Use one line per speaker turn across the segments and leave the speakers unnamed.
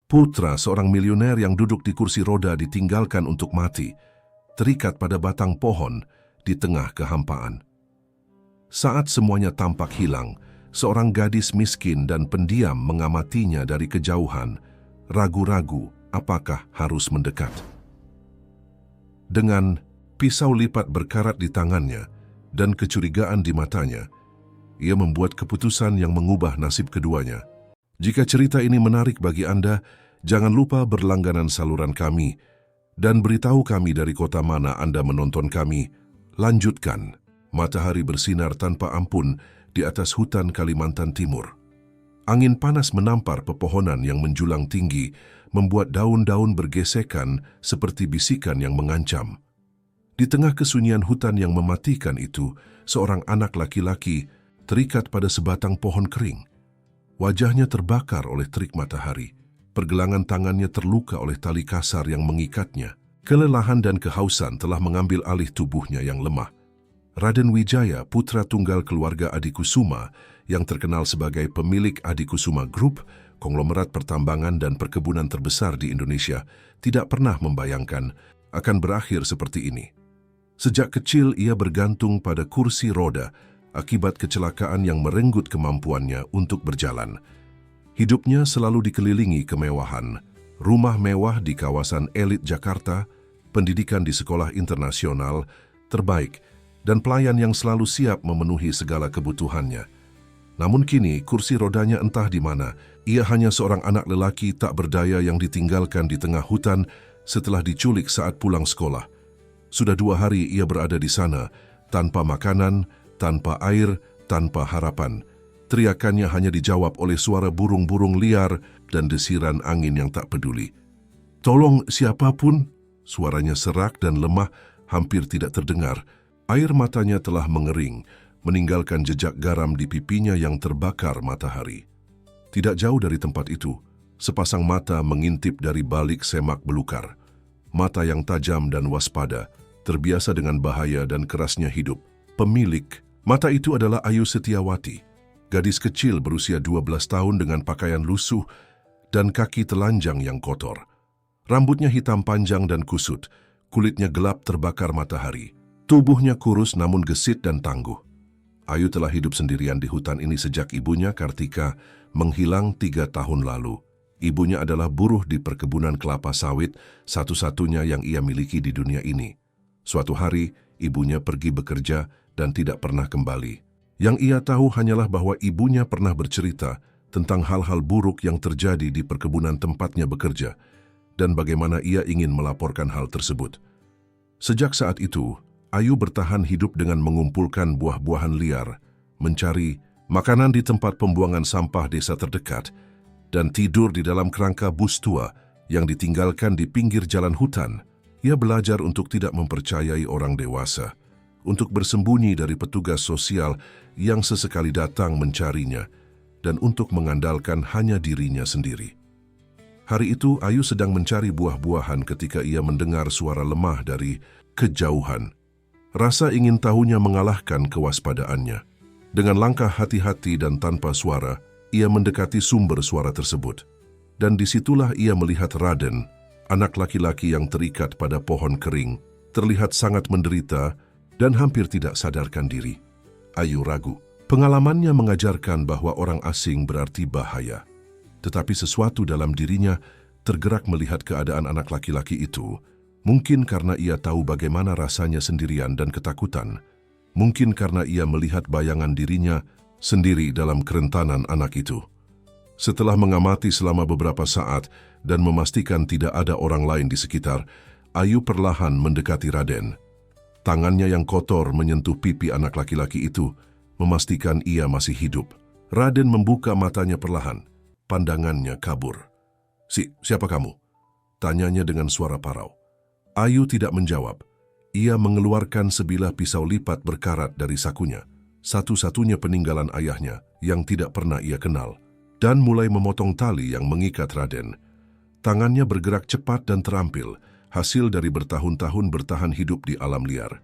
Putra seorang milioner yang duduk di kursi roda ditinggalkan untuk mati, terikat pada batang pohon di tengah kehampaan. Saat semuanya tampak hilang, seorang gadis miskin dan pendiam mengamatinya dari kejauhan, ragu-ragu apakah harus mendekat. Dengan pisau lipat berkarat di tangannya dan kecurigaan di matanya, ia membuat keputusan yang mengubah nasib keduanya. Jika cerita ini menarik bagi Anda, jangan lupa berlangganan saluran kami dan beritahu kami dari kota mana Anda menonton kami. Lanjutkan. Matahari bersinar tanpa ampun di atas hutan Kalimantan Timur. Angin panas menampar pepohonan yang menjulang tinggi, membuat daun-daun bergesekan seperti bisikan yang mengancam. Di tengah kesunyian hutan yang mematikan itu, seorang anak laki-laki terikat pada sebatang pohon kering. Wajahnya terbakar oleh terik matahari. Pergelangan tangannya terluka oleh tali kasar yang mengikatnya. Kelelahan dan kehausan telah mengambil alih tubuhnya yang lemah. Raden Wijaya, putra tunggal keluarga Adikusuma yang terkenal sebagai pemilik Adikusuma Group, konglomerat pertambangan dan perkebunan terbesar di Indonesia, tidak pernah membayangkan akan berakhir seperti ini. Sejak kecil ia bergantung pada kursi roda akibat kecelakaan yang merenggut kemampuannya untuk berjalan. Hidupnya selalu dikelilingi kemewahan, rumah mewah di kawasan elit Jakarta, pendidikan di sekolah internasional terbaik, dan pelayan yang selalu siap memenuhi segala kebutuhannya. Namun kini kursi rodanya entah di mana. Ia hanya seorang anak lelaki tak berdaya yang ditinggalkan di tengah hutan setelah diculik saat pulang sekolah. Sudah 2 hari ia berada di sana, tanpa makanan, tanpa air, tanpa harapan. Teriakannya hanya dijawab oleh suara burung-burung liar dan desiran angin yang tak peduli. "Tolong siapapun!" Suaranya serak dan lemah, hampir tidak terdengar. Air matanya telah mengering, meninggalkan jejak garam di pipinya yang terbakar matahari. Tidak jauh dari tempat itu, sepasang mata mengintip dari balik semak belukar. Mata yang tajam dan waspada, terbiasa dengan bahaya dan kerasnya hidup. Pemilik mata itu adalah Ayu Setiawati, gadis kecil berusia 12 tahun dengan pakaian lusuh dan kaki telanjang yang kotor. Rambutnya hitam panjang dan kusut, kulitnya gelap terbakar matahari. Tubuhnya kurus namun gesit dan tangguh. Ayu telah hidup sendirian di hutan ini sejak ibunya, Kartika, menghilang 3 tahun lalu. Ibunya adalah buruh di perkebunan kelapa sawit, satu-satunya yang ia miliki di dunia ini. Suatu hari, ibunya pergi bekerja dan tidak pernah kembali. Yang ia tahu hanyalah bahwa ibunya pernah bercerita tentang hal-hal buruk yang terjadi di perkebunan tempatnya bekerja dan bagaimana ia ingin melaporkan hal tersebut. Sejak saat itu, Ayu bertahan hidup dengan mengumpulkan buah-buahan liar, mencari makanan di tempat pembuangan sampah desa terdekat, dan tidur di dalam kerangka bus tua yang ditinggalkan di pinggir jalan hutan. Ia belajar untuk tidak mempercayai orang dewasa, untuk bersembunyi dari petugas sosial yang sesekali datang mencarinya, dan untuk mengandalkan hanya dirinya sendiri. Hari itu, Ayu sedang mencari buah-buahan ketika ia mendengar suara lemah dari kejauhan. Rasa ingin tahunya mengalahkan kewaspadaannya. Dengan langkah hati-hati dan tanpa suara, ia mendekati sumber suara tersebut. Dan disitulah ia melihat Raden, anak laki-laki yang terikat pada pohon kering, terlihat sangat menderita dan hampir tidak sadarkan diri. Ayu ragu. Pengalamannya mengajarkan bahwa orang asing berarti bahaya. Tetapi sesuatu dalam dirinya tergerak melihat keadaan anak laki-laki itu. Mungkin karena ia tahu bagaimana rasanya sendirian dan ketakutan. Mungkin karena ia melihat bayangan dirinya sendiri dalam kerentanan anak itu. Setelah mengamati selama beberapa saat dan memastikan tidak ada orang lain di sekitar, Ayu perlahan mendekati Raden. Tangannya yang kotor menyentuh pipi anak laki-laki itu, memastikan ia masih hidup. Raden membuka matanya perlahan, pandangannya kabur. Siapa kamu?" tanyanya dengan suara parau. Ayu tidak menjawab. Ia mengeluarkan sebilah pisau lipat berkarat dari sakunya, satu-satunya peninggalan ayahnya yang tidak pernah ia kenal, dan mulai memotong tali yang mengikat Raden. Tangannya bergerak cepat dan terampil, hasil dari bertahun-tahun bertahan hidup di alam liar.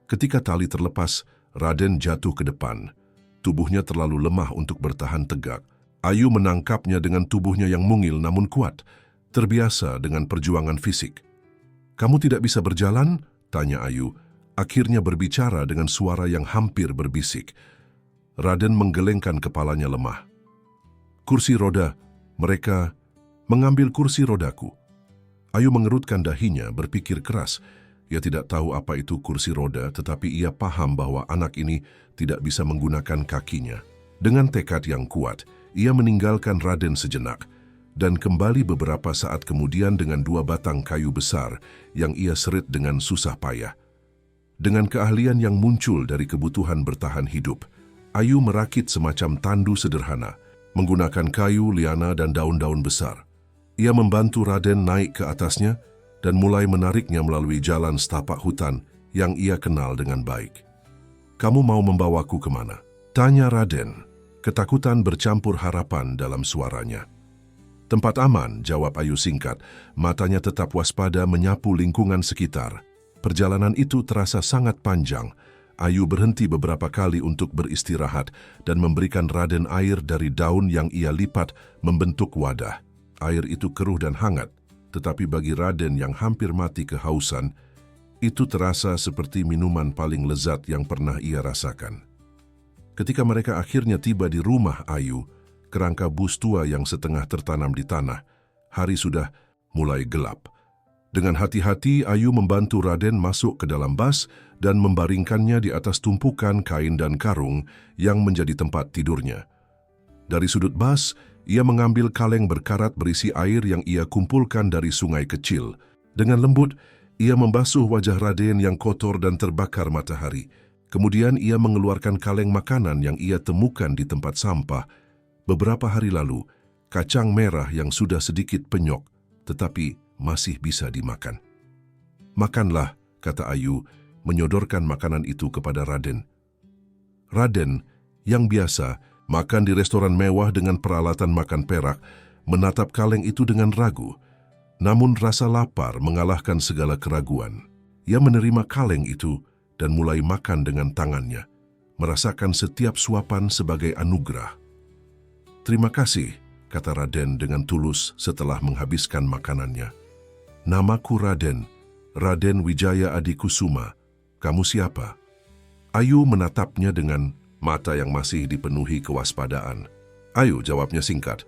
Ketika tali terlepas, Raden jatuh ke depan. Tubuhnya terlalu lemah untuk bertahan tegak. Ayu menangkapnya dengan tubuhnya yang mungil namun kuat, terbiasa dengan perjuangan fisik. "Kamu tidak bisa berjalan?" tanya Ayu, akhirnya berbicara dengan suara yang hampir berbisik. Raden menggelengkan kepalanya lemah. "Kursi roda, mereka mengambil kursi rodaku." Ayu mengerutkan dahinya, berpikir keras. Ia tidak tahu apa itu kursi roda, tetapi ia paham bahwa anak ini tidak bisa menggunakan kakinya. Dengan tekad yang kuat, ia meninggalkan Raden sejenak dan kembali beberapa saat kemudian dengan 2 batang kayu besar yang ia serit dengan susah payah. Dengan keahlian yang muncul dari kebutuhan bertahan hidup, Ayu merakit semacam tandu sederhana, menggunakan kayu, liana, dan daun-daun besar. Ia membantu Raden naik ke atasnya dan mulai menariknya melalui jalan setapak hutan yang ia kenal dengan baik. "Kamu mau membawaku kemana?" tanya Raden. Ketakutan bercampur harapan dalam suaranya. "Tempat aman," jawab Ayu singkat, matanya tetap waspada menyapu lingkungan sekitar. Perjalanan itu terasa sangat panjang. Ayu berhenti beberapa kali untuk beristirahat dan memberikan Raden air dari daun yang ia lipat membentuk wadah. Air itu keruh dan hangat, tetapi bagi Raden yang hampir mati kehausan, itu terasa seperti minuman paling lezat yang pernah ia rasakan. Ketika mereka akhirnya tiba di rumah Ayu, kerangka bus tua yang setengah tertanam di tanah, hari sudah mulai gelap. Dengan hati-hati, Ayu membantu Raden masuk ke dalam bas dan membaringkannya di atas tumpukan kain dan karung yang menjadi tempat tidurnya. Dari sudut bas, ia mengambil kaleng berkarat berisi air yang ia kumpulkan dari sungai kecil. Dengan lembut, ia membasuh wajah Raden yang kotor dan terbakar matahari. Kemudian ia mengeluarkan kaleng makanan yang ia temukan di tempat sampah. Beberapa hari lalu, kacang merah yang sudah sedikit penyok, tetapi masih bisa dimakan. "Makanlah," kata Ayu, menyodorkan makanan itu kepada Raden. Raden, yang biasa makan di restoran mewah dengan peralatan makan perak, menatap kaleng itu dengan ragu. Namun rasa lapar mengalahkan segala keraguan. Ia menerima kaleng itu dan mulai makan dengan tangannya, merasakan setiap suapan sebagai anugerah. "Terima kasih," kata Raden dengan tulus setelah menghabiskan makanannya. "Namaku Raden, Raden Wijaya Adikusuma. Kamu siapa?" Ayu menatapnya dengan mata yang masih dipenuhi kewaspadaan. "Ayu," jawabnya singkat.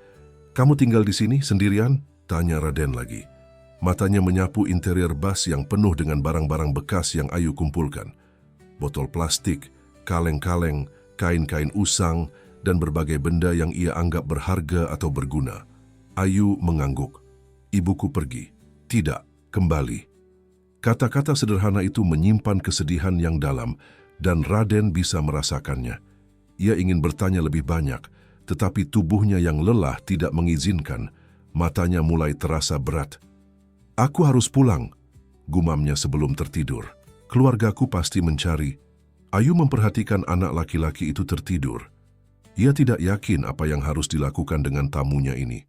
"Kamu tinggal di sini sendirian?" tanya Raden lagi. Matanya menyapu interior bas yang penuh dengan barang-barang bekas yang Ayu kumpulkan. Botol plastik, kaleng-kaleng, kain-kain usang, dan berbagai benda yang ia anggap berharga atau berguna. Ayu mengangguk. "Ibuku pergi." "Tidak, kembali." Kata-kata sederhana itu menyimpan kesedihan yang dalam dan Raden bisa merasakannya. Ia ingin bertanya lebih banyak, tetapi tubuhnya yang lelah tidak mengizinkan. Matanya mulai terasa berat. "Aku harus pulang," gumamnya sebelum tertidur. "Keluargaku pasti mencari." Ayu memperhatikan anak laki-laki itu tertidur. Ia tidak yakin apa yang harus dilakukan dengan tamunya ini.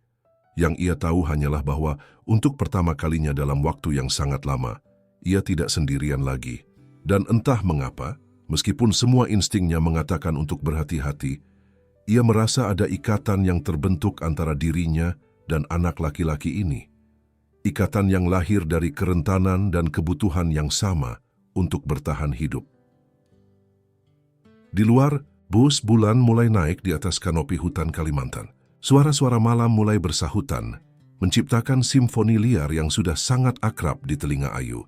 Yang ia tahu hanyalah bahwa untuk pertama kalinya dalam waktu yang sangat lama, ia tidak sendirian lagi. Dan entah mengapa, meskipun semua instingnya mengatakan untuk berhati-hati, ia merasa ada ikatan yang terbentuk antara dirinya dan anak laki-laki ini. Ikatan yang lahir dari kerentanan dan kebutuhan yang sama untuk bertahan hidup. Di luar, bus bulan mulai naik di atas kanopi hutan Kalimantan. Suara-suara malam mulai bersahutan, menciptakan simfoni liar yang sudah sangat akrab di telinga Ayu.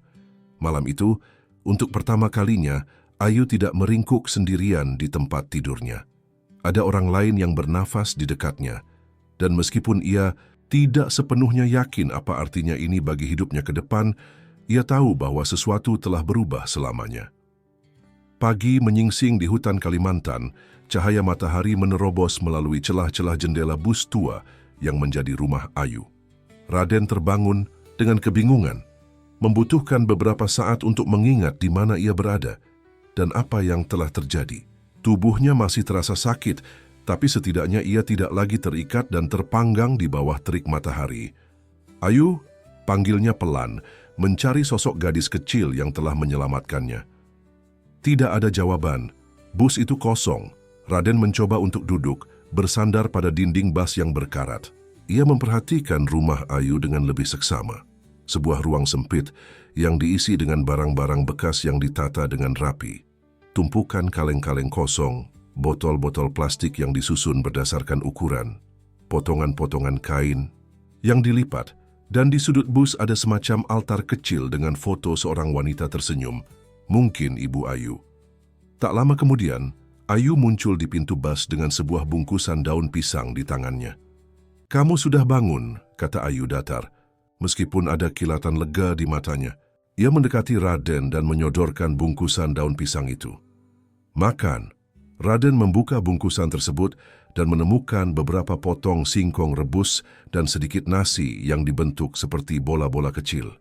Malam itu, untuk pertama kalinya, Ayu tidak meringkuk sendirian di tempat tidurnya. Ada orang lain yang bernafas di dekatnya, dan meskipun ia tidak sepenuhnya yakin apa artinya ini bagi hidupnya ke depan, ia tahu bahwa sesuatu telah berubah selamanya. Pagi menyingsing di hutan Kalimantan, cahaya matahari menerobos melalui celah-celah jendela bus tua yang menjadi rumah Ayu. Raden terbangun dengan kebingungan, membutuhkan beberapa saat untuk mengingat di mana ia berada dan apa yang telah terjadi. Tubuhnya masih terasa sakit, tapi setidaknya ia tidak lagi terikat dan terpanggang di bawah terik matahari. "Ayu," panggilnya pelan, mencari sosok gadis kecil yang telah menyelamatkannya. Tidak ada jawaban. Bus itu kosong. Raden mencoba untuk duduk, bersandar pada dinding bas yang berkarat. Ia memperhatikan rumah Ayu dengan lebih seksama. Sebuah ruang sempit yang diisi dengan barang-barang bekas yang ditata dengan rapi. Tumpukan kaleng-kaleng kosong, botol-botol plastik yang disusun berdasarkan ukuran, potongan-potongan kain yang dilipat, dan di sudut bus ada semacam altar kecil dengan foto seorang wanita tersenyum, mungkin Ibu Ayu. Tak lama kemudian, Ayu muncul di pintu bus dengan sebuah bungkusan daun pisang di tangannya. "Kamu sudah bangun," kata Ayu datar. Meskipun ada kilatan lega di matanya, ia mendekati Raden dan menyodorkan bungkusan daun pisang itu. "Makan." Raden membuka bungkusan tersebut dan menemukan beberapa potong singkong rebus dan sedikit nasi yang dibentuk seperti bola-bola kecil.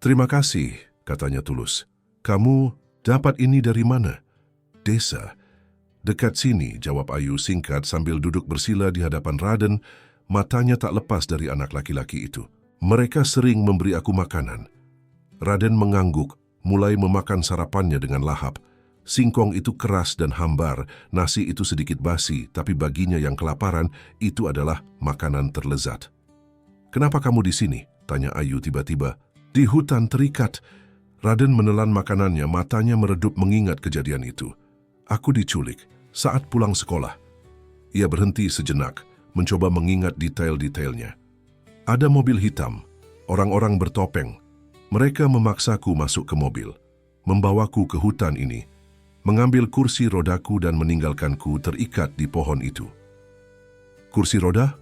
"Terima kasih," katanya tulus. "Kamu dapat ini dari mana?" "Desa. Dekat sini," jawab Ayu singkat sambil duduk bersila di hadapan Raden. Matanya tak lepas dari anak laki-laki itu. "Mereka sering memberi aku makanan." Raden mengangguk, mulai memakan sarapannya dengan lahap. Singkong itu keras dan hambar, nasi itu sedikit basi, tapi baginya yang kelaparan, itu adalah makanan terlezat. "Kenapa kamu di sini?" tanya Ayu tiba-tiba. "Di hutan terikat." Raden menelan makanannya, matanya meredup mengingat kejadian itu. "Aku diculik saat pulang sekolah." Ia berhenti sejenak, mencoba mengingat detail-detailnya. "Ada mobil hitam, orang-orang bertopeng. Mereka memaksaku masuk ke mobil, membawaku ke hutan ini, mengambil kursi rodaku dan meninggalkanku terikat di pohon itu." "Kursi roda?"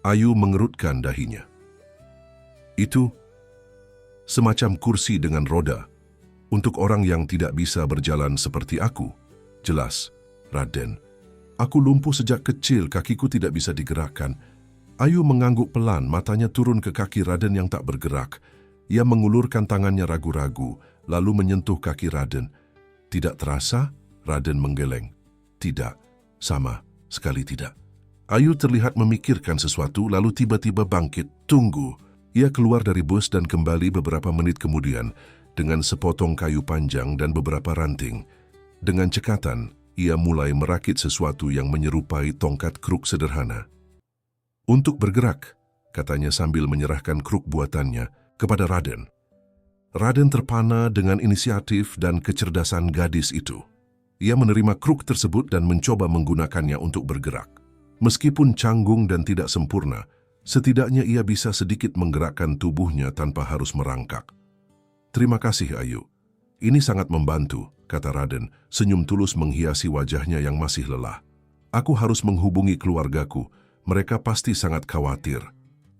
Ayu mengerutkan dahinya. "Itu semacam kursi dengan roda untuk orang yang tidak bisa berjalan seperti aku." "Jelas, Raden. Aku lumpuh sejak kecil, kakiku tidak bisa digerakkan." Ayu mengangguk pelan, matanya turun ke kaki Raden yang tak bergerak. Ia mengulurkan tangannya ragu-ragu, lalu menyentuh kaki Raden. "Tidak terasa?" Raden menggeleng. "Tidak, sama sekali tidak." Ayu terlihat memikirkan sesuatu, lalu tiba-tiba bangkit. "Tunggu." Ia keluar dari bus dan kembali beberapa menit kemudian dengan sepotong kayu panjang dan beberapa ranting. Dengan cekatan, ia mulai merakit sesuatu yang menyerupai tongkat kruk sederhana. "Untuk bergerak," katanya sambil menyerahkan kruk buatannya kepada Raden. Raden terpana dengan inisiatif dan kecerdasan gadis itu. Ia menerima kruk tersebut dan mencoba menggunakannya untuk bergerak. Meskipun canggung dan tidak sempurna, setidaknya ia bisa sedikit menggerakkan tubuhnya tanpa harus merangkak. "Terima kasih, Ayu. Ini sangat membantu," kata Raden, senyum tulus menghiasi wajahnya yang masih lelah. "Aku harus menghubungi keluargaku. Mereka pasti sangat khawatir."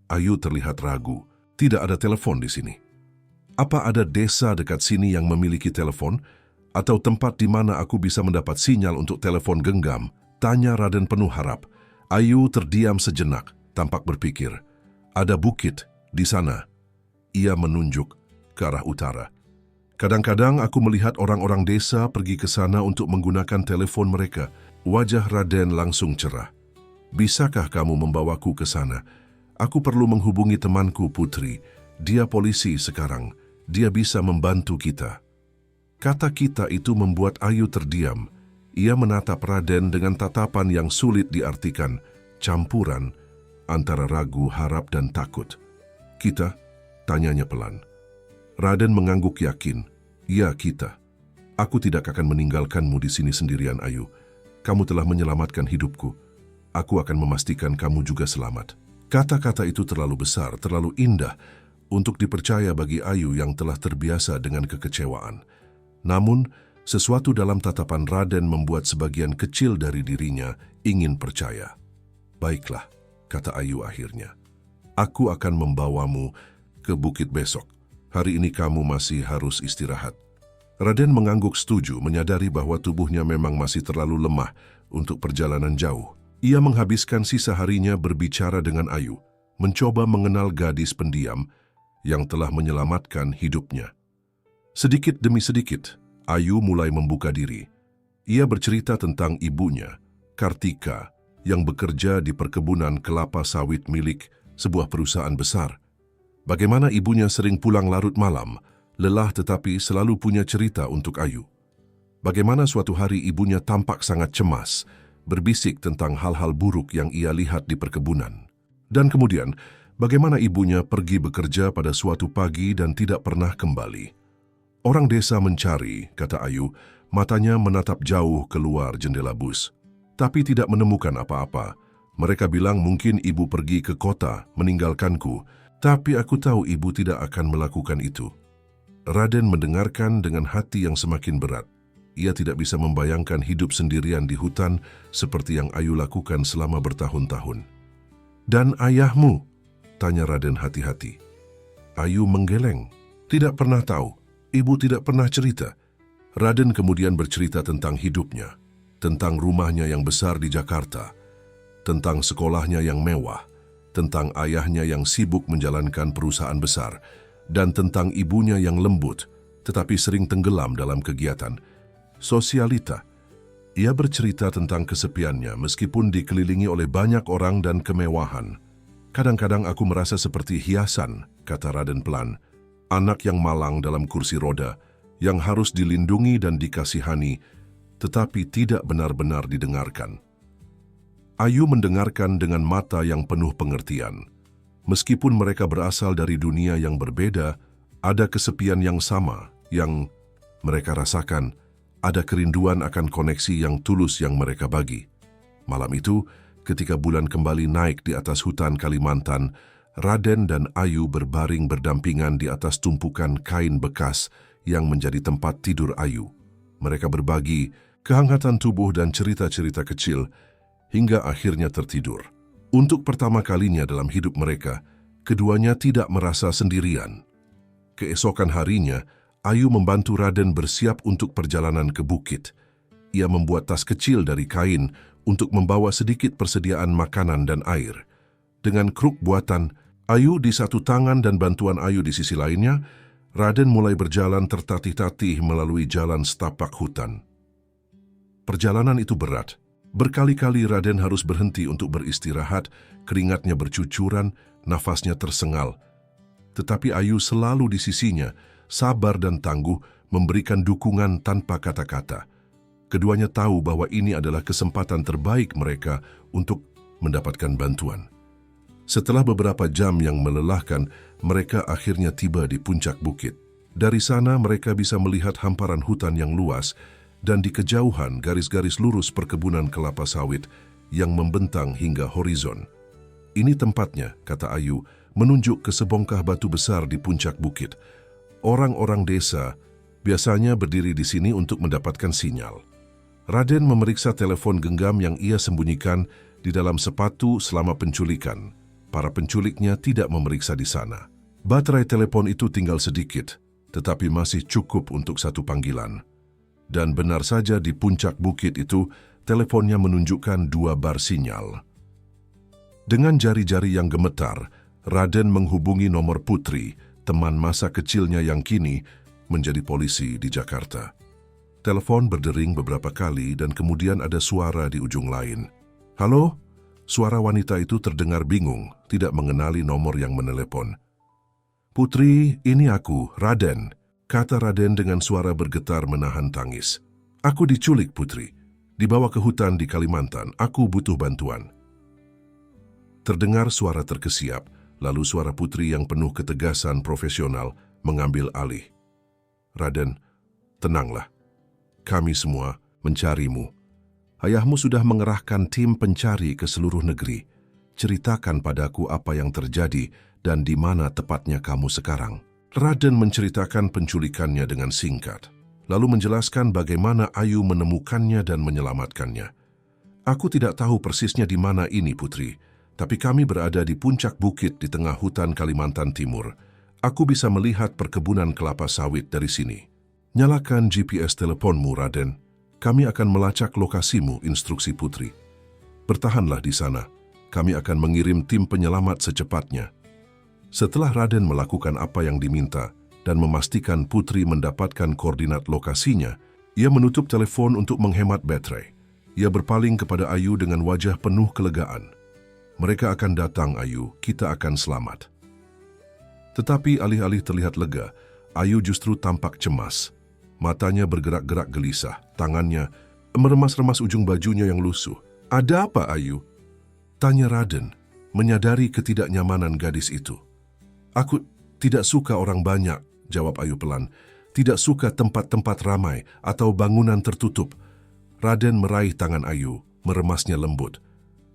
Ayu terlihat ragu. "Tidak ada telepon di sini." "Apa ada desa dekat sini yang memiliki telepon? Atau tempat di mana aku bisa mendapat sinyal untuk telepon genggam?" tanya Raden penuh harap. Ayu terdiam sejenak, tampak berpikir. "Ada bukit di sana." Ia menunjuk ke arah utara. "Kadang-kadang aku melihat orang-orang desa pergi ke sana untuk menggunakan telepon mereka." Wajah Raden langsung cerah. "Bisakah kamu membawaku ke sana? Aku perlu menghubungi temanku Putri. Dia polisi sekarang. Dia bisa membantu kita." Kata "kita" itu membuat Ayu terdiam. Ia menatap Raden dengan tatapan yang sulit diartikan, campuran antara ragu, harap, dan takut. "Kita?" tanyanya pelan. Raden mengangguk yakin. "Ya, kita. Aku tidak akan meninggalkanmu di sini sendirian, Ayu. Kamu telah menyelamatkan hidupku. Aku akan memastikan kamu juga selamat." Kata-kata itu terlalu besar, terlalu indah untuk dipercaya bagi Ayu yang telah terbiasa dengan kekecewaan. Namun, sesuatu dalam tatapan Raden membuat sebagian kecil dari dirinya ingin percaya. "Baiklah," kata Ayu akhirnya. "Aku akan membawamu ke bukit besok. Hari ini kamu masih harus istirahat." Raden mengangguk setuju, menyadari bahwa tubuhnya memang masih terlalu lemah untuk perjalanan jauh. Ia menghabiskan sisa harinya berbicara dengan Ayu, mencoba mengenal gadis pendiam yang telah menyelamatkan hidupnya. Sedikit demi sedikit, Ayu mulai membuka diri. Ia bercerita tentang ibunya, Kartika, yang bekerja di perkebunan kelapa sawit milik sebuah perusahaan besar. Bagaimana ibunya sering pulang larut malam, lelah tetapi selalu punya cerita untuk Ayu. Bagaimana suatu hari ibunya tampak sangat cemas, berbisik tentang hal-hal buruk yang ia lihat di perkebunan. Dan kemudian, bagaimana ibunya pergi bekerja pada suatu pagi dan tidak pernah kembali. Orang desa mencari, kata Ayu, matanya menatap jauh keluar jendela bus. Tapi tidak menemukan apa-apa. Mereka bilang mungkin ibu pergi ke kota meninggalkanku, tapi aku tahu ibu tidak akan melakukan itu. Raden mendengarkan dengan hati yang semakin berat. Ia tidak bisa membayangkan hidup sendirian di hutan seperti yang Ayu lakukan selama bertahun-tahun. Dan ayahmu? Tanya Raden hati-hati. Ayu menggeleng. Tidak pernah tahu. Ibu tidak pernah cerita. Raden kemudian bercerita tentang hidupnya, tentang rumahnya yang besar di Jakarta, tentang sekolahnya yang mewah, tentang ayahnya yang sibuk menjalankan perusahaan besar, dan tentang ibunya yang lembut, tetapi sering tenggelam dalam kegiatan sosialita. Ia bercerita tentang kesepiannya meskipun dikelilingi oleh banyak orang dan kemewahan. Kadang-kadang aku merasa seperti hiasan, kata Raden pelan, anak yang malang dalam kursi roda, yang harus dilindungi dan dikasihani, tetapi tidak benar-benar didengarkan. Ayu mendengarkan dengan mata yang penuh pengertian. Meskipun mereka berasal dari dunia yang berbeda, ada kesepian yang sama yang mereka rasakan, ada kerinduan akan koneksi yang tulus yang mereka bagi. Malam itu, ketika bulan kembali naik di atas hutan Kalimantan, Raden dan Ayu berbaring berdampingan di atas tumpukan kain bekas yang menjadi tempat tidur Ayu. Mereka berbagi kehangatan tubuh dan cerita-cerita kecil hingga akhirnya tertidur. Untuk pertama kalinya dalam hidup mereka, keduanya tidak merasa sendirian. Keesokan harinya, Ayu membantu Raden bersiap untuk perjalanan ke bukit. Ia membuat tas kecil dari kain untuk membawa sedikit persediaan makanan dan air. Dengan kruk buatan, Ayu di satu tangan dan bantuan Ayu di sisi lainnya, Raden mulai berjalan tertatih-tatih melalui jalan setapak hutan. Perjalanan itu berat. Berkali-kali Raden harus berhenti untuk beristirahat, keringatnya bercucuran, nafasnya tersengal. Tetapi Ayu selalu di sisinya, sabar dan tangguh, memberikan dukungan tanpa kata-kata. Keduanya tahu bahwa ini adalah kesempatan terbaik mereka untuk mendapatkan bantuan. Setelah beberapa jam yang melelahkan, mereka akhirnya tiba di puncak bukit. Dari sana mereka bisa melihat hamparan hutan yang luas, dan di kejauhan garis-garis lurus perkebunan kelapa sawit yang membentang hingga horizon. Ini tempatnya, kata Ayu, menunjuk ke sebongkah batu besar di puncak bukit. Orang-orang desa biasanya berdiri di sini untuk mendapatkan sinyal. Raden memeriksa telepon genggam yang ia sembunyikan di dalam sepatu selama penculikan. Para penculiknya tidak memeriksa di sana. Baterai telepon itu tinggal sedikit, tetapi masih cukup untuk satu panggilan. Dan benar saja di puncak bukit itu, teleponnya menunjukkan 2 bar sinyal. Dengan jari-jari yang gemetar, Raden menghubungi nomor Putri, teman masa kecilnya yang kini menjadi polisi di Jakarta. Telepon berdering beberapa kali dan kemudian ada suara di ujung lain. Halo? Suara wanita itu terdengar bingung, tidak mengenali nomor yang menelepon. Putri, ini aku, Raden, kata Raden dengan suara bergetar menahan tangis. Aku diculik, Putri. Dibawa ke hutan di Kalimantan, aku butuh bantuan. Terdengar suara terkesiap, lalu suara Putri yang penuh ketegasan profesional mengambil alih. Raden, tenanglah. Kami semua mencarimu. Ayahmu sudah mengerahkan tim pencari ke seluruh negeri. Ceritakan padaku apa yang terjadi dan di mana tepatnya kamu sekarang. Raden menceritakan penculikannya dengan singkat, lalu menjelaskan bagaimana Ayu menemukannya dan menyelamatkannya. Aku tidak tahu persisnya di mana ini, Putri, tapi kami berada di puncak bukit di tengah hutan Kalimantan Timur. Aku bisa melihat perkebunan kelapa sawit dari sini. Nyalakan GPS teleponmu, Raden. Kami akan melacak lokasimu, instruksi Putri. Bertahanlah di sana. Kami akan mengirim tim penyelamat secepatnya. Setelah Raden melakukan apa yang diminta dan memastikan Putri mendapatkan koordinat lokasinya, ia menutup telepon untuk menghemat baterai. Ia berpaling kepada Ayu dengan wajah penuh kelegaan. Mereka akan datang, Ayu, kita akan selamat. Tetapi alih-alih terlihat lega, Ayu justru tampak cemas. Matanya bergerak-gerak gelisah, tangannya meremas-remas ujung bajunya yang lusuh. Ada apa, Ayu? Tanya Raden, menyadari ketidaknyamanan gadis itu. Aku tidak suka orang banyak, jawab Ayu pelan. Tidak suka tempat-tempat ramai atau bangunan tertutup. Raden meraih tangan Ayu, meremasnya lembut.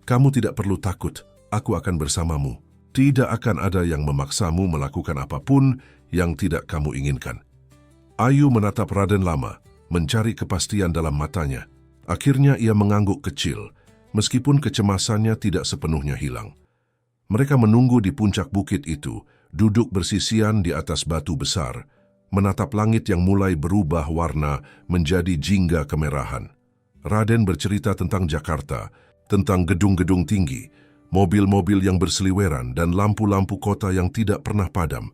Kamu tidak perlu takut, aku akan bersamamu. Tidak akan ada yang memaksamu melakukan apapun yang tidak kamu inginkan. Ayu menatap Raden lama, mencari kepastian dalam matanya. Akhirnya ia mengangguk kecil, meskipun kecemasannya tidak sepenuhnya hilang. Mereka menunggu di puncak bukit itu, duduk bersisian di atas batu besar, menatap langit yang mulai berubah warna menjadi jingga kemerahan. Raden bercerita tentang Jakarta, tentang gedung-gedung tinggi, mobil-mobil yang berseliweran dan lampu-lampu kota yang tidak pernah padam.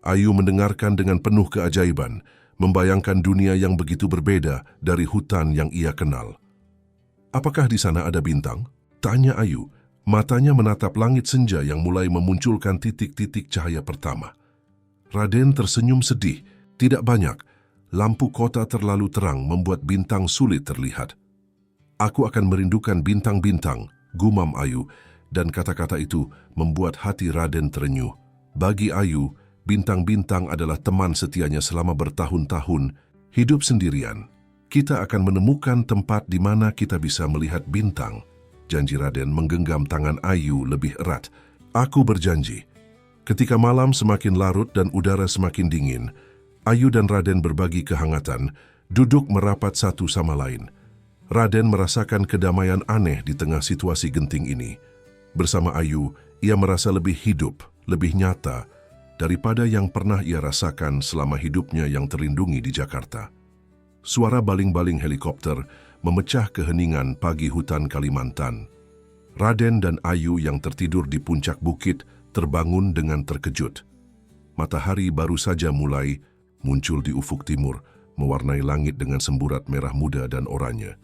Ayu mendengarkan dengan penuh keajaiban, membayangkan dunia yang begitu berbeda dari hutan yang ia kenal. Apakah di sana ada bintang? Tanya Ayu, matanya menatap langit senja yang mulai memunculkan titik-titik cahaya pertama. Raden tersenyum sedih, tidak banyak. Lampu kota terlalu terang membuat bintang sulit terlihat. Aku akan merindukan bintang-bintang, gumam Ayu, dan kata-kata itu membuat hati Raden terenyuh. Bagi Ayu, bintang-bintang adalah teman setianya selama bertahun-tahun hidup sendirian. Kita akan menemukan tempat di mana kita bisa melihat bintang. Janji Raden menggenggam tangan Ayu lebih erat. Aku berjanji. Ketika malam semakin larut dan udara semakin dingin, Ayu dan Raden berbagi kehangatan, duduk merapat satu sama lain. Raden merasakan kedamaian aneh di tengah situasi genting ini. Bersama Ayu, ia merasa lebih hidup, lebih nyata, daripada yang pernah ia rasakan selama hidupnya yang terlindungi di Jakarta. Suara baling-baling helikopter memecah keheningan pagi hutan Kalimantan. Raden dan Ayu yang tertidur di puncak bukit terbangun dengan terkejut. Matahari baru saja mulai muncul di ufuk timur, mewarnai langit dengan semburat merah muda dan oranye.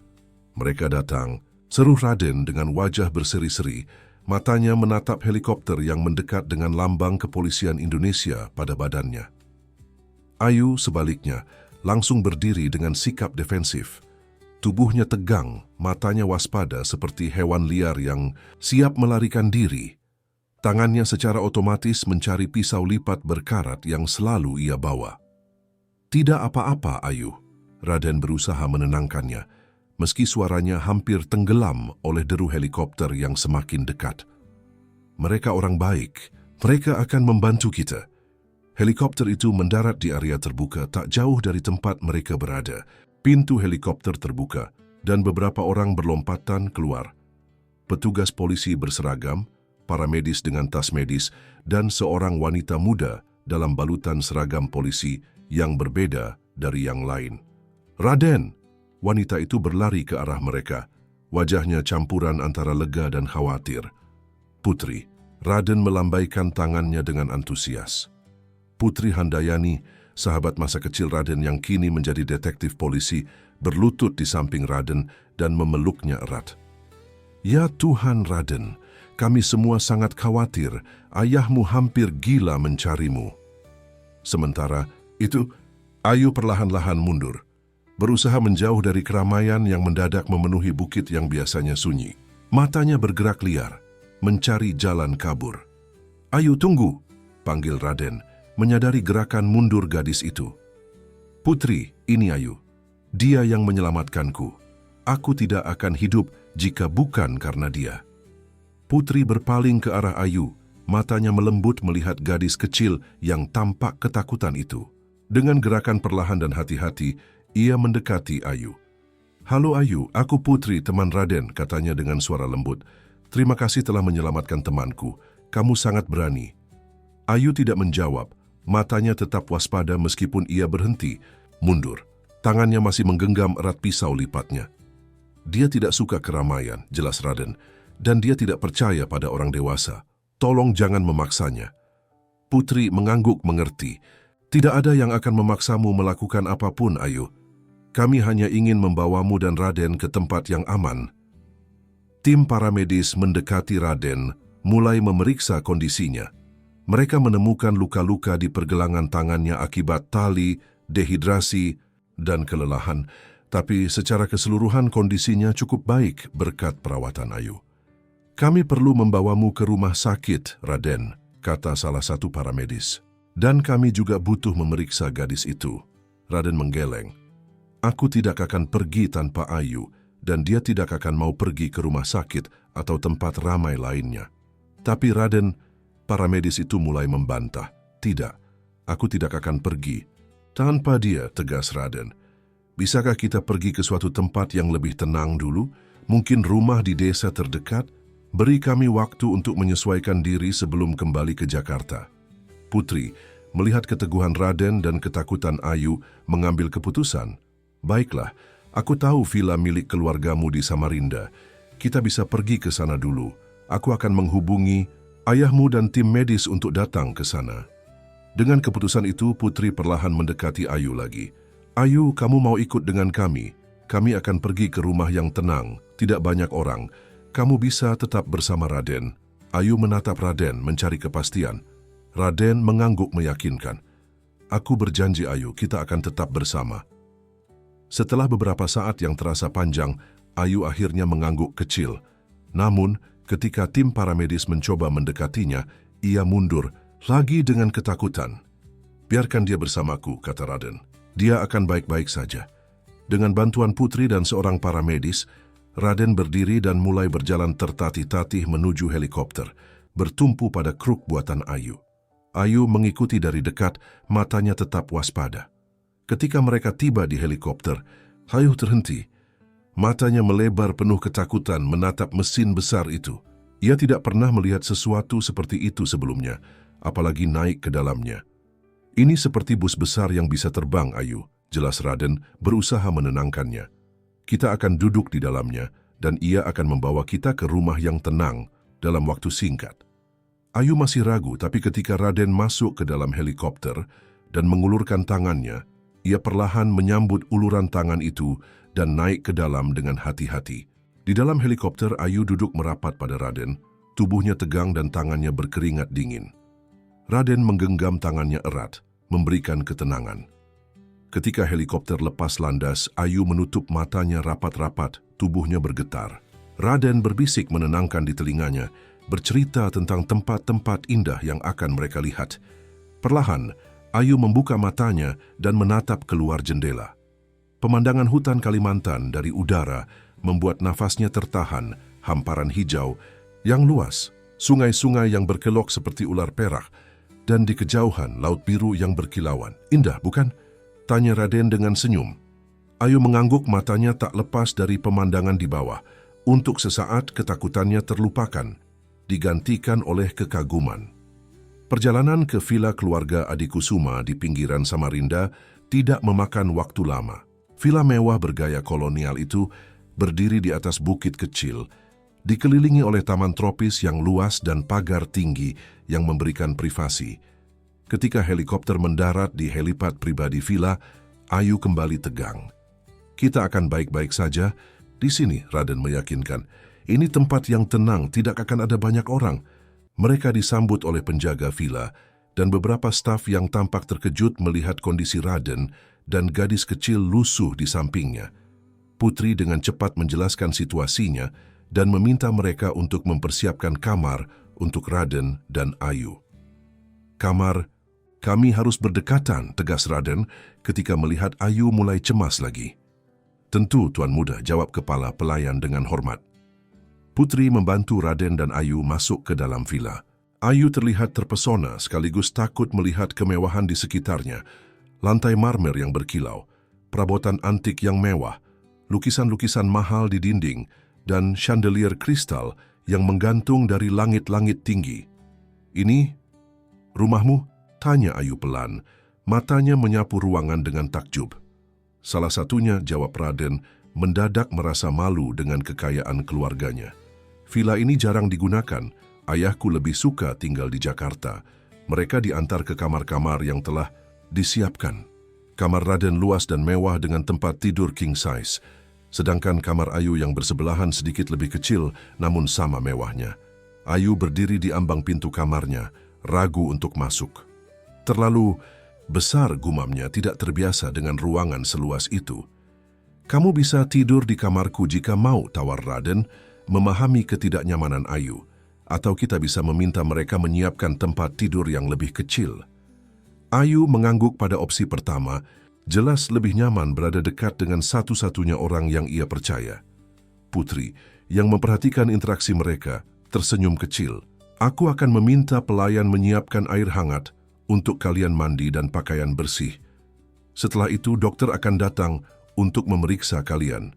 Mereka datang, seru Raden dengan wajah berseri-seri, matanya menatap helikopter yang mendekat dengan lambang kepolisian Indonesia pada badannya. Ayu sebaliknya, langsung berdiri dengan sikap defensif. Tubuhnya tegang, matanya waspada seperti hewan liar yang siap melarikan diri. Tangannya secara otomatis mencari pisau lipat berkarat yang selalu ia bawa. Tidak apa-apa, Ayu. Raden berusaha menenangkannya, meski suaranya hampir tenggelam oleh deru helikopter yang semakin dekat. Mereka orang baik, mereka akan membantu kita. Helikopter itu mendarat di area terbuka tak jauh dari tempat mereka berada. Pintu helikopter terbuka dan beberapa orang berlompatan keluar. Petugas polisi berseragam, para medis dengan tas medis, dan seorang wanita muda dalam balutan seragam polisi yang berbeda dari yang lain. Raden! Wanita itu berlari ke arah mereka. Wajahnya campuran antara lega dan khawatir. Putri, Raden melambaikan tangannya dengan antusias. Putri Handayani, sahabat masa kecil Raden yang kini menjadi detektif polisi, berlutut di samping Raden dan memeluknya erat. Ya Tuhan Raden, kami semua sangat khawatir, ayahmu hampir gila mencarimu. Sementara itu, Ayu perlahan-lahan mundur, berusaha menjauh dari keramaian yang mendadak memenuhi bukit yang biasanya sunyi. Matanya bergerak liar, mencari jalan kabur. Ayu, tunggu, panggil Raden, menyadari gerakan mundur gadis itu. Putri, ini Ayu. Dia yang menyelamatkanku. Aku tidak akan hidup jika bukan karena dia. Putri berpaling ke arah Ayu, matanya melembut melihat gadis kecil yang tampak ketakutan itu. Dengan gerakan perlahan dan hati-hati, ia mendekati Ayu. Halo Ayu, aku Putri, teman Raden, katanya dengan suara lembut. Terima kasih telah menyelamatkan temanku. Kamu sangat berani. Ayu tidak menjawab. Matanya tetap waspada meskipun ia berhenti, mundur. Tangannya masih menggenggam erat pisau lipatnya. Dia tidak suka keramaian, jelas Raden, dan dia tidak percaya pada orang dewasa. Tolong jangan memaksanya. Putri mengangguk mengerti. Tidak ada yang akan memaksamu melakukan apapun, Ayu. Kami hanya ingin membawamu dan Raden ke tempat yang aman. Tim para medis mendekati Raden, mulai memeriksa kondisinya. Mereka menemukan luka-luka di pergelangan tangannya akibat tali, dehidrasi, dan kelelahan. Tapi secara keseluruhan kondisinya cukup baik berkat perawatan Ayu. "Kami perlu membawamu ke rumah sakit, Raden," kata salah satu para medis. "Dan kami juga butuh memeriksa gadis itu." Raden menggeleng. "Aku tidak akan pergi tanpa Ayu, dan dia tidak akan mau pergi ke rumah sakit atau tempat ramai lainnya." "Tapi Raden," para medis itu mulai membantah. "Tidak, aku tidak akan pergi tanpa dia," tegas Raden. "Bisakah kita pergi ke suatu tempat yang lebih tenang dulu? Mungkin rumah di desa terdekat? Beri kami waktu untuk menyesuaikan diri sebelum kembali ke Jakarta." Putri, melihat keteguhan Raden dan ketakutan Ayu, mengambil keputusan. "Baiklah, aku tahu villa milik keluargamu di Samarinda. Kita bisa pergi ke sana dulu. Aku akan menghubungi ayahmu dan tim medis untuk datang ke sana." Dengan keputusan itu, Putri perlahan mendekati Ayu lagi. "Ayu, kamu mau ikut dengan kami? Kami akan pergi ke rumah yang tenang, tidak banyak orang. Kamu bisa tetap bersama Raden." Ayu menatap Raden mencari kepastian. Raden mengangguk meyakinkan. "Aku berjanji Ayu, kita akan tetap bersama." Setelah beberapa saat yang terasa panjang, Ayu akhirnya mengangguk kecil. Namun, ketika tim para medis mencoba mendekatinya, ia mundur, lagi dengan ketakutan. "Biarkan dia bersamaku," kata Raden. "Dia akan baik-baik saja." Dengan bantuan Putri dan seorang para medis, Raden berdiri dan mulai berjalan tertatih-tatih menuju helikopter, bertumpu pada kruk buatan Ayu. Ayu mengikuti dari dekat, matanya tetap waspada. Ketika mereka tiba di helikopter, Ayu terhenti. Matanya melebar penuh ketakutan menatap mesin besar itu. Ia tidak pernah melihat sesuatu seperti itu sebelumnya, apalagi naik ke dalamnya. "Ini seperti bus besar yang bisa terbang, Ayu," jelas Raden berusaha menenangkannya. "Kita akan duduk di dalamnya dan ia akan membawa kita ke rumah yang tenang dalam waktu singkat." Ayu masih ragu, tapi ketika Raden masuk ke dalam helikopter dan mengulurkan tangannya, ia perlahan menyambut uluran tangan itu dan naik ke dalam dengan hati-hati. Di dalam helikopter, Ayu duduk merapat pada Raden, tubuhnya tegang dan tangannya berkeringat dingin. Raden menggenggam tangannya erat, memberikan ketenangan. Ketika helikopter lepas landas, Ayu menutup matanya rapat-rapat, tubuhnya bergetar. Raden berbisik menenangkan di telinganya, bercerita tentang tempat-tempat indah yang akan mereka lihat. Perlahan, Ayu membuka matanya dan menatap keluar jendela. Pemandangan hutan Kalimantan dari udara membuat nafasnya tertahan, hamparan hijau yang luas, sungai-sungai yang berkelok seperti ular perak, dan di kejauhan laut biru yang berkilauan. "Indah, bukan?" tanya Raden dengan senyum. Ayu mengangguk, matanya tak lepas dari pemandangan di bawah. Untuk sesaat ketakutannya terlupakan, digantikan oleh kekaguman. Perjalanan ke villa keluarga Adikusuma di pinggiran Samarinda tidak memakan waktu lama. Villa mewah bergaya kolonial itu berdiri di atas bukit kecil, dikelilingi oleh taman tropis yang luas dan pagar tinggi yang memberikan privasi. Ketika helikopter mendarat di helipad pribadi villa, Ayu kembali tegang. "Kita akan baik-baik saja di sini," Raden meyakinkan. "Ini tempat yang tenang, tidak akan ada banyak orang." Mereka disambut oleh penjaga villa dan beberapa staf yang tampak terkejut melihat kondisi Raden dan gadis kecil lusuh di sampingnya. Putri dengan cepat menjelaskan situasinya dan meminta mereka untuk mempersiapkan kamar untuk Raden dan Ayu. "Kamar, kami harus berdekatan," tegas Raden ketika melihat Ayu mulai cemas lagi. "Tentu, Tuan Muda," jawab kepala pelayan dengan hormat. Putri membantu Raden dan Ayu masuk ke dalam villa. Ayu terlihat terpesona sekaligus takut melihat kemewahan di sekitarnya. Lantai marmer yang berkilau, perabotan antik yang mewah, lukisan-lukisan mahal di dinding, dan chandelier kristal yang menggantung dari langit-langit tinggi. "Ini rumahmu?" tanya Ayu pelan. Matanya menyapu ruangan dengan takjub. "Salah satunya," jawab Raden, mendadak merasa malu dengan kekayaan keluarganya. "Villa ini jarang digunakan. Ayahku lebih suka tinggal di Jakarta." Mereka diantar ke kamar-kamar yang telah disiapkan. Kamar Raden luas dan mewah dengan tempat tidur king size, sedangkan kamar Ayu yang bersebelahan sedikit lebih kecil namun sama mewahnya. Ayu berdiri di ambang pintu kamarnya, ragu untuk masuk. Terlalu besar, gumamnya, tidak terbiasa dengan ruangan seluas itu. Kamu bisa tidur di kamarku jika mau, tawar Raden, memahami ketidaknyamanan Ayu. Atau kita bisa meminta mereka menyiapkan tempat tidur yang lebih kecil. Ayu mengangguk pada opsi pertama, jelas lebih nyaman berada dekat dengan satu-satunya orang yang ia percaya. Putri, yang memperhatikan interaksi mereka, tersenyum kecil. Aku akan meminta pelayan menyiapkan air hangat untuk kalian mandi dan pakaian bersih. Setelah itu, dokter akan datang untuk memeriksa kalian.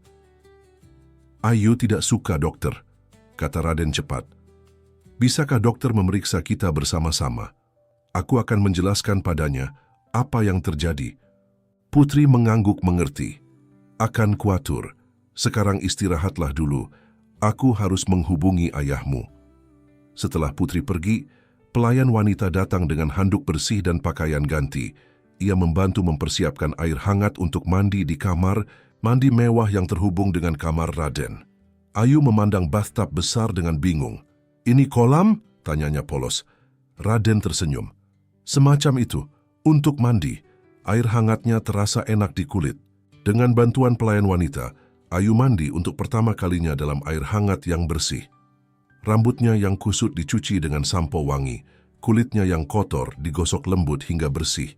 Ayu tidak suka dokter, kata Raden cepat. Bisakah dokter memeriksa kita bersama-sama? Aku akan menjelaskan padanya apa yang terjadi. Putri mengangguk mengerti. Akan kuatur. Sekarang istirahatlah dulu. Aku harus menghubungi ayahmu. Setelah Putri pergi, pelayan wanita datang dengan handuk bersih dan pakaian ganti. Ia membantu mempersiapkan air hangat untuk mandi di kamar mandi mewah yang terhubung dengan kamar Raden. Ayu memandang bathtub besar dengan bingung. "Ini kolam?" tanyanya polos. Raden tersenyum. "Semacam itu, untuk mandi. Air hangatnya terasa enak di kulit." Dengan bantuan pelayan wanita, Ayu mandi untuk pertama kalinya dalam air hangat yang bersih. Rambutnya yang kusut dicuci dengan sampo wangi, kulitnya yang kotor digosok lembut hingga bersih.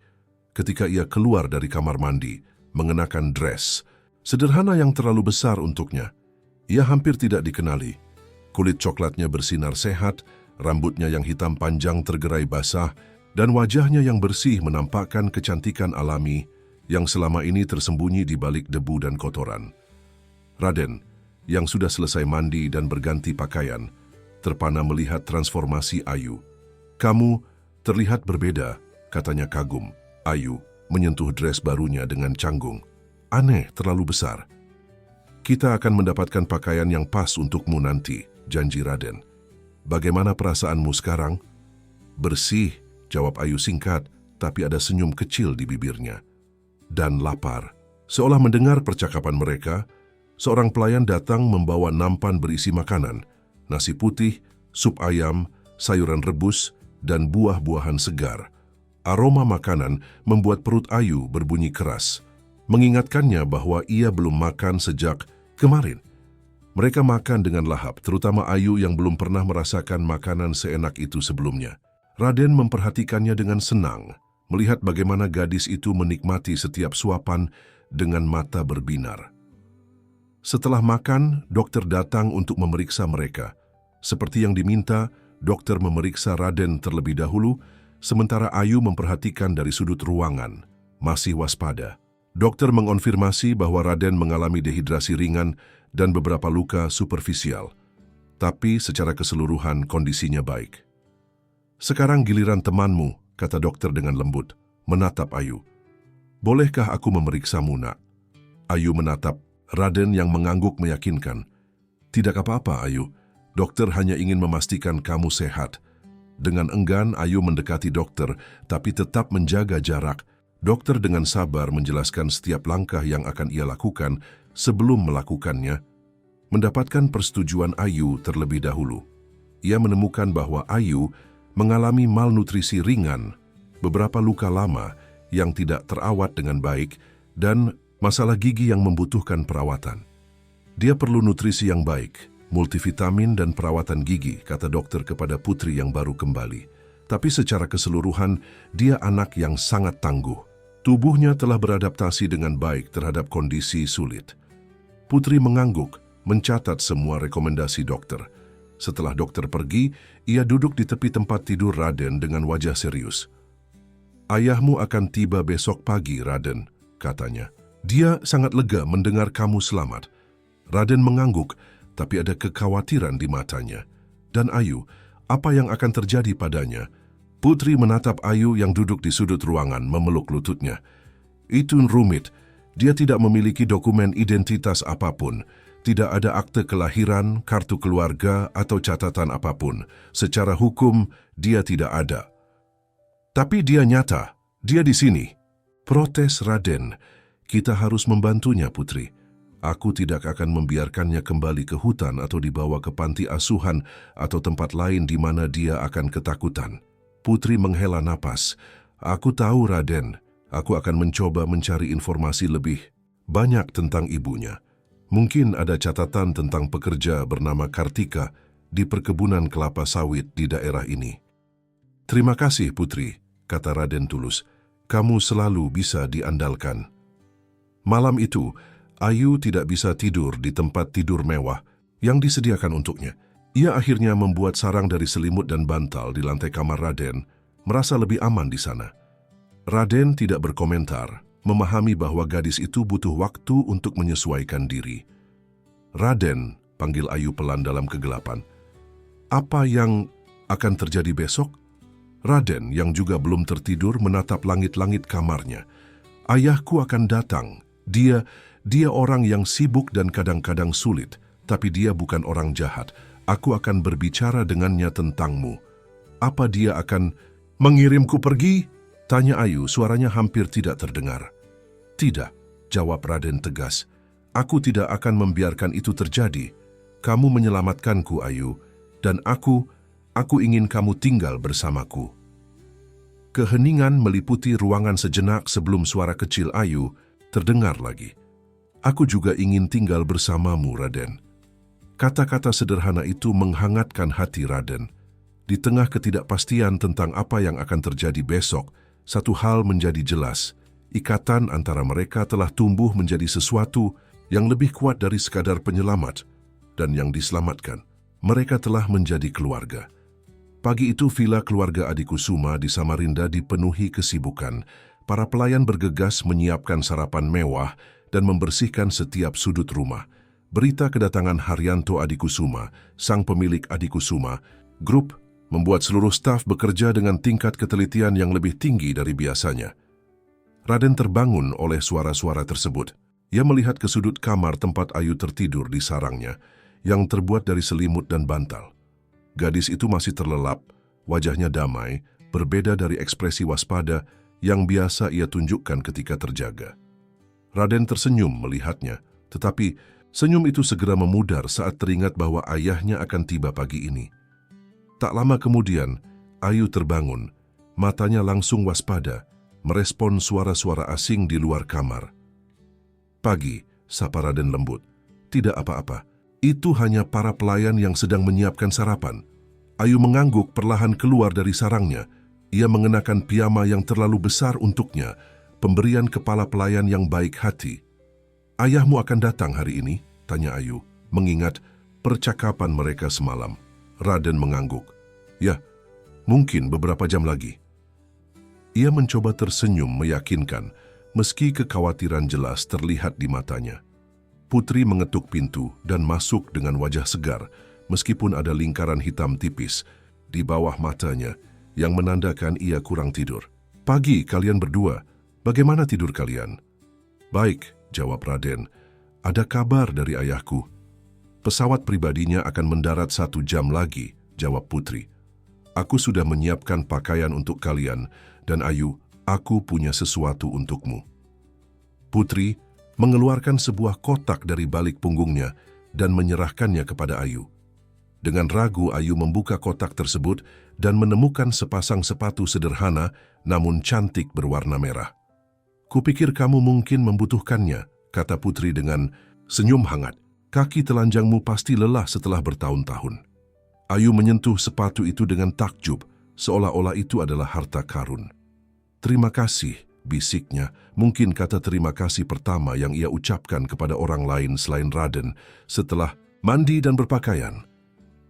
Ketika ia keluar dari kamar mandi, mengenakan dress sederhana yang terlalu besar untuknya, ia hampir tidak dikenali. Kulit coklatnya bersinar sehat, rambutnya yang hitam panjang tergerai basah, dan wajahnya yang bersih menampakkan kecantikan alami yang selama ini tersembunyi di balik debu dan kotoran. Raden, yang sudah selesai mandi dan berganti pakaian, terpana melihat transformasi Ayu. "Kamu terlihat berbeda," katanya kagum. Ayu menyentuh dress barunya dengan canggung. "Aneh, terlalu besar." "Kita akan mendapatkan pakaian yang pas untukmu nanti," janji Raden. "Bagaimana perasaanmu sekarang?" "Bersih," jawab Ayu singkat, tapi ada senyum kecil di bibirnya. "Dan lapar." Seolah mendengar percakapan mereka, seorang pelayan datang membawa nampan berisi makanan, nasi putih, sup ayam, sayuran rebus, dan buah-buahan segar. Aroma makanan membuat perut Ayu berbunyi keras, mengingatkannya bahwa ia belum makan sejak kemarin. Mereka makan dengan lahap, terutama Ayu yang belum pernah merasakan makanan seenak itu sebelumnya. Raden memperhatikannya dengan senang, melihat bagaimana gadis itu menikmati setiap suapan dengan mata berbinar. Setelah makan, dokter datang untuk memeriksa mereka. Seperti yang diminta, dokter memeriksa Raden terlebih dahulu, sementara Ayu memperhatikan dari sudut ruangan, masih waspada. Dokter mengonfirmasi bahwa Raden mengalami dehidrasi ringan dan beberapa luka superficial, tapi secara keseluruhan kondisinya baik. "Sekarang giliran temanmu," kata dokter dengan lembut, menatap Ayu. "Bolehkah aku memeriksamu, nak?" Ayu menatap Raden yang mengangguk meyakinkan. "Tidak apa-apa, Ayu. Dokter hanya ingin memastikan kamu sehat." Dengan enggan, Ayu mendekati dokter, tapi tetap menjaga jarak. Dokter dengan sabar menjelaskan setiap langkah yang akan ia lakukan sebelum melakukannya. Mendapatkan persetujuan Ayu terlebih dahulu. Ia menemukan bahwa Ayu mengalami malnutrisi ringan, beberapa luka lama yang tidak terawat dengan baik, dan masalah gigi yang membutuhkan perawatan. Dia perlu nutrisi yang baik, multivitamin dan perawatan gigi, kata dokter kepada putri yang baru kembali. Tapi secara keseluruhan, dia anak yang sangat tangguh. Tubuhnya telah beradaptasi dengan baik terhadap kondisi sulit. Putri mengangguk, mencatat semua rekomendasi dokter. Setelah dokter pergi, ia duduk di tepi tempat tidur Raden dengan wajah serius. "Ayahmu akan tiba besok pagi, Raden," katanya. "Dia sangat lega mendengar kamu selamat." Raden mengangguk, tapi ada kekhawatiran di matanya. "Dan Ayu, apa yang akan terjadi padanya?" Putri menatap Ayu yang duduk di sudut ruangan memeluk lututnya. "Itu rumit. Dia tidak memiliki dokumen identitas apapun. Tidak ada akte kelahiran, kartu keluarga, atau catatan apapun. Secara hukum, dia tidak ada. Tapi dia nyata. Dia di sini." Protes Raden. "Kita harus membantunya, Putri. Aku tidak akan membiarkannya kembali ke hutan atau dibawa ke panti asuhan atau tempat lain di mana dia akan ketakutan." Putri menghela napas. "Aku tahu, Raden. Aku akan mencoba mencari informasi lebih banyak tentang ibunya. Mungkin ada catatan tentang pekerja bernama Kartika di perkebunan kelapa sawit di daerah ini. Terima kasih, Putri, kata Raden tulus. Kamu selalu bisa diandalkan. Malam itu, Ayu tidak bisa tidur di tempat tidur mewah yang disediakan untuknya. Ia akhirnya membuat sarang dari selimut dan bantal di lantai kamar Raden, merasa lebih aman di sana. Raden tidak berkomentar, memahami bahwa gadis itu butuh waktu untuk menyesuaikan diri. Raden, panggil Ayu pelan dalam kegelapan. Apa yang akan terjadi besok? Raden yang juga belum tertidur menatap langit-langit kamarnya. Ayahku akan datang. Dia orang yang sibuk dan kadang-kadang sulit, tapi dia bukan orang jahat. Aku akan berbicara dengannya tentangmu. Apa dia akan mengirimku pergi? Tanya Ayu, suaranya hampir tidak terdengar. Tidak, jawab Raden tegas. Aku tidak akan membiarkan itu terjadi. Kamu menyelamatkanku, Ayu, dan aku ingin kamu tinggal bersamaku. Keheningan meliputi ruangan sejenak sebelum suara kecil Ayu terdengar lagi. Aku juga ingin tinggal bersamamu, Raden. Kata-kata sederhana itu menghangatkan hati Raden. Di tengah ketidakpastian tentang apa yang akan terjadi besok, satu hal menjadi jelas. Ikatan antara mereka telah tumbuh menjadi sesuatu yang lebih kuat dari sekadar penyelamat, dan yang diselamatkan. Mereka telah menjadi keluarga. Pagi itu villa keluarga Adikusuma di Samarinda dipenuhi kesibukan. Para pelayan bergegas menyiapkan sarapan mewah dan membersihkan setiap sudut rumah. Berita kedatangan Haryanto Adikusuma, sang pemilik Adikusuma Group, membuat seluruh staf bekerja dengan tingkat ketelitian yang lebih tinggi dari biasanya. Raden terbangun oleh suara-suara tersebut. Ia melihat ke sudut kamar tempat Ayu tertidur di sarangnya, yang terbuat dari selimut dan bantal. Gadis itu masih terlelap, wajahnya damai, berbeda dari ekspresi waspada yang biasa ia tunjukkan ketika terjaga. Raden tersenyum melihatnya, tetapi senyum itu segera memudar saat teringat bahwa ayahnya akan tiba pagi ini. Tak lama kemudian, Ayu terbangun, matanya langsung waspada, merespon suara-suara asing di luar kamar. Pagi, sapa Raden lembut. Tidak apa-apa, itu hanya para pelayan yang sedang menyiapkan sarapan. Ayu mengangguk perlahan keluar dari sarangnya. Ia mengenakan piyama yang terlalu besar untuknya, pemberian kepala pelayan yang baik hati. Ayahmu akan datang hari ini? Tanya Ayu, mengingat percakapan mereka semalam. Raden mengangguk. Ya, mungkin beberapa jam lagi. Ia mencoba tersenyum meyakinkan, meski kekhawatiran jelas terlihat di matanya. Putri mengetuk pintu dan masuk dengan wajah segar, meskipun ada lingkaran hitam tipis di bawah matanya yang menandakan ia kurang tidur. Pagi kalian berdua, bagaimana tidur kalian? Baik, jawab Raden. Ada kabar dari ayahku. Pesawat pribadinya akan mendarat 1 jam lagi, jawab Putri. Aku sudah menyiapkan pakaian untuk kalian, dan Ayu, aku punya sesuatu untukmu. Putri mengeluarkan sebuah kotak dari balik punggungnya dan menyerahkannya kepada Ayu. Dengan ragu, Ayu membuka kotak tersebut dan menemukan sepasang sepatu sederhana namun cantik berwarna merah. Kupikir kamu mungkin membutuhkannya, kata Putri dengan senyum hangat. Kaki telanjangmu pasti lelah setelah bertahun-tahun. Ayu menyentuh sepatu itu dengan takjub, seolah-olah itu adalah harta karun. Terima kasih, bisiknya, mungkin kata terima kasih pertama yang ia ucapkan kepada orang lain selain Raden setelah mandi dan berpakaian.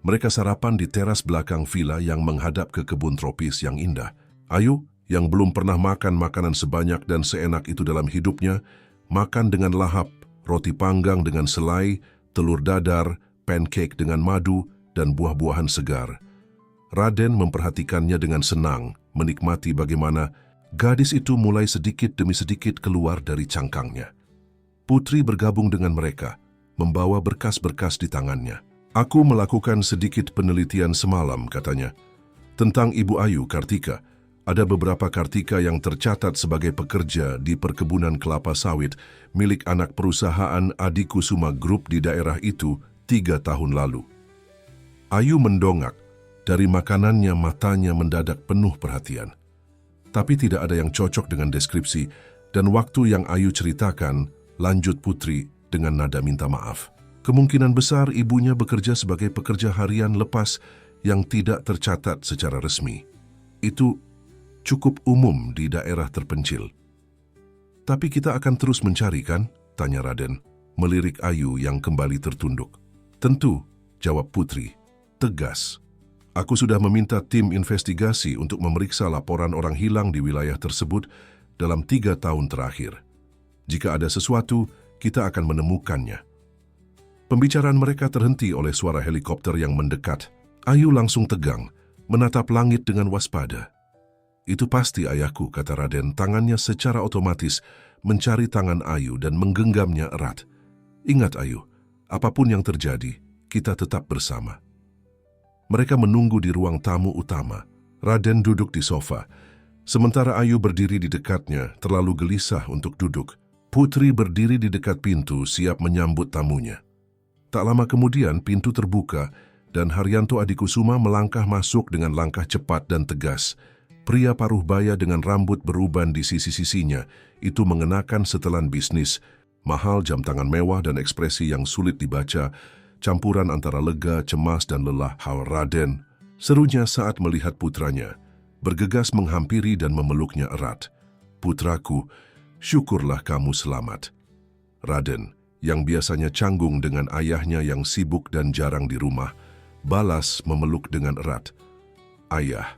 Mereka sarapan di teras belakang villa yang menghadap ke kebun tropis yang indah. Ayu, yang belum pernah makan makanan sebanyak dan seenak itu dalam hidupnya, makan dengan lahap, roti panggang dengan selai, telur dadar, pancake dengan madu, dan buah-buahan segar. Raden memperhatikannya dengan senang, menikmati bagaimana gadis itu mulai sedikit demi sedikit keluar dari cangkangnya. Putri bergabung dengan mereka, membawa berkas-berkas di tangannya. Aku melakukan sedikit penelitian semalam, katanya, tentang Ibu Ayu, Kartika. Ada beberapa Kartika yang tercatat sebagai pekerja di perkebunan kelapa sawit milik anak perusahaan Adikusuma Group di daerah itu 3 tahun lalu. Ayu mendongak. Dari makanannya matanya mendadak penuh perhatian. Tapi tidak ada yang cocok dengan deskripsi dan waktu yang Ayu ceritakan lanjut Putri dengan nada minta maaf. Kemungkinan besar ibunya bekerja sebagai pekerja harian lepas yang tidak tercatat secara resmi. Itu cukup umum di daerah terpencil. Tapi kita akan terus mencari, kan? Tanya Raden, melirik Ayu yang kembali tertunduk. Tentu, jawab Putri, tegas. Aku sudah meminta tim investigasi untuk memeriksa laporan orang hilang di wilayah tersebut dalam 3 tahun terakhir. Jika ada sesuatu, kita akan menemukannya. Pembicaraan mereka terhenti oleh suara helikopter yang mendekat. Ayu langsung tegang, menatap langit dengan waspada. Itu pasti ayahku, kata Raden, tangannya secara otomatis mencari tangan Ayu dan menggenggamnya erat. Ingat Ayu, apapun yang terjadi, kita tetap bersama. Mereka menunggu di ruang tamu utama. Raden duduk di sofa, sementara Ayu berdiri di dekatnya, terlalu gelisah untuk duduk. Putri berdiri di dekat pintu, siap menyambut tamunya. Tak lama kemudian, pintu terbuka dan Haryanto Adikusuma melangkah masuk dengan langkah cepat dan tegas. Pria paruh baya dengan rambut beruban di sisi-sisinya, itu mengenakan setelan bisnis, mahal jam tangan mewah dan ekspresi yang sulit dibaca, campuran antara lega, cemas, dan lelah. Raden, serunya saat melihat putranya, bergegas menghampiri dan memeluknya erat. Putraku, syukurlah kamu selamat. Raden, yang biasanya canggung dengan ayahnya yang sibuk dan jarang di rumah, balas memeluk dengan erat. Ayah.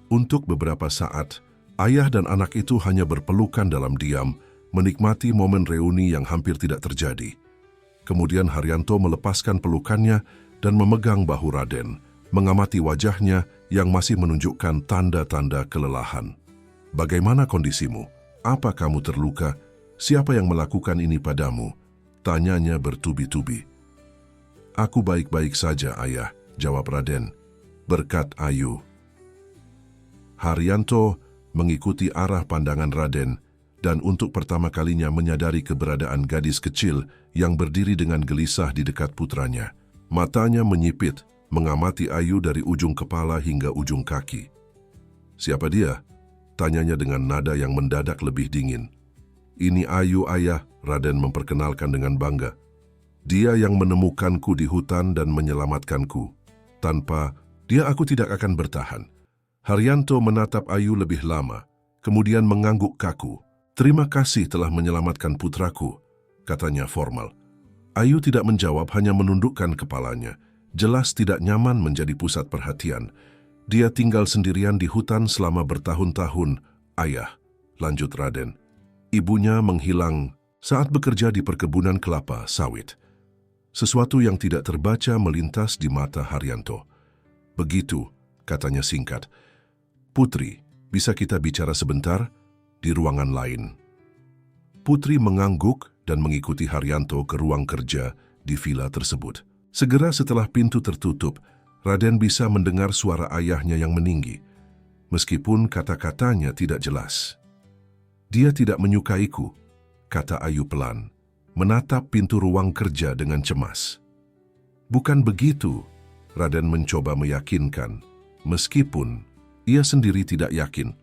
Untuk beberapa saat, ayah dan anak itu hanya berpelukan dalam diam, menikmati momen reuni yang hampir tidak terjadi. Kemudian Haryanto melepaskan pelukannya dan memegang bahu Raden, mengamati wajahnya yang masih menunjukkan tanda-tanda kelelahan. Bagaimana kondisimu? Apa kamu terluka? Siapa yang melakukan ini padamu? Tanyanya bertubi-tubi. Aku baik-baik saja, ayah, jawab Raden, berkat Ayu. Haryanto mengikuti arah pandangan Raden dan untuk pertama kalinya menyadari keberadaan gadis kecil yang berdiri dengan gelisah di dekat putranya. Matanya menyipit, mengamati Ayu dari ujung kepala hingga ujung kaki. Siapa dia? Tanyanya dengan nada yang mendadak lebih dingin. Ini Ayu, ayah, Raden memperkenalkan dengan bangga. Dia yang menemukanku di hutan dan menyelamatkanku. Tanpa dia aku tidak akan bertahan. Haryanto menatap Ayu lebih lama, kemudian mengangguk kaku. Terima kasih telah menyelamatkan putraku, katanya formal. Ayu tidak menjawab, hanya menundukkan kepalanya. Jelas tidak nyaman menjadi pusat perhatian. Dia tinggal sendirian di hutan selama bertahun-tahun. Ayah, lanjut Raden. Ibunya menghilang saat bekerja di perkebunan kelapa sawit. Sesuatu yang tidak terbaca melintas di mata Haryanto. Begitu, katanya singkat. Putri, bisa kita bicara sebentar? Di ruangan lain. Putri mengangguk dan mengikuti Haryanto ke ruang kerja di villa tersebut. Segera setelah pintu tertutup, Raden bisa mendengar suara ayahnya yang meninggi, meskipun kata-katanya tidak jelas. Dia tidak menyukaiku, kata Ayu pelan, menatap pintu ruang kerja dengan cemas. Bukan begitu, Raden mencoba meyakinkan, meskipun ia sendiri tidak yakin.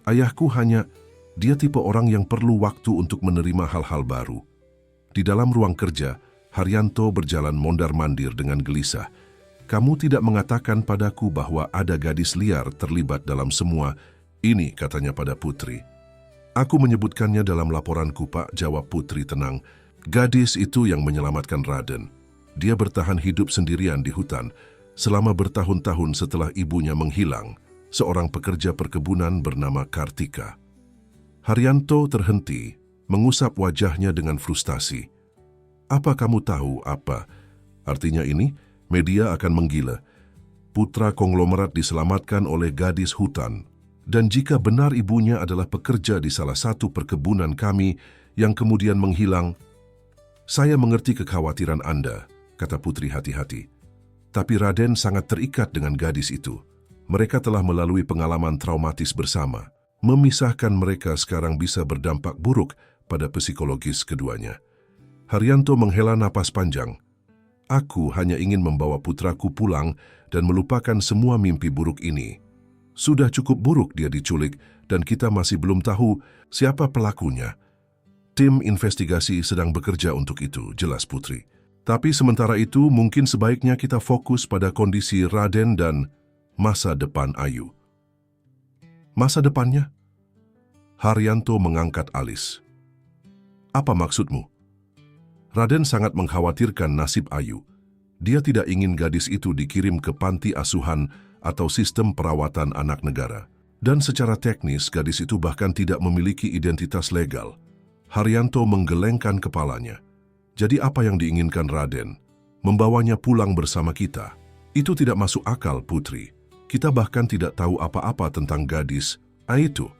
Ayahku dia tipe orang yang perlu waktu untuk menerima hal-hal baru. Di dalam ruang kerja, Haryanto berjalan mondar-mandir dengan gelisah. Kamu tidak mengatakan padaku bahwa ada gadis liar terlibat dalam semua ini, katanya pada Putri. Aku menyebutkannya dalam laporanku, Pak, jawab Putri tenang. Gadis itu yang menyelamatkan Raden. Dia bertahan hidup sendirian di hutan selama bertahun-tahun setelah ibunya menghilang, seorang pekerja perkebunan bernama Kartika. Haryanto terhenti, mengusap wajahnya dengan frustasi. Apa kamu tahu apa? Artinya ini, media akan menggila. Putra konglomerat diselamatkan oleh gadis hutan. Dan jika benar ibunya adalah pekerja di salah satu perkebunan kami yang kemudian menghilang, saya mengerti kekhawatiran Anda, kata Putri hati-hati. Tapi Raden sangat terikat dengan gadis itu. Mereka telah melalui pengalaman traumatis bersama. Memisahkan mereka sekarang bisa berdampak buruk pada psikologis keduanya. Haryanto menghela napas panjang. Aku hanya ingin membawa putraku pulang dan melupakan semua mimpi buruk ini. Sudah cukup buruk dia diculik dan kita masih belum tahu siapa pelakunya. Tim investigasi sedang bekerja untuk itu, jelas Putri. Tapi sementara itu mungkin sebaiknya kita fokus pada kondisi Raden dan masa depan Ayu. Masa depannya? Haryanto mengangkat alis. Apa maksudmu? Raden sangat mengkhawatirkan nasib Ayu. Dia tidak ingin gadis itu dikirim ke panti asuhan atau sistem perawatan anak negara. Dan secara teknis gadis itu bahkan tidak memiliki identitas legal. Haryanto menggelengkan kepalanya. Jadi apa yang diinginkan Raden? Membawanya pulang bersama kita. Itu tidak masuk akal, Putri. Kita bahkan tidak tahu apa-apa tentang gadis itu.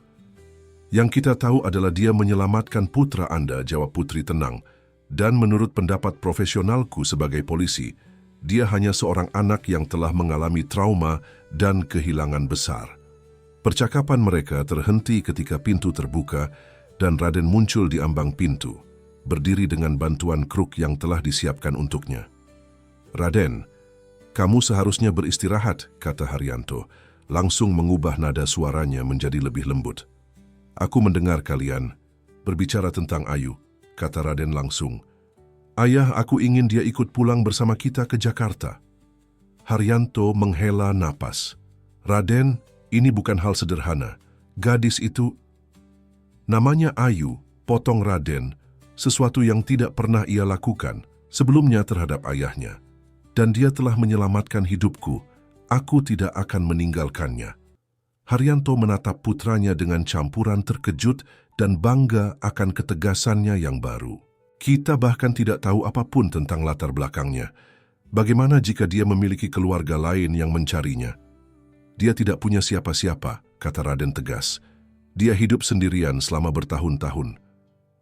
Yang kita tahu adalah dia menyelamatkan putra Anda, jawab Putri tenang. Dan menurut pendapat profesionalku sebagai polisi, dia hanya seorang anak yang telah mengalami trauma dan kehilangan besar. Percakapan mereka terhenti ketika pintu terbuka dan Raden muncul di ambang pintu, berdiri dengan bantuan kruk yang telah disiapkan untuknya. Raden, kamu seharusnya beristirahat, kata Haryanto, langsung mengubah nada suaranya menjadi lebih lembut. Aku mendengar kalian berbicara tentang Ayu, kata Raden langsung. Ayah, aku ingin dia ikut pulang bersama kita ke Jakarta. Haryanto menghela napas. Raden, ini bukan hal sederhana. Gadis itu... Namanya Ayu, potong Raden, sesuatu yang tidak pernah ia lakukan sebelumnya terhadap ayahnya. Dan dia telah menyelamatkan hidupku. Aku tidak akan meninggalkannya. Haryanto menatap putranya dengan campuran terkejut dan bangga akan ketegasannya yang baru. Kita bahkan tidak tahu apapun tentang latar belakangnya. Bagaimana jika dia memiliki keluarga lain yang mencarinya? Dia tidak punya siapa-siapa, kata Raden tegas. Dia hidup sendirian selama bertahun-tahun.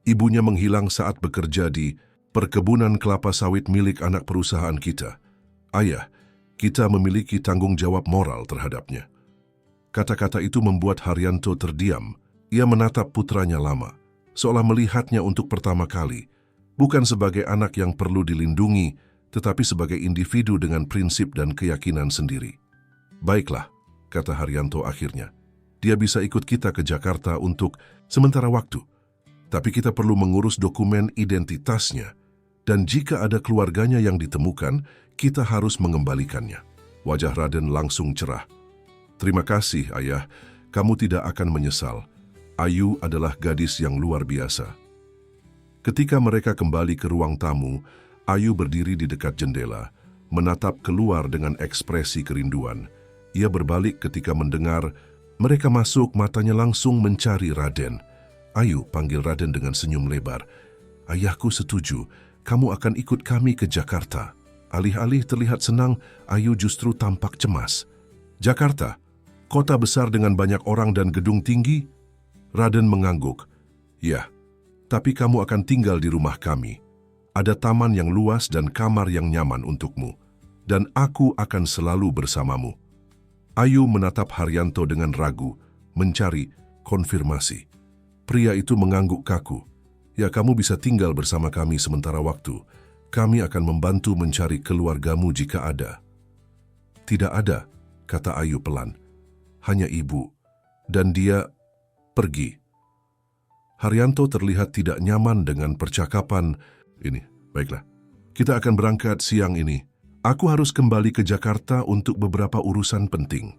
Ibunya menghilang saat bekerja di perkebunan kelapa sawit milik anak perusahaan kita. Ayah, kita memiliki tanggung jawab moral terhadapnya. Kata-kata itu membuat Haryanto terdiam. Ia menatap putranya lama, seolah melihatnya untuk pertama kali, bukan sebagai anak yang perlu dilindungi, tetapi sebagai individu dengan prinsip dan keyakinan sendiri. Baiklah, kata Haryanto akhirnya. Dia bisa ikut kita ke Jakarta untuk sementara waktu. Tapi kita perlu mengurus dokumen identitasnya. Dan jika ada keluarganya yang ditemukan, kita harus mengembalikannya. Wajah Raden langsung cerah. Terima kasih, Ayah. Kamu tidak akan menyesal. Ayu adalah gadis yang luar biasa. Ketika mereka kembali ke ruang tamu, Ayu berdiri di dekat jendela, menatap keluar dengan ekspresi kerinduan. Ia berbalik ketika mendengar mereka masuk, matanya langsung mencari Raden. Ayu, panggil Raden dengan senyum lebar. Ayahku setuju, kamu akan ikut kami ke Jakarta. Alih-alih terlihat senang, Ayu justru tampak cemas. Jakarta, kota besar dengan banyak orang dan gedung tinggi? Raden mengangguk. Ya, tapi kamu akan tinggal di rumah kami. Ada taman yang luas dan kamar yang nyaman untukmu. Dan aku akan selalu bersamamu. Ayu menatap Haryanto dengan ragu, mencari konfirmasi. Pria itu mengangguk kaku. Ya, kamu bisa tinggal bersama kami sementara waktu. Kami akan membantu mencari keluargamu jika ada. Tidak ada, kata Ayu pelan. Hanya ibu. Dan dia pergi. Haryanto terlihat tidak nyaman dengan percakapan ini. Baiklah, kita akan berangkat siang ini. Aku harus kembali ke Jakarta untuk beberapa urusan penting.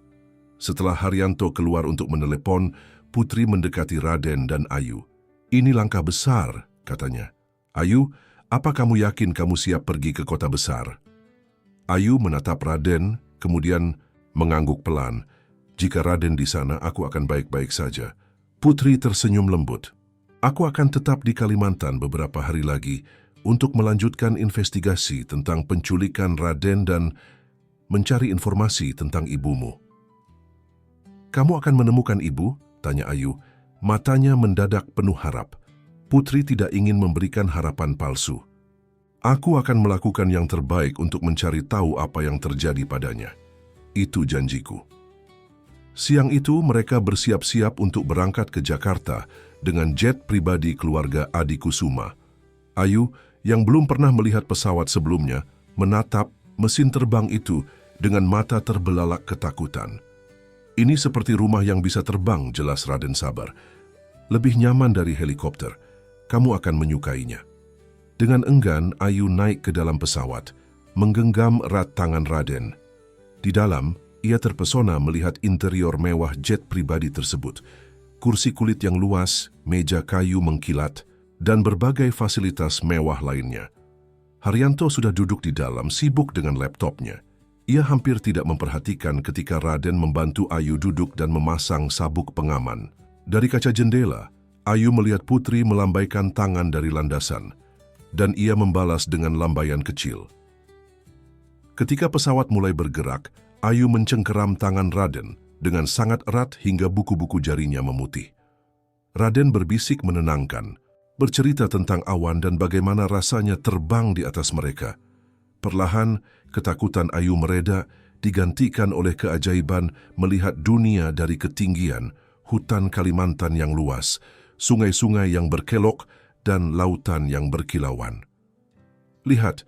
Setelah Haryanto keluar untuk menelepon, Putri mendekati Raden dan Ayu. Ini langkah besar, katanya. Ayu, apa kamu yakin kamu siap pergi ke kota besar? Ayu menatap Raden, kemudian mengangguk pelan. Jika Raden di sana, aku akan baik-baik saja. Putri tersenyum lembut. Aku akan tetap di Kalimantan beberapa hari lagi, untuk melanjutkan investigasi tentang penculikan Raden dan mencari informasi tentang ibumu. Kamu akan menemukan ibu? Tanya Ayu. Matanya mendadak penuh harap. Putri tidak ingin memberikan harapan palsu. Aku akan melakukan yang terbaik untuk mencari tahu apa yang terjadi padanya. Itu janjiku. Siang itu mereka bersiap-siap untuk berangkat ke Jakarta dengan jet pribadi keluarga Adi Kusuma. Ayu, yang belum pernah melihat pesawat sebelumnya, menatap mesin terbang itu dengan mata terbelalak ketakutan. Ini seperti rumah yang bisa terbang, jelas Raden sabar. Lebih nyaman dari helikopter. kamu akan menyukainya. Dengan enggan, Ayu naik ke dalam pesawat, menggenggam erat tangan Raden. Di dalam, ia terpesona melihat interior mewah jet pribadi tersebut. Kursi kulit yang luas, meja kayu mengkilat, dan berbagai fasilitas mewah lainnya. Haryanto sudah duduk di dalam, sibuk dengan laptopnya. Ia hampir tidak memperhatikan ketika Raden membantu Ayu duduk dan memasang sabuk pengaman. Dari kaca jendela, Ayu melihat putri melambaikan tangan dari landasan, dan ia membalas dengan lambaian kecil. Ketika pesawat mulai bergerak, Ayu mencengkeram tangan Raden dengan sangat erat hingga buku-buku jarinya memutih. Raden berbisik menenangkan, bercerita tentang awan dan bagaimana rasanya terbang di atas mereka. Perlahan, ketakutan Ayu mereda, digantikan oleh keajaiban melihat dunia dari ketinggian, hutan Kalimantan yang luas, sungai-sungai yang berkelok, dan lautan yang berkilauan. Lihat,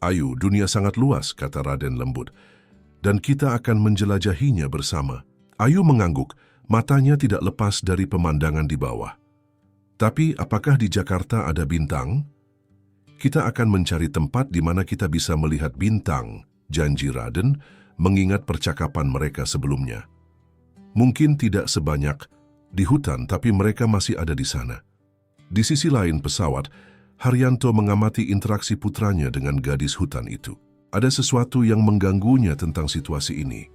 Ayu, dunia sangat luas, kata Raden lembut, dan kita akan menjelajahinya bersama. Ayu mengangguk, matanya tidak lepas dari pemandangan di bawah. Tapi apakah di Jakarta ada bintang? Kita akan mencari tempat di mana kita bisa melihat bintang, janji Raden, mengingat percakapan mereka sebelumnya. Mungkin tidak sebanyak di hutan, tapi mereka masih ada di sana. Di sisi lain pesawat, Haryanto mengamati interaksi putranya dengan gadis hutan itu. Ada sesuatu yang mengganggunya tentang situasi ini.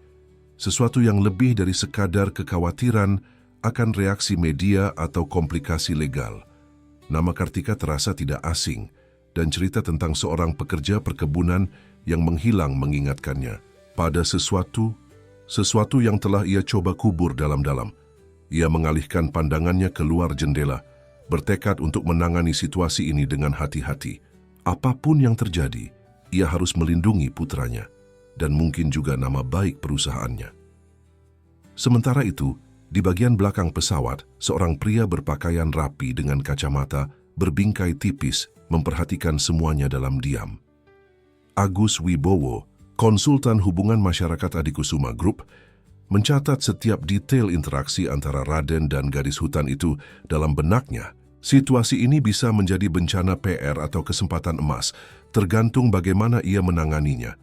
Sesuatu yang lebih dari sekadar kekhawatiran akan reaksi media atau komplikasi legal. Nama Kartika terasa tidak asing, dan cerita tentang seorang pekerja perkebunan yang menghilang mengingatkannya pada sesuatu yang telah ia coba kubur dalam-dalam. Ia mengalihkan pandangannya keluar jendela, bertekad untuk menangani situasi ini dengan hati-hati. Apapun yang terjadi, ia harus melindungi putranya, dan mungkin juga nama baik perusahaannya. Sementara itu, di bagian belakang pesawat, seorang pria berpakaian rapi dengan kacamata, berbingkai tipis, memperhatikan semuanya dalam diam. Agus Wibowo, konsultan hubungan masyarakat Adikusuma Group, mencatat setiap detail interaksi antara Raden dan gadis hutan itu dalam benaknya. Situasi ini bisa menjadi bencana PR atau kesempatan emas, tergantung bagaimana ia menanganinya.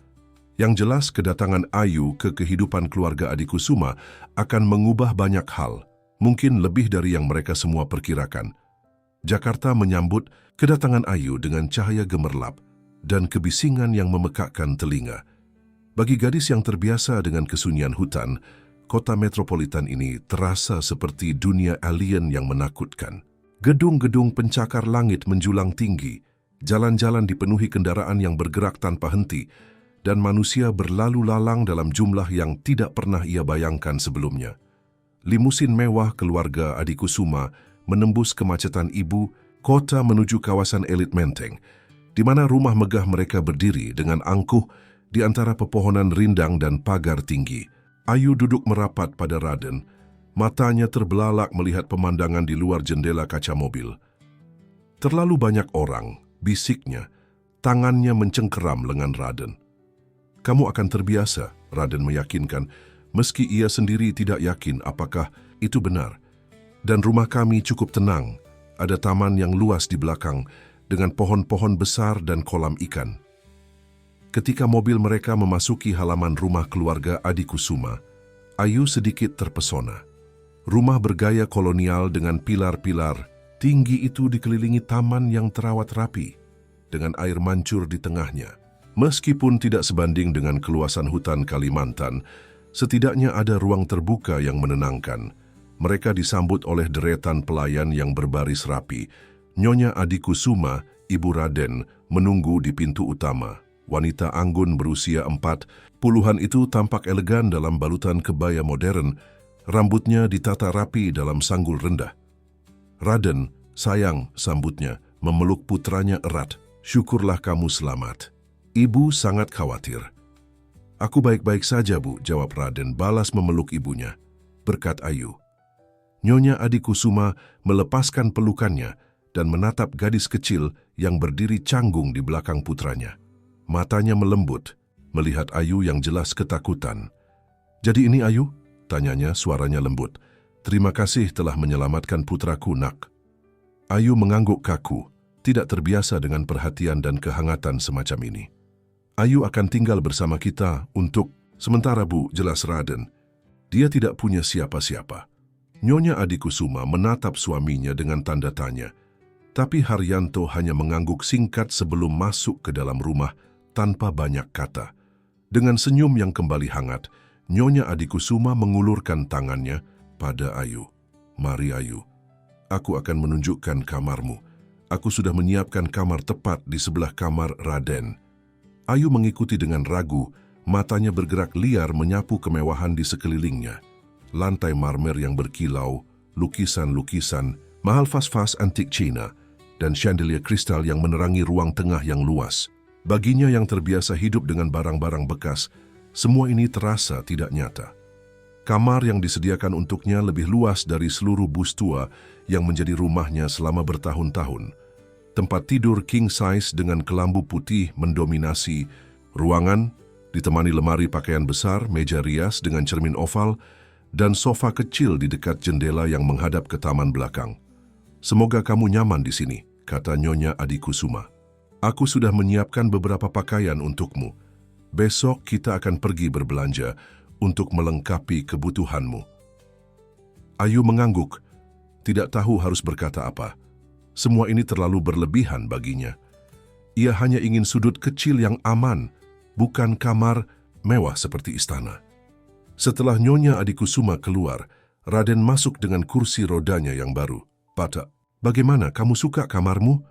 Yang jelas, kedatangan Ayu ke kehidupan keluarga Adikusuma akan mengubah banyak hal, mungkin lebih dari yang mereka semua perkirakan. Jakarta menyambut kedatangan Ayu dengan cahaya gemerlap dan kebisingan yang memekakkan telinga. Bagi gadis yang terbiasa dengan kesunyian hutan, kota metropolitan ini terasa seperti dunia alien yang menakutkan. Gedung-gedung pencakar langit menjulang tinggi, jalan-jalan dipenuhi kendaraan yang bergerak tanpa henti, dan manusia berlalu lalang dalam jumlah yang tidak pernah ia bayangkan sebelumnya. Limusin mewah keluarga Adikusuma menembus kemacetan ibu kota menuju kawasan elit Menteng, di mana rumah megah mereka berdiri dengan angkuh di antara pepohonan rindang dan pagar tinggi. Ayu duduk merapat pada Raden, matanya terbelalak melihat pemandangan di luar jendela kaca mobil. Terlalu banyak orang, bisiknya, tangannya mencengkeram lengan Raden. Kamu akan terbiasa, Raden meyakinkan, meski ia sendiri tidak yakin apakah itu benar. Dan rumah kami cukup tenang, ada taman yang luas di belakang, dengan pohon-pohon besar dan kolam ikan. Ketika mobil mereka memasuki halaman rumah keluarga Adikusuma, Ayu sedikit terpesona. Rumah bergaya kolonial dengan pilar-pilar tinggi itu dikelilingi taman yang terawat rapi, dengan air mancur di tengahnya. Meskipun tidak sebanding dengan keluasan hutan Kalimantan, setidaknya ada ruang terbuka yang menenangkan. Mereka disambut oleh deretan pelayan yang berbaris rapi. Nyonya Adikusuma, ibu Raden, menunggu di pintu utama. Wanita anggun berusia 40-an itu tampak elegan dalam balutan kebaya modern, rambutnya ditata rapi dalam sanggul rendah. Raden, sayang, sambutnya, memeluk putranya erat. Syukurlah kamu selamat. Ibu sangat khawatir. Aku baik-baik saja, Bu, jawab Raden, balas memeluk ibunya. Berkat Ayu. Nyonya Adikusuma melepaskan pelukannya dan menatap gadis kecil yang berdiri canggung di belakang putranya. Matanya melembut, melihat Ayu yang jelas ketakutan. Jadi ini Ayu? Tanyanya, suaranya lembut. Terima kasih telah menyelamatkan putraku, nak. Ayu mengangguk kaku, tidak terbiasa dengan perhatian dan kehangatan semacam ini. Ayu akan tinggal bersama kita untuk sementara, Bu, jelas Raden. Dia tidak punya siapa-siapa. Nyonya Adikusuma menatap suaminya dengan tanda tanya. Tapi Haryanto hanya mengangguk singkat sebelum masuk ke dalam rumah tanpa banyak kata. Dengan senyum yang kembali hangat, Nyonya Adikusuma mengulurkan tangannya pada Ayu. Mari Ayu, aku akan menunjukkan kamarmu. Aku sudah menyiapkan kamar tepat di sebelah kamar Raden. Ayu mengikuti dengan ragu, matanya bergerak liar menyapu kemewahan di sekelilingnya. Lantai marmer yang berkilau, lukisan-lukisan, mahal vas-vas antik Cina, dan chandelier kristal yang menerangi ruang tengah yang luas. Baginya yang terbiasa hidup dengan barang-barang bekas, semua ini terasa tidak nyata. Kamar yang disediakan untuknya lebih luas dari seluruh bus tua yang menjadi rumahnya selama bertahun-tahun. Tempat tidur king size dengan kelambu putih mendominasi ruangan, ditemani lemari pakaian besar, meja rias dengan cermin oval, dan sofa kecil di dekat jendela yang menghadap ke taman belakang. Semoga kamu nyaman di sini, kata Nyonya Adikusuma. Aku sudah menyiapkan beberapa pakaian untukmu. Besok kita akan pergi berbelanja untuk melengkapi kebutuhanmu. Ayu mengangguk, tidak tahu harus berkata apa. Semua ini terlalu berlebihan baginya. Ia hanya ingin sudut kecil yang aman, bukan kamar mewah seperti istana. Setelah Nyonya Adikusuma keluar, Raden masuk dengan kursi rodanya yang baru. Patak, bagaimana, kamu suka kamarmu?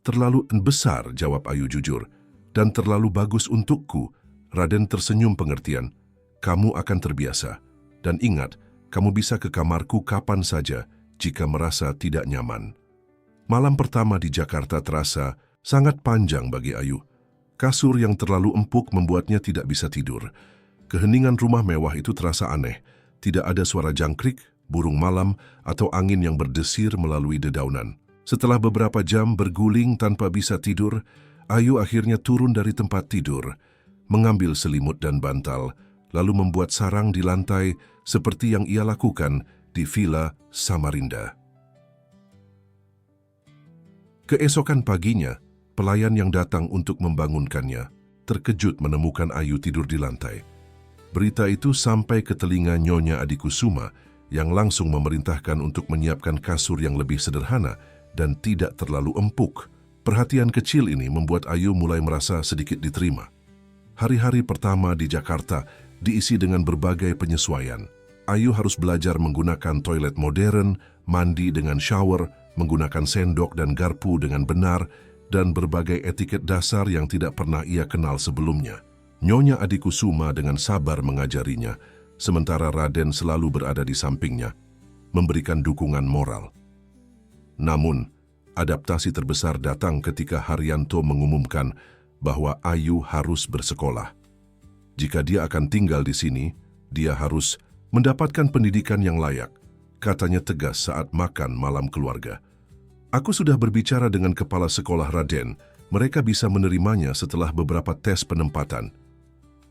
Terlalu besar, jawab Ayu jujur, dan terlalu bagus untukku. Raden tersenyum pengertian. Kamu akan terbiasa. Dan ingat, kamu bisa ke kamarku kapan saja jika merasa tidak nyaman. Malam pertama di Jakarta terasa sangat panjang bagi Ayu. Kasur yang terlalu empuk membuatnya tidak bisa tidur. Keheningan rumah mewah itu terasa aneh. Tidak ada suara jangkrik, burung malam, atau angin yang berdesir melalui dedaunan. Setelah beberapa jam berguling tanpa bisa tidur, Ayu akhirnya turun dari tempat tidur, mengambil selimut dan bantal, lalu membuat sarang di lantai seperti yang ia lakukan di Villa Samarinda. Keesokan paginya, pelayan yang datang untuk membangunkannya terkejut menemukan Ayu tidur di lantai. Berita itu sampai ke telinga Nyonya Adikusuma yang langsung memerintahkan untuk menyiapkan kasur yang lebih sederhana dan tidak terlalu empuk. Perhatian kecil ini membuat Ayu mulai merasa sedikit diterima. Hari-hari pertama di Jakarta diisi dengan berbagai penyesuaian. Ayu harus belajar menggunakan toilet modern, mandi dengan shower, menggunakan sendok dan garpu dengan benar, dan berbagai etiket dasar yang tidak pernah ia kenal sebelumnya. Nyonya Adikusuma dengan sabar mengajarinya, sementara Raden selalu berada di sampingnya, memberikan dukungan moral. Namun, adaptasi terbesar datang ketika Haryanto mengumumkan bahwa Ayu harus bersekolah. Jika dia akan tinggal di sini, dia harus mendapatkan pendidikan yang layak, katanya tegas saat makan malam keluarga. Aku sudah berbicara dengan kepala sekolah Raden, mereka bisa menerimanya setelah beberapa tes penempatan.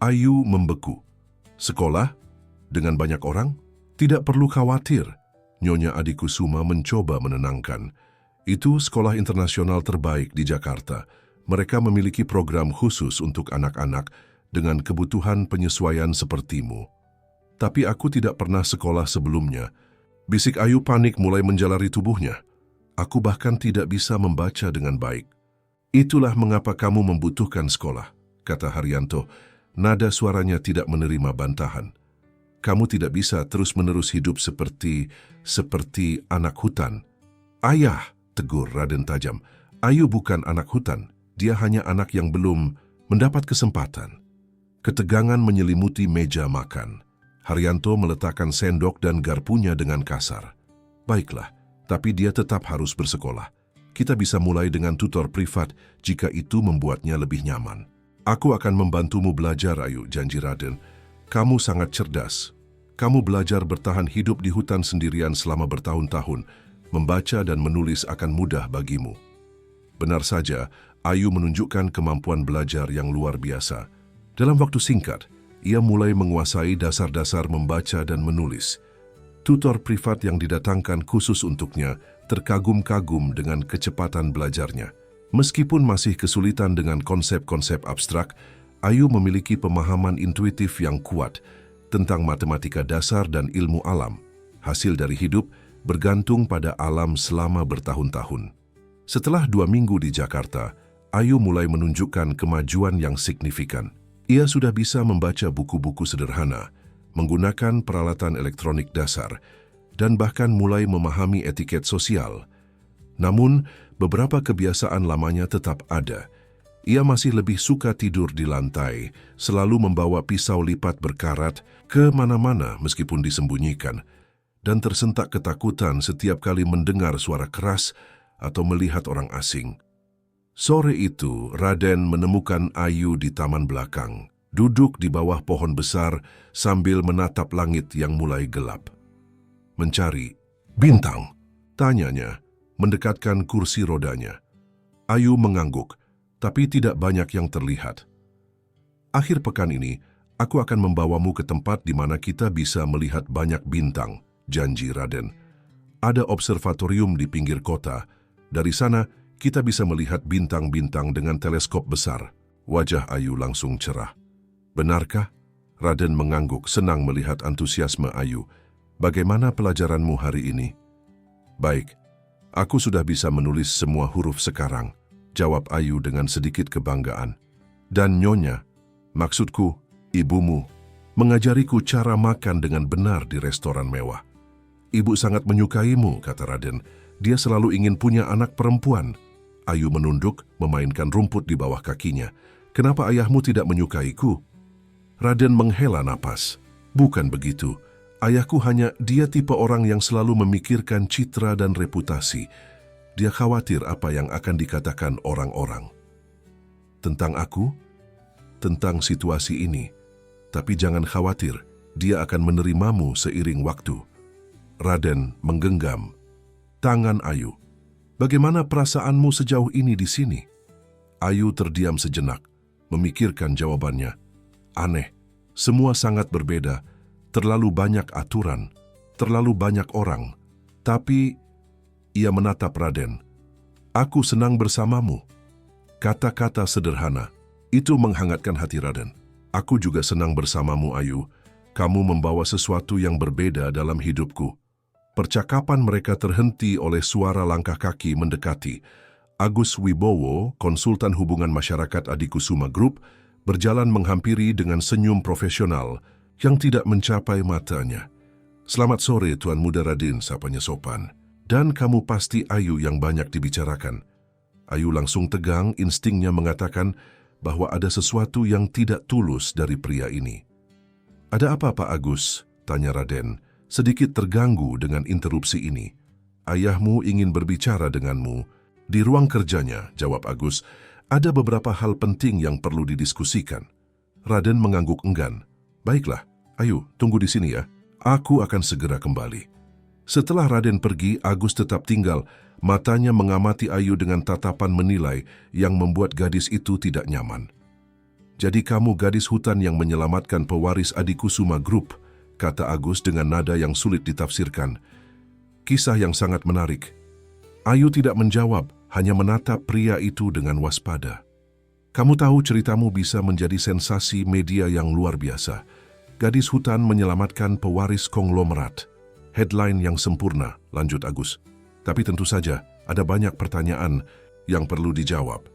Ayu membeku. Sekolah? Dengan banyak orang? Tidak perlu khawatir. Nyonya Adikusuma mencoba menenangkan. Itu sekolah internasional terbaik di Jakarta. Mereka memiliki program khusus untuk anak-anak dengan kebutuhan penyesuaian sepertimu. Tapi aku tidak pernah sekolah sebelumnya. Bisik Ayu panik mulai menjalari tubuhnya. Aku bahkan tidak bisa membaca dengan baik. Itulah mengapa kamu membutuhkan sekolah, kata Haryanto. Nada suaranya tidak menerima bantahan. Kamu tidak bisa terus-menerus hidup seperti anak hutan. Ayah, tegur Raden tajam. Ayu bukan anak hutan, dia hanya anak yang belum mendapat kesempatan. Ketegangan menyelimuti meja makan. Haryanto meletakkan sendok dan garpunya dengan kasar. Baiklah, tapi dia tetap harus bersekolah. Kita bisa mulai dengan tutor privat jika itu membuatnya lebih nyaman. Aku akan membantumu belajar, Ayu, janji Raden. Kamu sangat cerdas. Kamu belajar bertahan hidup di hutan sendirian selama bertahun-tahun. Membaca dan menulis akan mudah bagimu. Benar saja, Ayu menunjukkan kemampuan belajar yang luar biasa. Dalam waktu singkat, ia mulai menguasai dasar-dasar membaca dan menulis. Tutor privat yang didatangkan khusus untuknya terkagum-kagum dengan kecepatan belajarnya. Meskipun masih kesulitan dengan konsep-konsep abstrak, Ayu memiliki pemahaman intuitif yang kuat tentang matematika dasar dan ilmu alam. Hasil dari hidup bergantung pada alam selama bertahun-tahun. Setelah 2 minggu di Jakarta, Ayu mulai menunjukkan kemajuan yang signifikan. Ia sudah bisa membaca buku-buku sederhana, menggunakan peralatan elektronik dasar, dan bahkan mulai memahami etiket sosial. Namun, beberapa kebiasaan lamanya tetap ada. Ia masih lebih suka tidur di lantai, selalu membawa pisau lipat berkarat ke mana-mana meskipun disembunyikan, dan tersentak ketakutan setiap kali mendengar suara keras atau melihat orang asing. Sore itu, Raden menemukan Ayu di taman belakang, duduk di bawah pohon besar sambil menatap langit yang mulai gelap. Mencari bintang, tanyanya, mendekatkan kursi rodanya. Ayu mengangguk, tapi tidak banyak yang terlihat. Akhir pekan ini, aku akan membawamu ke tempat di mana kita bisa melihat banyak bintang, janji Raden. Ada observatorium di pinggir kota. Dari sana, kita bisa melihat bintang-bintang dengan teleskop besar. Wajah Ayu langsung cerah. Benarkah? Raden mengangguk, senang melihat antusiasme Ayu. Bagaimana pelajaranmu hari ini? Baik, aku sudah bisa menulis semua huruf sekarang, jawab Ayu dengan sedikit kebanggaan. Dan Nyonya, maksudku, ibumu, mengajariku cara makan dengan benar di restoran mewah. Ibu sangat menyukaimu, kata Raden. Dia selalu ingin punya anak perempuan. Ayu menunduk, memainkan rumput di bawah kakinya. Kenapa ayahmu tidak menyukaiku? Raden menghela napas. Bukan begitu. Ayahku dia tipe orang yang selalu memikirkan citra dan reputasi. Dia khawatir apa yang akan dikatakan orang-orang. Tentang aku? Tentang situasi ini. Tapi jangan khawatir, dia akan menerimamu seiring waktu. Raden menggenggam tangan Ayu. Bagaimana perasaanmu sejauh ini di sini? Ayu terdiam sejenak, memikirkan jawabannya. Aneh, semua sangat berbeda, terlalu banyak aturan, terlalu banyak orang. Tapi, ia menatap Raden. Aku senang bersamamu. Kata-kata sederhana, itu menghangatkan hati Raden. Aku juga senang bersamamu, Ayu. Kamu membawa sesuatu yang berbeda dalam hidupku. Percakapan mereka terhenti oleh suara langkah kaki mendekati. Agus Wibowo, konsultan hubungan masyarakat Adikusuma Group, berjalan menghampiri dengan senyum profesional yang tidak mencapai matanya. Selamat sore, Tuan Muda Raden, sapanya sopan. Dan kamu pasti Ayu yang banyak dibicarakan. Ayu langsung tegang, instingnya mengatakan bahwa ada sesuatu yang tidak tulus dari pria ini. Ada apa, Pak Agus? Tanya Raden, sedikit terganggu dengan interupsi ini. Ayahmu ingin berbicara denganmu. Di ruang kerjanya, jawab Agus, ada beberapa hal penting yang perlu didiskusikan. Raden mengangguk enggan. Baiklah, Ayu, tunggu di sini ya. Aku akan segera kembali. Setelah Raden pergi, Agus tetap tinggal. Matanya mengamati Ayu dengan tatapan menilai yang membuat gadis itu tidak nyaman. Jadi kamu gadis hutan yang menyelamatkan pewaris Adikusuma Group, kata Agus dengan nada yang sulit ditafsirkan. Kisah yang sangat menarik. Ayu tidak menjawab, hanya menatap pria itu dengan waspada. Kamu tahu ceritamu bisa menjadi sensasi media yang luar biasa. Gadis hutan menyelamatkan pewaris konglomerat. Headline yang sempurna, lanjut Agus. Tapi tentu saja ada banyak pertanyaan yang perlu dijawab.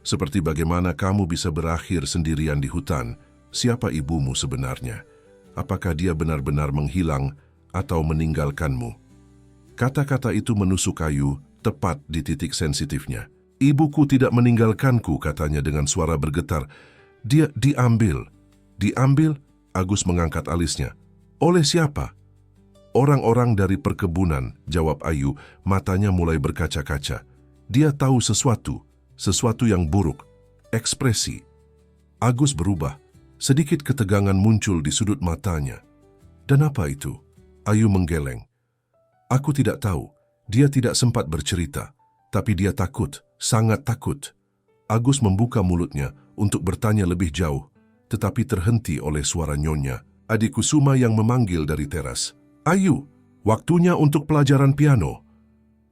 Seperti bagaimana kamu bisa berakhir sendirian di hutan? Siapa ibumu sebenarnya? Apakah dia benar-benar menghilang atau meninggalkanmu? Kata-kata itu menusuk Ayu tepat di titik sensitifnya. Ibuku tidak meninggalkanku, katanya dengan suara bergetar. Dia diambil. Diambil? Agus mengangkat alisnya. Oleh siapa? Orang-orang dari perkebunan, jawab Ayu, matanya mulai berkaca-kaca. Dia tahu sesuatu yang buruk. Ekspresi. Agus berubah. Sedikit ketegangan muncul di sudut matanya. Dan apa itu? Ayu menggeleng. Aku tidak tahu. Dia tidak sempat bercerita. Tapi dia takut, sangat takut. Agus membuka mulutnya untuk bertanya lebih jauh, tetapi terhenti oleh suara Nyonya Adikusuma yang memanggil dari teras. Ayu, Waktunya untuk pelajaran piano.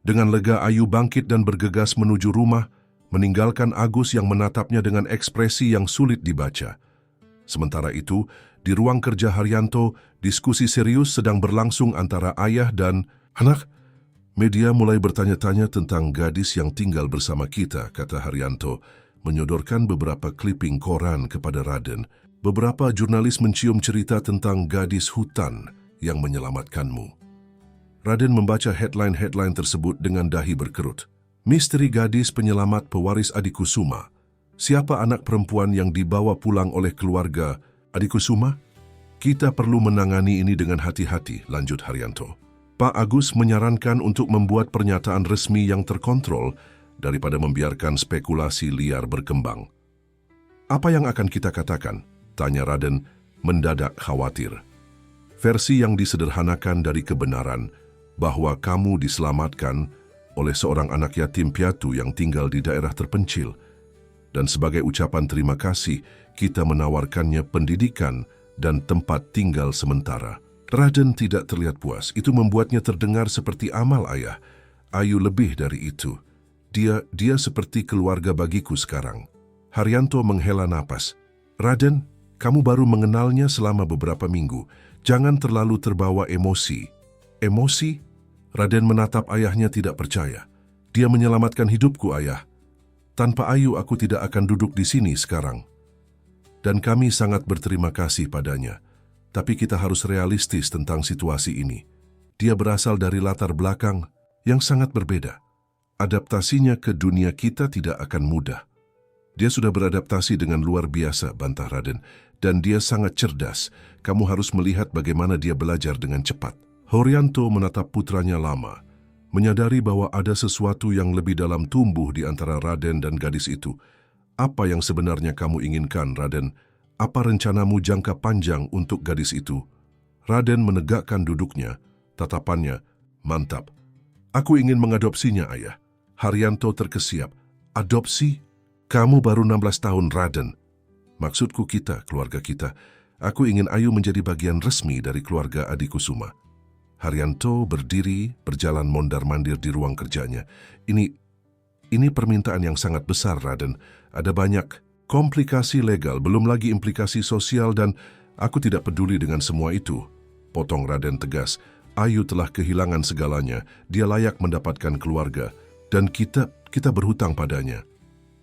Dengan lega Ayu bangkit dan bergegas menuju rumah, meninggalkan Agus yang menatapnya dengan ekspresi yang sulit dibaca. Sementara itu, di ruang kerja Haryanto, diskusi serius sedang berlangsung antara ayah dan anak. Media mulai bertanya-tanya tentang gadis yang tinggal bersama kita, kata Haryanto, menyodorkan beberapa kliping koran kepada Raden. Beberapa jurnalis mencium cerita tentang gadis hutan yang menyelamatkanmu. Raden membaca headline-headline tersebut dengan dahi berkerut. Misteri gadis penyelamat pewaris Adikusuma. Siapa anak perempuan yang dibawa pulang oleh keluarga Adikusuma? Kita perlu menangani ini dengan hati-hati, lanjut Haryanto. Pak Agus menyarankan untuk membuat pernyataan resmi yang terkontrol daripada membiarkan spekulasi liar berkembang. Apa yang akan kita katakan? Tanya Raden, mendadak khawatir. Versi yang disederhanakan dari kebenaran bahwa kamu diselamatkan oleh seorang anak yatim piatu yang tinggal di daerah terpencil, dan sebagai ucapan terima kasih, kita menawarkannya pendidikan dan tempat tinggal sementara. Raden tidak terlihat puas. Itu membuatnya terdengar seperti amal ayah. Ayu lebih dari itu. Dia seperti keluarga bagiku sekarang. Haryanto menghela napas. Raden, kamu baru mengenalnya selama beberapa minggu. Jangan terlalu terbawa emosi. Emosi? Raden menatap ayahnya tidak percaya. Dia menyelamatkan hidupku, ayah. Tanpa Ayu aku tidak akan duduk di sini sekarang. Dan kami sangat berterima kasih padanya. Tapi kita harus realistis tentang situasi ini. Dia berasal dari latar belakang yang sangat berbeda. Adaptasinya ke dunia kita tidak akan mudah. Dia sudah beradaptasi dengan luar biasa, bantah Raden. Dan dia sangat cerdas. Kamu harus melihat bagaimana dia belajar dengan cepat. Haryanto menatap putranya lama, menyadari bahwa ada sesuatu yang lebih dalam tumbuh di antara Raden dan gadis itu. Apa yang sebenarnya kamu inginkan, Raden? Apa rencanamu jangka panjang untuk gadis itu? Raden menegakkan duduknya, tatapannya, mantap. Aku ingin mengadopsinya, ayah. Haryanto terkesiap. Adopsi? Kamu baru 16 tahun, Raden. Maksudku kita, keluarga kita. Aku ingin Ayu menjadi bagian resmi dari keluarga Adikusuma. Haryanto berdiri, berjalan mondar-mandir di ruang kerjanya. Ini permintaan yang sangat besar, Raden. Ada banyak komplikasi legal, belum lagi implikasi sosial dan aku tidak peduli dengan semua itu. Potong Raden tegas. Ayu telah kehilangan segalanya. Dia layak mendapatkan keluarga. Dan kita berhutang padanya.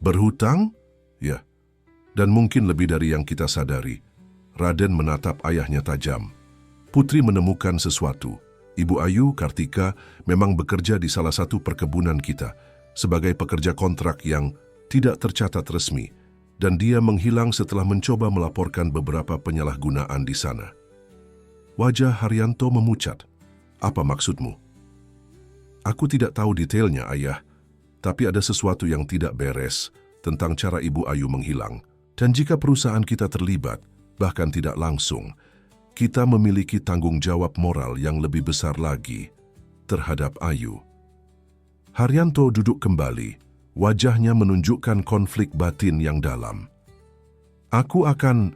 Berhutang? Ya. Dan mungkin lebih dari yang kita sadari. Raden menatap ayahnya tajam. Putri menemukan sesuatu. Ibu Ayu, Kartika, memang bekerja di salah satu perkebunan kita sebagai pekerja kontrak yang tidak tercatat resmi. Dan dia menghilang setelah mencoba melaporkan beberapa penyalahgunaan di sana. Wajah Haryanto memucat. Apa maksudmu? Aku tidak tahu detailnya, ayah. Tapi ada sesuatu yang tidak beres tentang cara Ibu Ayu menghilang. Dan jika perusahaan kita terlibat, bahkan tidak langsung, kita memiliki tanggung jawab moral yang lebih besar lagi terhadap Ayu. Haryanto duduk kembali. Wajahnya menunjukkan konflik batin yang dalam. Aku akan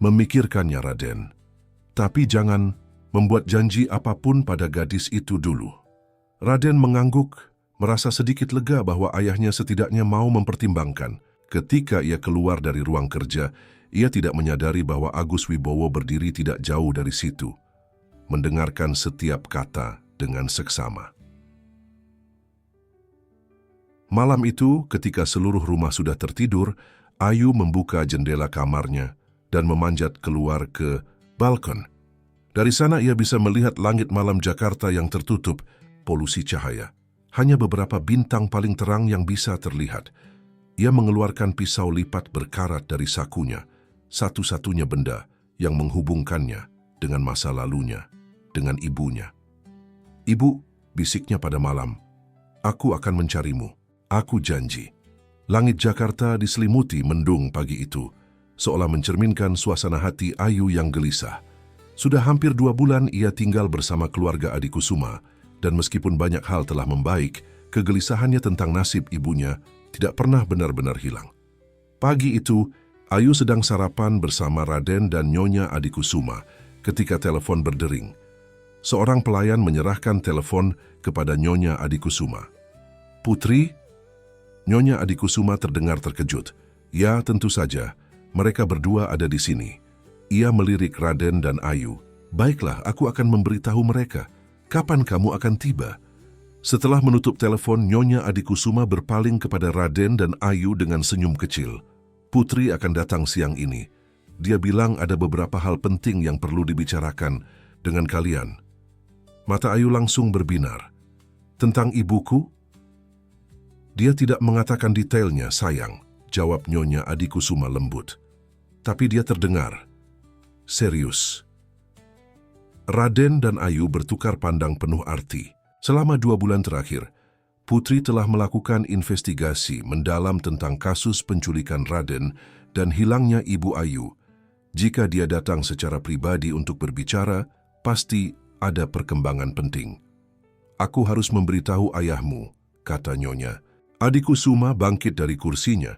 memikirkannya, Raden. Tapi jangan membuat janji apapun pada gadis itu dulu. Raden mengangguk, merasa sedikit lega bahwa ayahnya setidaknya mau mempertimbangkan. Ketika ia keluar dari ruang kerja, ia tidak menyadari bahwa Agus Wibowo berdiri tidak jauh dari situ, mendengarkan setiap kata dengan seksama. Malam itu, ketika seluruh rumah sudah tertidur, Ayu membuka jendela kamarnya dan memanjat keluar ke balkon. Dari sana ia bisa melihat langit malam Jakarta yang tertutup polusi cahaya. Hanya beberapa bintang paling terang yang bisa terlihat. Ia mengeluarkan pisau lipat berkarat dari sakunya, satu-satunya benda yang menghubungkannya dengan masa lalunya, dengan ibunya. Ibu, bisiknya pada malam, aku akan mencarimu. Aku janji. Langit Jakarta diselimuti mendung pagi itu, seolah mencerminkan suasana hati Ayu yang gelisah. Sudah hampir 2 bulan ia tinggal bersama keluarga Adikusuma, dan meskipun banyak hal telah membaik, kegelisahannya tentang nasib ibunya tidak pernah benar-benar hilang. Pagi itu, Ayu sedang sarapan bersama Raden dan Nyonya Adikusuma ketika telepon berdering. Seorang pelayan menyerahkan telepon kepada Nyonya Adikusuma. "Putri?" Nyonya Adikusuma terdengar terkejut. "Ya, tentu saja. Mereka berdua ada di sini." Ia melirik Raden dan Ayu. "Baiklah, aku akan memberitahu mereka. Kapan kamu akan tiba?" Setelah menutup telepon, Nyonya Adikusuma berpaling kepada Raden dan Ayu dengan senyum kecil. "Putri akan datang siang ini. Dia bilang ada beberapa hal penting yang perlu dibicarakan dengan kalian." Mata Ayu langsung berbinar. "Tentang ibuku?" "Dia tidak mengatakan detailnya, sayang," jawab Nyonya Adikusuma lembut. "Tapi dia terdengar serius." Raden dan Ayu bertukar pandang penuh arti. Selama 2 bulan terakhir, Putri telah melakukan investigasi mendalam tentang kasus penculikan Raden dan hilangnya Ibu Ayu. Jika dia datang secara pribadi untuk berbicara, pasti ada perkembangan penting. "Aku harus memberitahu ayahmu," kata Nyonya. Adikusuma bangkit dari kursinya.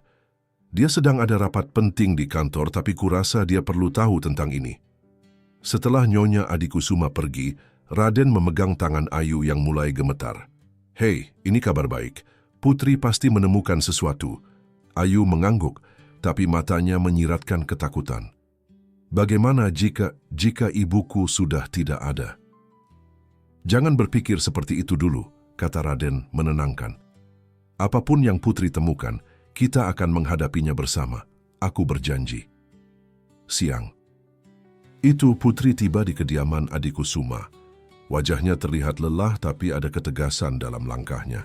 "Dia sedang ada rapat penting di kantor, tapi kurasa dia perlu tahu tentang ini." Setelah Nyonya Adikusuma pergi, Raden memegang tangan Ayu yang mulai gemetar. "Hei, ini kabar baik. Putri pasti menemukan sesuatu." Ayu mengangguk, tapi matanya menyiratkan ketakutan. "Bagaimana jika ibuku sudah tidak ada?" "Jangan berpikir seperti itu dulu," kata Raden menenangkan. "Apapun yang Putri temukan, kita akan menghadapinya bersama. Aku berjanji." Siang itu Putri tiba di kediaman Adikusuma. Wajahnya terlihat lelah tapi ada ketegasan dalam langkahnya.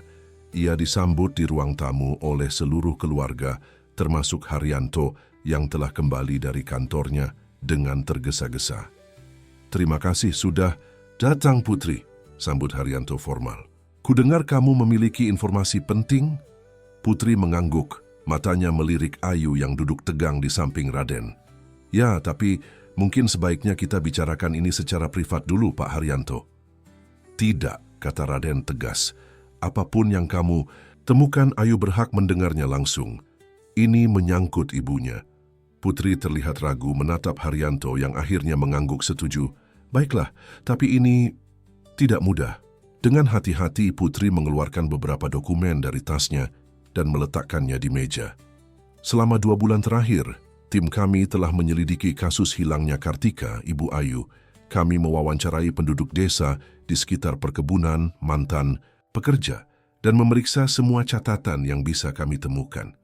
Ia disambut di ruang tamu oleh seluruh keluarga, termasuk Haryanto yang telah kembali dari kantornya dengan tergesa-gesa. "Terima kasih sudah datang, Putri," sambut Haryanto formal. "Kudengar kamu memiliki informasi penting?" Putri mengangguk, matanya melirik Ayu yang duduk tegang di samping Raden. "Ya, tapi mungkin sebaiknya kita bicarakan ini secara privat dulu, Pak Haryanto." "Tidak," kata Raden tegas. "Apapun yang kamu temukan, Ayu berhak mendengarnya langsung. Ini menyangkut ibunya." Putri terlihat ragu menatap Haryanto yang akhirnya mengangguk setuju. "Baiklah, tapi ini tidak mudah." Dengan hati-hati, Putri mengeluarkan beberapa dokumen dari tasnya dan meletakkannya di meja. "Selama 2 bulan terakhir, tim kami telah menyelidiki kasus hilangnya Kartika, Ibu Ayu. Kami mewawancarai penduduk desa di sekitar perkebunan, mantan, pekerja, dan memeriksa semua catatan yang bisa kami temukan."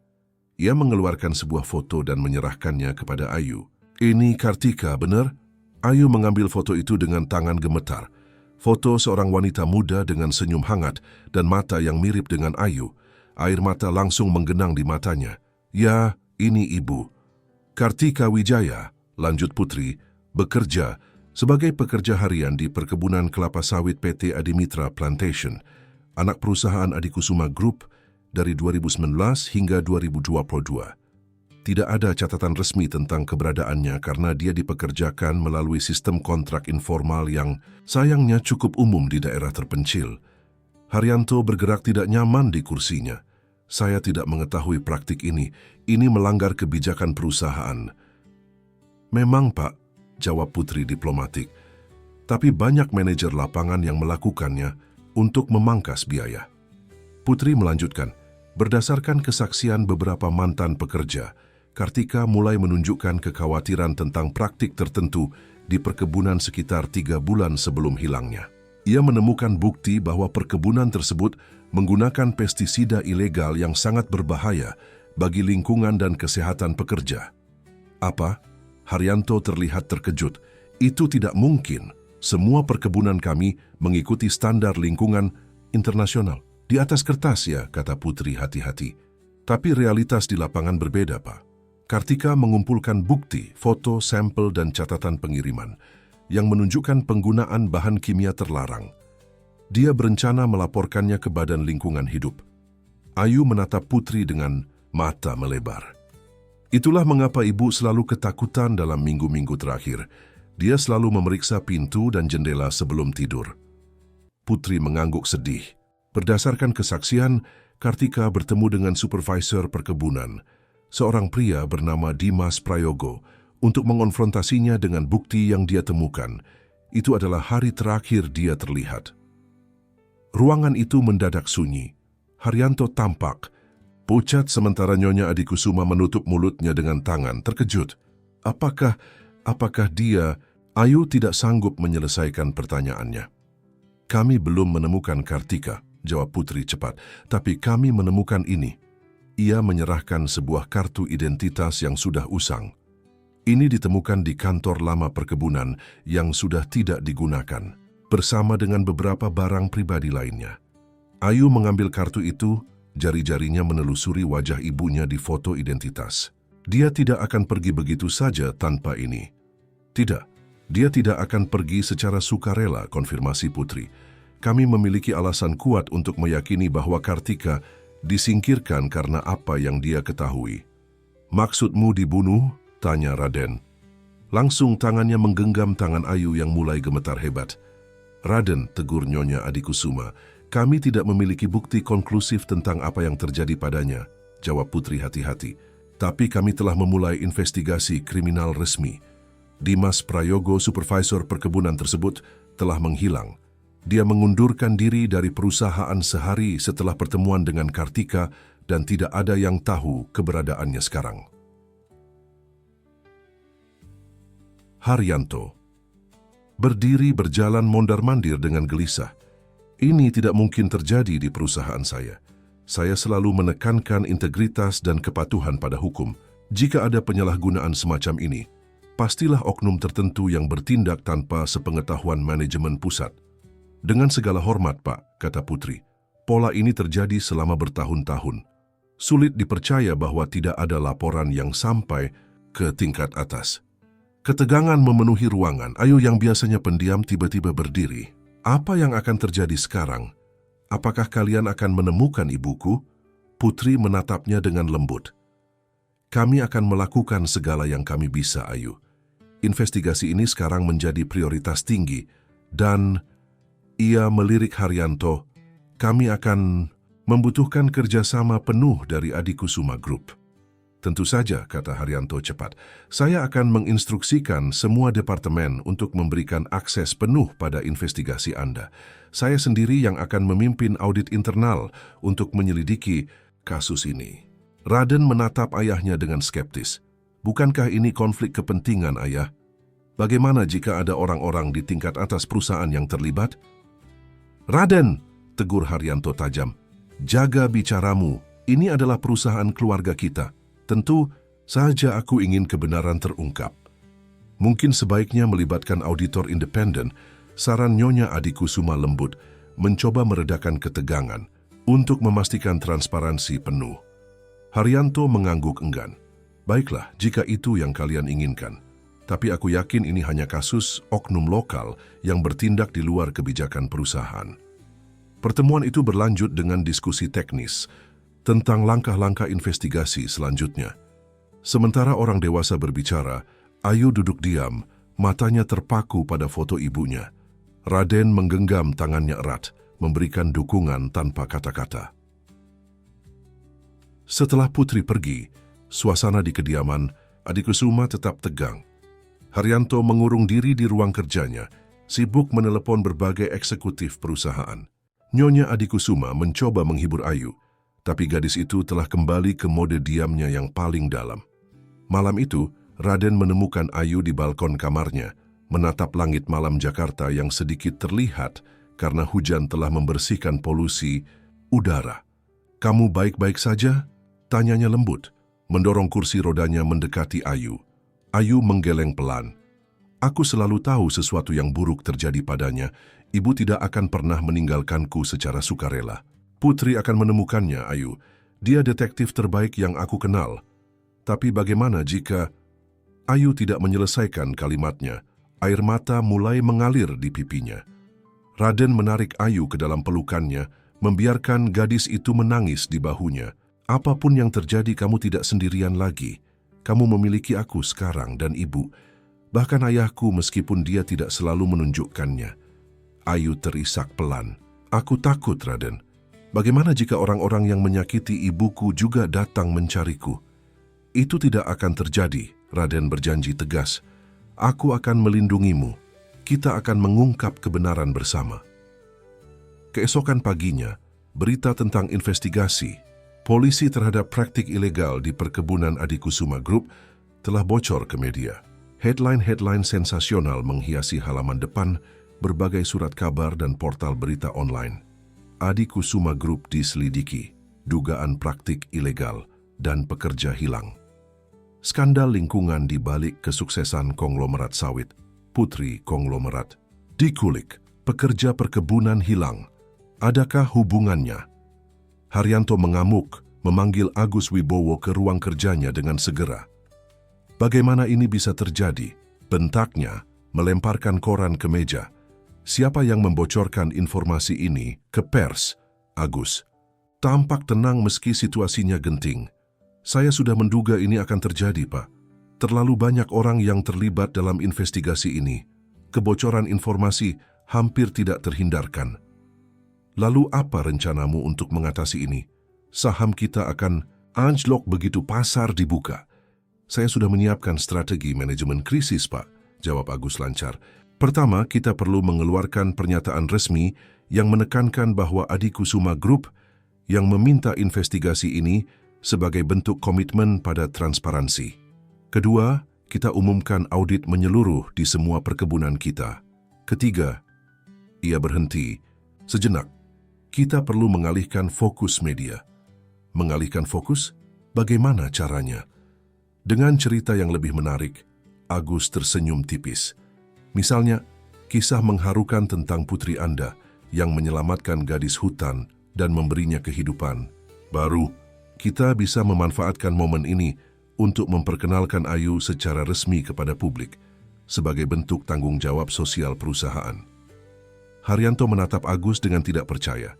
Ia mengeluarkan sebuah foto dan menyerahkannya kepada Ayu. "Ini Kartika, benar?" Ayu mengambil foto itu dengan tangan gemetar. Foto seorang wanita muda dengan senyum hangat dan mata yang mirip dengan Ayu. Air mata langsung menggenang di matanya. "Ya, ini ibu. Kartika Wijaya," lanjut Putri, "bekerja sebagai pekerja harian di perkebunan kelapa sawit PT Adimitra Plantation, anak perusahaan Adikusuma Group dari 2019 hingga 2022. Tidak ada catatan resmi tentang keberadaannya karena dia dipekerjakan melalui sistem kontrak informal yang sayangnya cukup umum di daerah terpencil." Haryanto bergerak tidak nyaman di kursinya. "Saya tidak mengetahui praktik ini. Ini melanggar kebijakan perusahaan." "Memang, Pak," jawab Putri diplomatik. "Tapi banyak manajer lapangan yang melakukannya untuk memangkas biaya." Putri melanjutkan, "Berdasarkan kesaksian beberapa mantan pekerja, Kartika mulai menunjukkan kekhawatiran tentang praktik tertentu di perkebunan sekitar 3 bulan sebelum hilangnya. Ia menemukan bukti bahwa perkebunan tersebut menggunakan pestisida ilegal yang sangat berbahaya bagi lingkungan dan kesehatan pekerja." "Apa?" Haryanto terlihat terkejut. "Itu tidak mungkin. Semua perkebunan kami mengikuti standar lingkungan internasional." "Di atas kertas ya," kata Putri hati-hati. "Tapi realitas di lapangan berbeda, Pak." Kartika mengumpulkan bukti, foto, sampel, dan catatan pengiriman yang menunjukkan penggunaan bahan kimia terlarang. Dia berencana melaporkannya ke Badan Lingkungan Hidup. Ayu menatap Putri dengan mata melebar. "Itulah mengapa ibu selalu ketakutan dalam minggu-minggu terakhir. Dia selalu memeriksa pintu dan jendela sebelum tidur." Putri mengangguk sedih. Berdasarkan kesaksian, Kartika bertemu dengan supervisor perkebunan, seorang pria bernama Dimas Prayogo, untuk mengonfrontasinya dengan bukti yang dia temukan. Itu adalah hari terakhir dia terlihat. Ruangan itu mendadak sunyi. Haryanto tampak, pucat sementara Nyonya Adikusuma menutup mulutnya dengan tangan, terkejut. Apakah dia... Ayu tidak sanggup menyelesaikan pertanyaannya. Kami belum menemukan Kartika, jawab Putri cepat, tapi kami menemukan ini. Ia menyerahkan sebuah kartu identitas yang sudah usang. Ini ditemukan di kantor lama perkebunan yang sudah tidak digunakan, bersama dengan beberapa barang pribadi lainnya. Ayu mengambil kartu itu, jari-jarinya menelusuri wajah ibunya di foto identitas. Dia tidak akan pergi begitu saja tanpa ini. Tidak, dia tidak akan pergi secara sukarela, konfirmasi Putri. Kami memiliki alasan kuat untuk meyakini bahwa Kartika disingkirkan karena apa yang dia ketahui. Maksudmu dibunuh? Tanya Raden. Langsung tangannya menggenggam tangan Ayu yang mulai gemetar hebat. Raden, tegur Nyonya Adikusuma, kami tidak memiliki bukti konklusif tentang apa yang terjadi padanya, jawab Putri hati-hati. Tapi kami telah memulai investigasi kriminal resmi. Dimas Prayogo, supervisor perkebunan tersebut, telah menghilang. Dia mengundurkan diri dari perusahaan sehari setelah pertemuan dengan Kartika dan tidak ada yang tahu keberadaannya sekarang. Haryanto berdiri berjalan mondar-mandir dengan gelisah. Ini tidak mungkin terjadi di perusahaan saya. Saya selalu menekankan integritas dan kepatuhan pada hukum. Jika ada penyalahgunaan semacam ini, pastilah oknum tertentu yang bertindak tanpa sepengetahuan manajemen pusat. Dengan segala hormat, Pak, kata Putri, pola ini terjadi selama bertahun-tahun. Sulit dipercaya bahwa tidak ada laporan yang sampai ke tingkat atas. Ketegangan memenuhi ruangan. Ayu yang biasanya pendiam tiba-tiba berdiri. Apa yang akan terjadi sekarang? Apakah kalian akan menemukan ibuku? Putri menatapnya dengan lembut. Kami akan melakukan segala yang kami bisa, Ayu. Investigasi ini sekarang menjadi prioritas tinggi dan ia melirik Haryanto, kami akan membutuhkan kerjasama penuh dari Adikusuma Group. Tentu saja, kata Haryanto cepat, saya akan menginstruksikan semua departemen untuk memberikan akses penuh pada investigasi Anda. Saya sendiri yang akan memimpin audit internal untuk menyelidiki kasus ini. Raden menatap ayahnya dengan skeptis. Bukankah ini konflik kepentingan, Ayah? Bagaimana jika ada orang-orang di tingkat atas perusahaan yang terlibat? Raden, tegur Haryanto tajam, jaga bicaramu. Ini adalah perusahaan keluarga kita. Tentu saja aku ingin kebenaran terungkap. Mungkin sebaiknya melibatkan auditor independen, saran Nyonya Adikusuma lembut, mencoba meredakan ketegangan untuk memastikan transparansi penuh. Haryanto mengangguk enggan. Baiklah, jika itu yang kalian inginkan. Tapi aku yakin ini hanya kasus oknum lokal yang bertindak di luar kebijakan perusahaan. Pertemuan itu berlanjut dengan diskusi teknis tentang langkah-langkah investigasi selanjutnya. Sementara orang dewasa berbicara, Ayu duduk diam, matanya terpaku pada foto ibunya. Raden menggenggam tangannya erat, memberikan dukungan tanpa kata-kata. Setelah Putri pergi, suasana di kediaman Adikusuma tetap tegang. Haryanto mengurung diri di ruang kerjanya, sibuk menelepon berbagai eksekutif perusahaan. Nyonya Adikusuma mencoba menghibur Ayu, tapi gadis itu telah kembali ke mode diamnya yang paling dalam. Malam itu, Raden menemukan Ayu di balkon kamarnya, menatap langit malam Jakarta yang sedikit terlihat karena hujan telah membersihkan polusi udara. "Kamu baik-baik saja?" Tanyanya lembut, mendorong kursi rodanya mendekati Ayu. Ayu menggeleng pelan. "Aku selalu tahu sesuatu yang buruk terjadi padanya. Ibu tidak akan pernah meninggalkanku secara sukarela. Putri akan menemukannya, Ayu. Dia detektif terbaik yang aku kenal. Tapi bagaimana jika..." Ayu tidak menyelesaikan kalimatnya. Air mata mulai mengalir di pipinya. Raden menarik Ayu ke dalam pelukannya, membiarkan gadis itu menangis di bahunya. "Apapun yang terjadi, kamu tidak sendirian lagi. Kamu memiliki aku sekarang dan ibu. Bahkan ayahku meskipun dia tidak selalu menunjukkannya." Ayu terisak pelan. "Aku takut, Raden. Bagaimana jika orang-orang yang menyakiti ibuku juga datang mencariku?" "Itu tidak akan terjadi," Raden berjanji tegas. "Aku akan melindungimu. kita akan mengungkap kebenaran bersama. Keesokan paginya, berita tentang investigasi polisi terhadap praktik ilegal di perkebunan Adikusuma Group telah bocor ke media. Headline-headline sensasional menghiasi halaman depan berbagai surat kabar dan portal berita online. Adikusuma Group diselidiki, dugaan praktik ilegal dan pekerja hilang. Skandal lingkungan di balik kesuksesan konglomerat sawit, putri konglomerat. Dikulik, pekerja perkebunan hilang. Adakah hubungannya? Haryanto mengamuk, memanggil Agus Wibowo ke ruang kerjanya dengan segera. Bagaimana ini bisa terjadi? Bentaknya, melemparkan koran ke meja. Siapa yang membocorkan informasi ini ke pers? Agus. Tampak tenang meski situasinya genting. Saya sudah menduga ini akan terjadi, Pak. Terlalu banyak orang yang terlibat dalam investigasi ini. Kebocoran informasi hampir tidak terhindarkan. Lalu apa rencanamu untuk mengatasi ini? Saham kita akan anjlok begitu pasar dibuka. Saya sudah menyiapkan strategi manajemen krisis, Pak, jawab Agus lancar. Pertama, kita perlu mengeluarkan pernyataan resmi yang menekankan bahwa Adikusuma Group yang meminta investigasi ini sebagai bentuk komitmen pada transparansi. Kedua, kita umumkan audit menyeluruh di semua perkebunan kita. Ketiga, ia berhenti. Sejenak, kita perlu mengalihkan fokus media. Mengalihkan fokus? Bagaimana caranya? Dengan cerita yang lebih menarik, Agus tersenyum tipis. Misalnya, kisah mengharukan tentang putri Anda yang menyelamatkan gadis hutan dan memberinya kehidupan baru. Kita bisa memanfaatkan momen ini untuk memperkenalkan Ayu secara resmi kepada publik sebagai bentuk tanggung jawab sosial perusahaan. Haryanto menatap Agus dengan tidak percaya.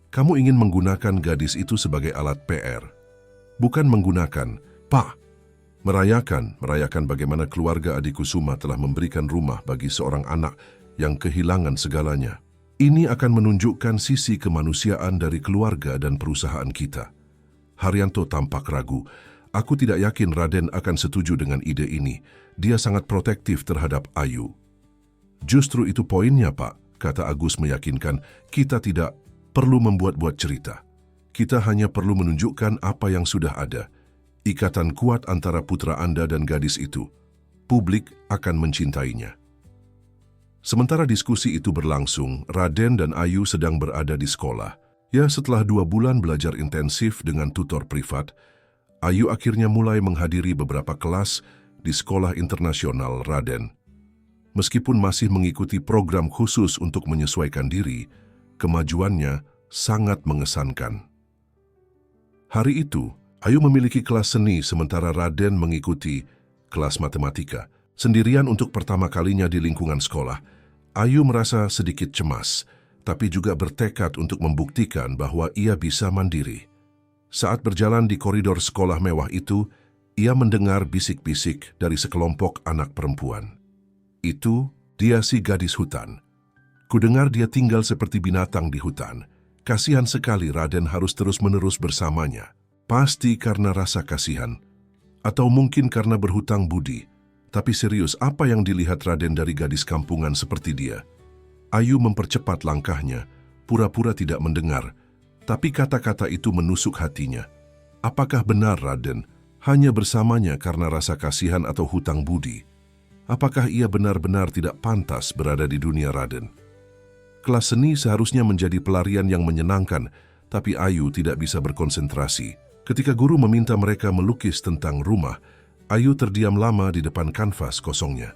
Kamu ingin menggunakan gadis itu sebagai alat PR? Bukan menggunakan, Pak. Merayakan bagaimana keluarga Adikusuma telah memberikan rumah bagi seorang anak yang kehilangan segalanya. Ini akan menunjukkan sisi kemanusiaan dari keluarga dan perusahaan kita. Haryanto tampak ragu. Aku tidak yakin Raden akan setuju dengan ide ini. Dia sangat protektif terhadap Ayu. Justru itu poinnya, Pak, kata Agus meyakinkan. Kita tidak perlu membuat-buat cerita. Kita hanya perlu menunjukkan apa yang sudah ada. Ikatan kuat antara putra Anda dan gadis itu. Publik akan mencintainya. Sementara diskusi itu berlangsung, Raden dan Ayu sedang berada di sekolah. Ya, setelah 2 bulan belajar intensif dengan tutor privat, Ayu akhirnya mulai menghadiri beberapa kelas di sekolah internasional Raden. Meskipun masih mengikuti program khusus untuk menyesuaikan diri, kemajuannya sangat mengesankan. Hari itu, Ayu memiliki kelas seni sementara Raden mengikuti kelas matematika. Sendirian untuk pertama kalinya di lingkungan sekolah, Ayu merasa sedikit cemas, tapi juga bertekad untuk membuktikan bahwa ia bisa mandiri. Saat berjalan di koridor sekolah mewah itu, ia mendengar bisik-bisik dari sekelompok anak perempuan. Itu dia si gadis hutan. Kudengar dia tinggal seperti binatang di hutan. Kasihan sekali Raden harus terus-menerus bersamanya. Pasti karena rasa kasihan, atau mungkin karena berhutang budi. Tapi serius, apa yang dilihat Raden dari gadis kampungan seperti dia? Ayu mempercepat langkahnya, pura-pura tidak mendengar, tapi kata-kata itu menusuk hatinya. Apakah benar Raden hanya bersamanya karena rasa kasihan atau hutang budi? Apakah ia benar-benar tidak pantas berada di dunia Raden? Kelas seni seharusnya menjadi pelarian yang menyenangkan, tapi Ayu tidak bisa berkonsentrasi. Ketika guru meminta mereka melukis tentang rumah, Ayu terdiam lama di depan kanvas kosongnya.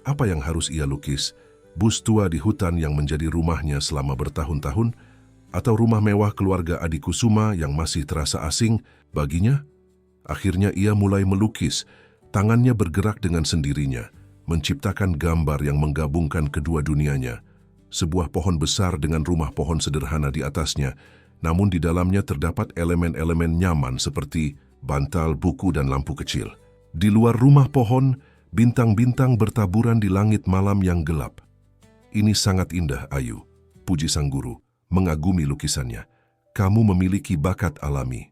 Apa yang harus ia lukis? Bus tua di hutan yang menjadi rumahnya selama bertahun-tahun? Atau rumah mewah keluarga Adikusuma yang masih terasa asing baginya? Akhirnya ia mulai melukis. Tangannya bergerak dengan sendirinya, menciptakan gambar yang menggabungkan kedua dunianya. Sebuah pohon besar dengan rumah pohon sederhana di atasnya, namun di dalamnya terdapat elemen-elemen nyaman seperti bantal, buku, dan lampu kecil. Di luar rumah pohon, bintang-bintang bertaburan di langit malam yang gelap. Ini sangat indah, Ayu, puji sang guru, mengagumi lukisannya. Kamu memiliki bakat alami.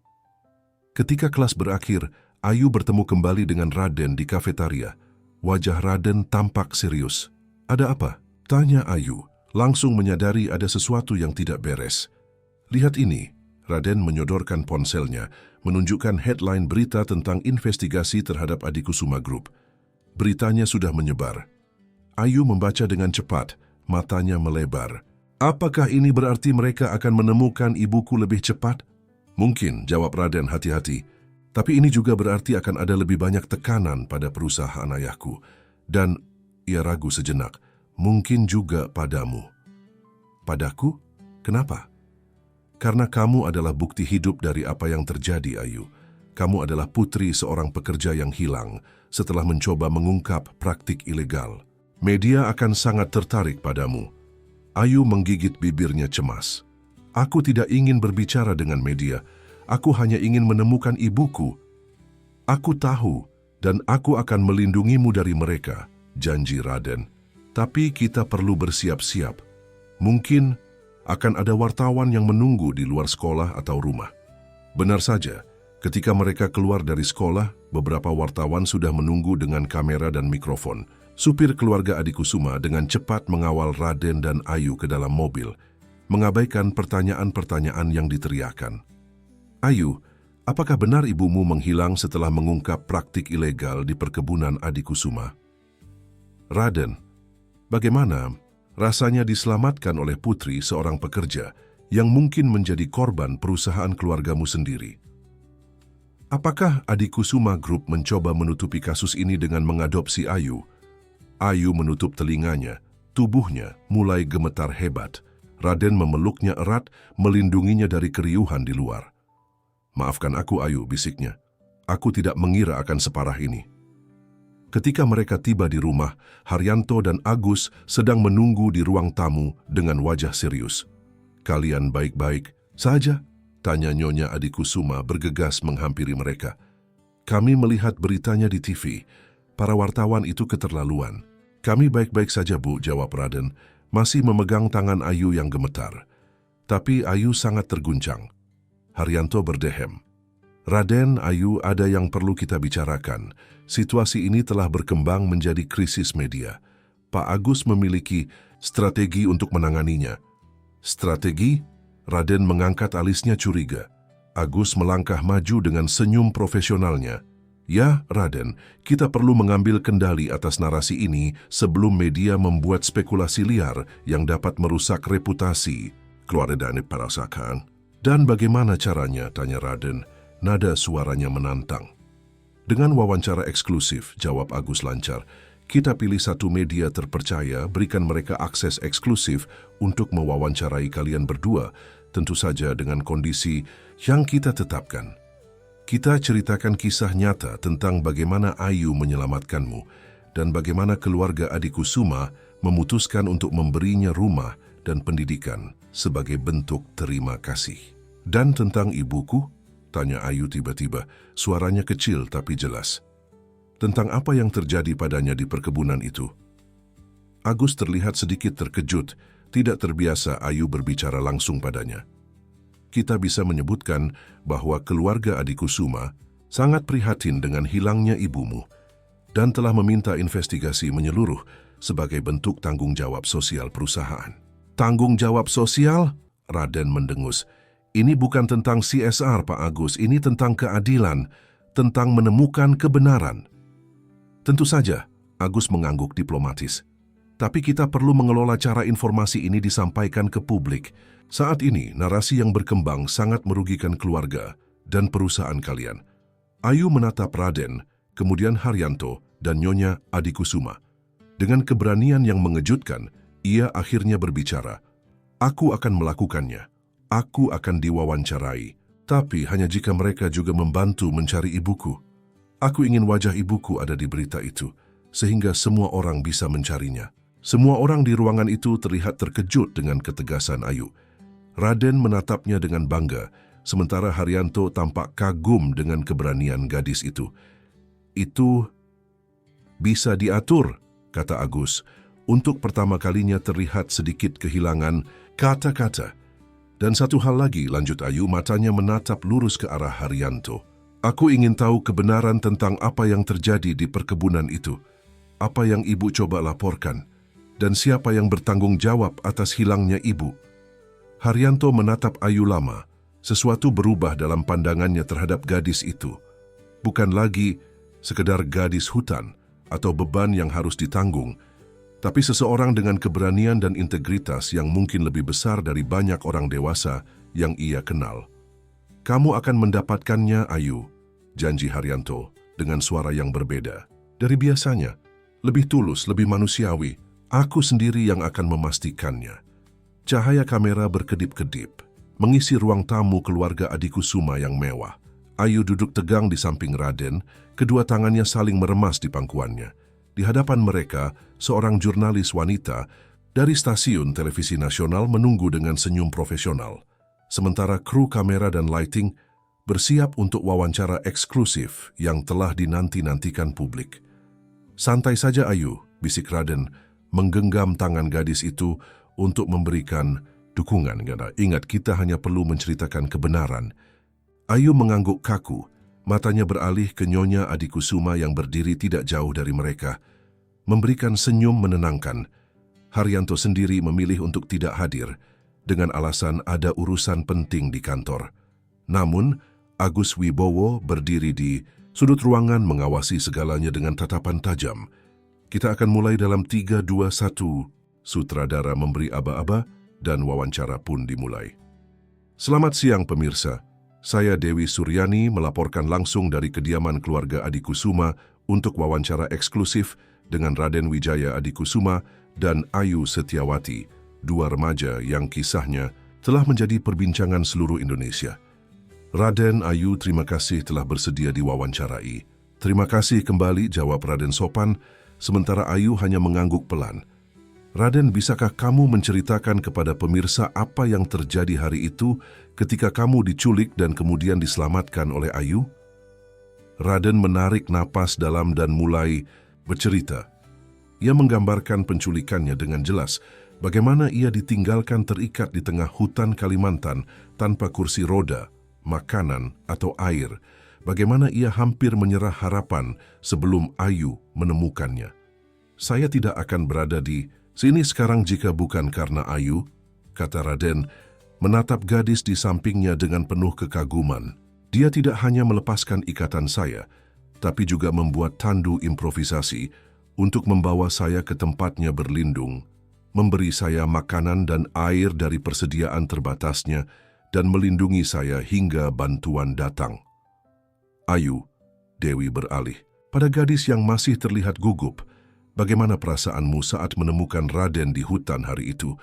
Ketika kelas berakhir, Ayu bertemu kembali dengan Raden di kafetaria. Wajah Raden tampak serius. Ada apa? Tanya Ayu, langsung menyadari ada sesuatu yang tidak beres. Lihat ini, Raden menyodorkan ponselnya, menunjukkan headline berita tentang investigasi terhadap Adikusuma Group. Beritanya sudah menyebar. Ayu membaca dengan cepat, matanya melebar. Apakah ini berarti mereka akan menemukan ibuku lebih cepat? Mungkin, jawab Raden hati-hati. Tapi ini juga berarti akan ada lebih banyak tekanan pada perusahaan ayahku. Dan ia ragu sejenak, mungkin juga padamu. Padaku? Kenapa? Karena kamu adalah bukti hidup dari apa yang terjadi, Ayu. Kamu adalah putri seorang pekerja yang hilang setelah mencoba mengungkap praktik ilegal. Media akan sangat tertarik padamu. Ayu menggigit bibirnya cemas. Aku tidak ingin berbicara dengan media. Aku hanya ingin menemukan ibuku. Aku tahu dan aku akan melindungimu dari mereka, janji Raden. Tapi kita perlu bersiap-siap. Mungkin akan ada wartawan yang menunggu di luar sekolah atau rumah. Benar saja, ketika mereka keluar dari sekolah, beberapa wartawan sudah menunggu dengan kamera dan mikrofon. Supir keluarga Adikusuma dengan cepat mengawal Raden dan Ayu ke dalam mobil, mengabaikan pertanyaan-pertanyaan yang diteriakan. Ayu, apakah benar ibumu menghilang setelah mengungkap praktik ilegal di perkebunan Adikusuma? Raden, bagaimana rasanya diselamatkan oleh putri seorang pekerja yang mungkin menjadi korban perusahaan keluargamu sendiri? Apakah Adikusuma Group mencoba menutupi kasus ini dengan mengadopsi Ayu? Ayu menutup telinganya, tubuhnya mulai gemetar hebat. Raden memeluknya erat, melindunginya dari keriuhan di luar. Maafkan aku, Ayu, bisiknya. Aku tidak mengira akan separah ini. Ketika mereka tiba di rumah, Haryanto dan Agus sedang menunggu di ruang tamu dengan wajah serius. Kalian baik-baik saja? Tanya Nyonya Adikusuma bergegas menghampiri mereka. Kami melihat beritanya di TV. Para wartawan itu keterlaluan. Kami baik-baik saja, Bu, jawab Raden, masih memegang tangan Ayu yang gemetar. Tapi Ayu sangat terguncang. Haryanto berdehem. Raden, Ayu, ada yang perlu kita bicarakan. Situasi ini telah berkembang menjadi krisis media. Pak Agus memiliki strategi untuk menanganinya. Strategi? Raden mengangkat alisnya curiga. Agus melangkah maju dengan senyum profesionalnya. Ya, Raden, kita perlu mengambil kendali atas narasi ini sebelum media membuat spekulasi liar yang dapat merusak reputasi keluarga Parasakan. Dan bagaimana caranya, tanya Raden, nada suaranya menantang. Dengan wawancara eksklusif, jawab Agus lancar. Kita pilih satu media terpercaya, berikan mereka akses eksklusif untuk mewawancarai kalian berdua, tentu saja dengan kondisi yang kita tetapkan. Kita ceritakan kisah nyata tentang bagaimana Ayu menyelamatkanmu dan bagaimana keluarga Adikusuma memutuskan untuk memberinya rumah dan pendidikan sebagai bentuk terima kasih. Dan tentang ibuku? Tanya Ayu tiba-tiba, suaranya kecil tapi jelas. Tentang apa yang terjadi padanya di perkebunan itu? Agus terlihat sedikit terkejut, tidak terbiasa Ayu berbicara langsung padanya. Kita bisa menyebutkan bahwa keluarga Adikusuma sangat prihatin dengan hilangnya ibumu dan telah meminta investigasi menyeluruh sebagai bentuk tanggung jawab sosial perusahaan. Tanggung jawab sosial? Raden mendengus. Ini bukan tentang CSR, Pak Agus, ini tentang keadilan, tentang menemukan kebenaran. Tentu saja, Agus mengangguk diplomatis. Tapi kita perlu mengelola cara informasi ini disampaikan ke publik. Saat ini, narasi yang berkembang sangat merugikan keluarga dan perusahaan kalian. Ayu menatap Raden, kemudian Haryanto dan Nyonya Adikusuma. Dengan keberanian yang mengejutkan, ia akhirnya berbicara. Aku akan melakukannya. Aku akan diwawancarai. Tapi hanya jika mereka juga membantu mencari ibuku. Aku ingin wajah ibuku ada di berita itu, sehingga semua orang bisa mencarinya. Semua orang di ruangan itu terlihat terkejut dengan ketegasan Ayu. Raden menatapnya dengan bangga, sementara Haryanto tampak kagum dengan keberanian gadis itu. Itu bisa diatur, kata Agus. Untuk pertama kalinya terlihat sedikit kehilangan kata-kata. Dan satu hal lagi, lanjut Ayu, matanya menatap lurus ke arah Haryanto. Aku ingin tahu kebenaran tentang apa yang terjadi di perkebunan itu. Apa yang ibu coba laporkan. Dan siapa yang bertanggung jawab atas hilangnya ibu? Haryanto menatap Ayu lama. Sesuatu berubah dalam pandangannya terhadap gadis itu. Bukan lagi sekedar gadis hutan atau beban yang harus ditanggung, tapi seseorang dengan keberanian dan integritas yang mungkin lebih besar dari banyak orang dewasa yang ia kenal. Kamu akan mendapatkannya, Ayu, janji Haryanto dengan suara yang berbeda. Dari biasanya, lebih tulus, lebih manusiawi. Aku sendiri yang akan memastikannya. Cahaya kamera berkedip-kedip, mengisi ruang tamu keluarga Adikusuma yang mewah. Ayu duduk tegang di samping Raden, kedua tangannya saling meremas di pangkuannya. Di hadapan mereka, seorang jurnalis wanita dari stasiun televisi nasional menunggu dengan senyum profesional. Sementara kru kamera dan lighting bersiap untuk wawancara eksklusif yang telah dinanti-nantikan publik. Santai saja Ayu, bisik Raden, menggenggam tangan gadis itu untuk memberikan dukungan. Ingat, kita hanya perlu menceritakan kebenaran. Ayu mengangguk kaku, matanya beralih ke Nyonya Adikusuma yang berdiri tidak jauh dari mereka, memberikan senyum menenangkan. Haryanto sendiri memilih untuk tidak hadir, dengan alasan ada urusan penting di kantor. Namun, Agus Wibowo berdiri di sudut ruangan mengawasi segalanya dengan tatapan tajam. Kita akan mulai dalam 3, 2, 1. Sutradara memberi aba-aba dan wawancara pun dimulai. Selamat siang pemirsa. Saya Dewi Suryani melaporkan langsung dari kediaman keluarga Adikusuma untuk wawancara eksklusif dengan Raden Wijaya Adikusuma dan Ayu Setiawati, dua remaja yang kisahnya telah menjadi perbincangan seluruh Indonesia. Raden, Ayu, terima kasih telah bersedia diwawancarai. Terima kasih kembali, jawab Raden sopan, sementara Ayu hanya mengangguk pelan. Raden, bisakah kamu menceritakan kepada pemirsa apa yang terjadi hari itu ketika kamu diculik dan kemudian diselamatkan oleh Ayu? Raden menarik napas dalam dan mulai bercerita. Ia menggambarkan penculikannya dengan jelas, bagaimana ia ditinggalkan terikat di tengah hutan Kalimantan tanpa kursi roda, makanan, atau air, bagaimana ia hampir menyerah harapan sebelum Ayu menemukannya. Saya tidak akan berada di sini sekarang jika bukan karena Ayu, kata Raden, menatap gadis di sampingnya dengan penuh kekaguman. Dia tidak hanya melepaskan ikatan saya, tapi juga membuat tandu improvisasi untuk membawa saya ke tempatnya berlindung, memberi saya makanan dan air dari persediaan terbatasnya, dan melindungi saya hingga bantuan datang. Ayu, Dewi beralih, pada gadis yang masih terlihat gugup. Bagaimana perasaanmu saat menemukan Raden di hutan hari itu?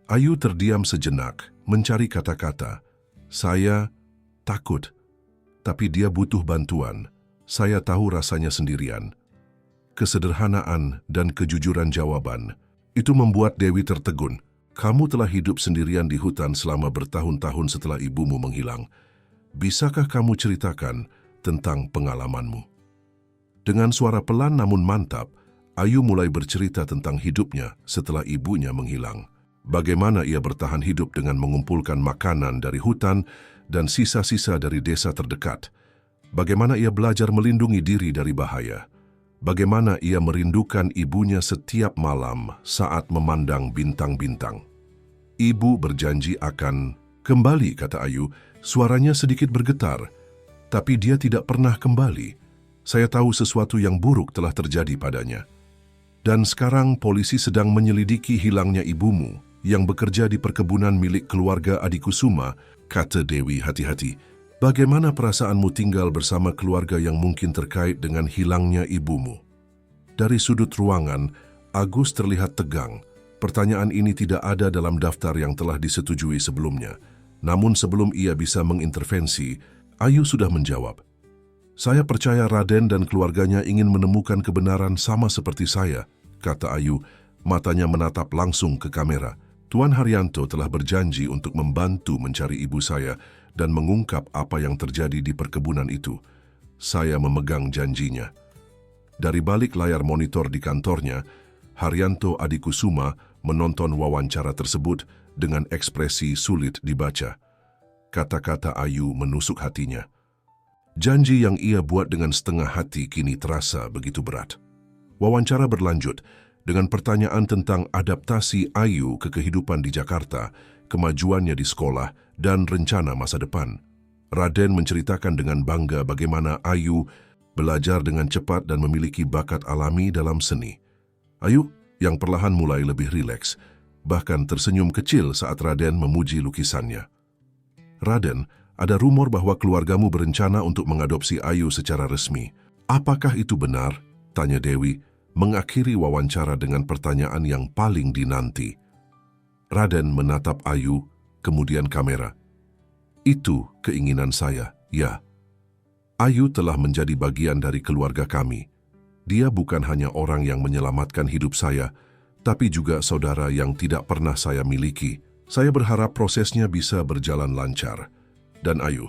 Ayu terdiam sejenak, mencari kata-kata. Saya takut, tapi dia butuh bantuan. Saya tahu rasanya sendirian. Kesederhanaan dan kejujuran jawaban, itu membuat Dewi tertegun. Kamu telah hidup sendirian di hutan selama bertahun-tahun setelah ibumu menghilang. Bisakah kamu ceritakan tentang pengalamanmu? Dengan suara pelan namun mantap, Ayu mulai bercerita tentang hidupnya setelah ibunya menghilang. Bagaimana ia bertahan hidup dengan mengumpulkan makanan dari hutan dan sisa-sisa dari desa terdekat. Bagaimana ia belajar melindungi diri dari bahaya. Bagaimana ia merindukan ibunya setiap malam saat memandang bintang-bintang. Ibu berjanji akan kembali, kata Ayu, suaranya sedikit bergetar. Tapi dia tidak pernah kembali. Saya tahu sesuatu yang buruk telah terjadi padanya. Dan sekarang polisi sedang menyelidiki hilangnya ibumu yang bekerja di perkebunan milik keluarga Adikusuma, kata Dewi hati-hati. Bagaimana perasaanmu tinggal bersama keluarga yang mungkin terkait dengan hilangnya ibumu? Dari sudut ruangan, Agus terlihat tegang. Pertanyaan ini tidak ada dalam daftar yang telah disetujui sebelumnya. Namun sebelum ia bisa mengintervensi, Ayu sudah menjawab. Saya percaya Raden dan keluarganya ingin menemukan kebenaran sama seperti saya, kata Ayu, matanya menatap langsung ke kamera. Tuan Haryanto telah berjanji untuk membantu mencari ibu saya dan mengungkap apa yang terjadi di perkebunan itu. Saya memegang janjinya. Dari balik layar monitor di kantornya, Haryanto Adikusuma menonton wawancara tersebut dengan ekspresi sulit dibaca. Kata-kata Ayu menusuk hatinya. Janji yang ia buat dengan setengah hati kini terasa begitu berat. Wawancara berlanjut, dengan pertanyaan tentang adaptasi Ayu ke kehidupan di Jakarta, kemajuannya di sekolah, dan rencana masa depan. Raden menceritakan dengan bangga bagaimana Ayu belajar dengan cepat dan memiliki bakat alami dalam seni. Ayu yang perlahan mulai lebih rileks, bahkan tersenyum kecil saat Raden memuji lukisannya. Raden, ada rumor bahwa keluargamu berencana untuk mengadopsi Ayu secara resmi. Apakah itu benar? Tanya Dewi, mengakhiri wawancara dengan pertanyaan yang paling dinanti. Raden menatap Ayu, kemudian kamera. Itu keinginan saya, ya. Ayu telah menjadi bagian dari keluarga kami. Dia bukan hanya orang yang menyelamatkan hidup saya, tapi juga saudara yang tidak pernah saya miliki. Saya berharap prosesnya bisa berjalan lancar. Dan Ayu,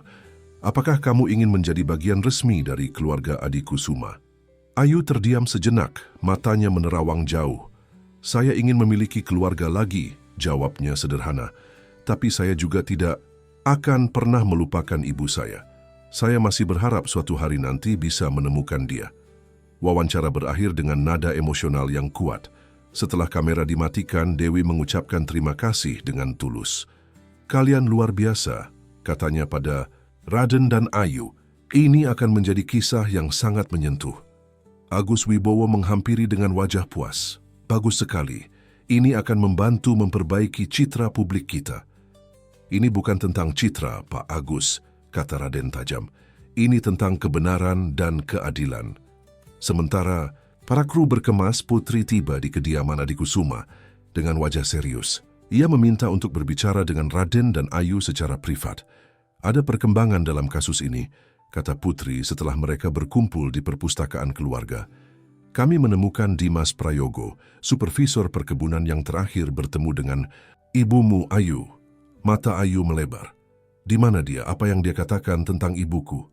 apakah kamu ingin menjadi bagian resmi dari keluarga Adikusuma? Ayu terdiam sejenak, matanya menerawang jauh. Saya ingin memiliki keluarga lagi, jawabnya sederhana. Tapi saya juga tidak akan pernah melupakan ibu saya. Saya masih berharap suatu hari nanti bisa menemukan dia. Wawancara berakhir dengan nada emosional yang kuat. Setelah kamera dimatikan, Dewi mengucapkan terima kasih dengan tulus. Kalian luar biasa, katanya pada Raden dan Ayu. Ini akan menjadi kisah yang sangat menyentuh. Agus Wibowo menghampiri dengan wajah puas. Bagus sekali. Ini akan membantu memperbaiki citra publik kita. Ini bukan tentang citra, Pak Agus, kata Raden tajam. Ini tentang kebenaran dan keadilan. Sementara para kru berkemas, Putri tiba di kediaman Adikusuma dengan wajah serius. Ia meminta untuk berbicara dengan Raden dan Ayu secara privat. Ada perkembangan dalam kasus ini, kata Putri setelah mereka berkumpul di perpustakaan keluarga. Kami menemukan Dimas Prayogo, supervisor perkebunan yang terakhir bertemu dengan ibumu Ayu. Mata Ayu melebar. Di mana dia? Apa yang dia katakan tentang ibuku?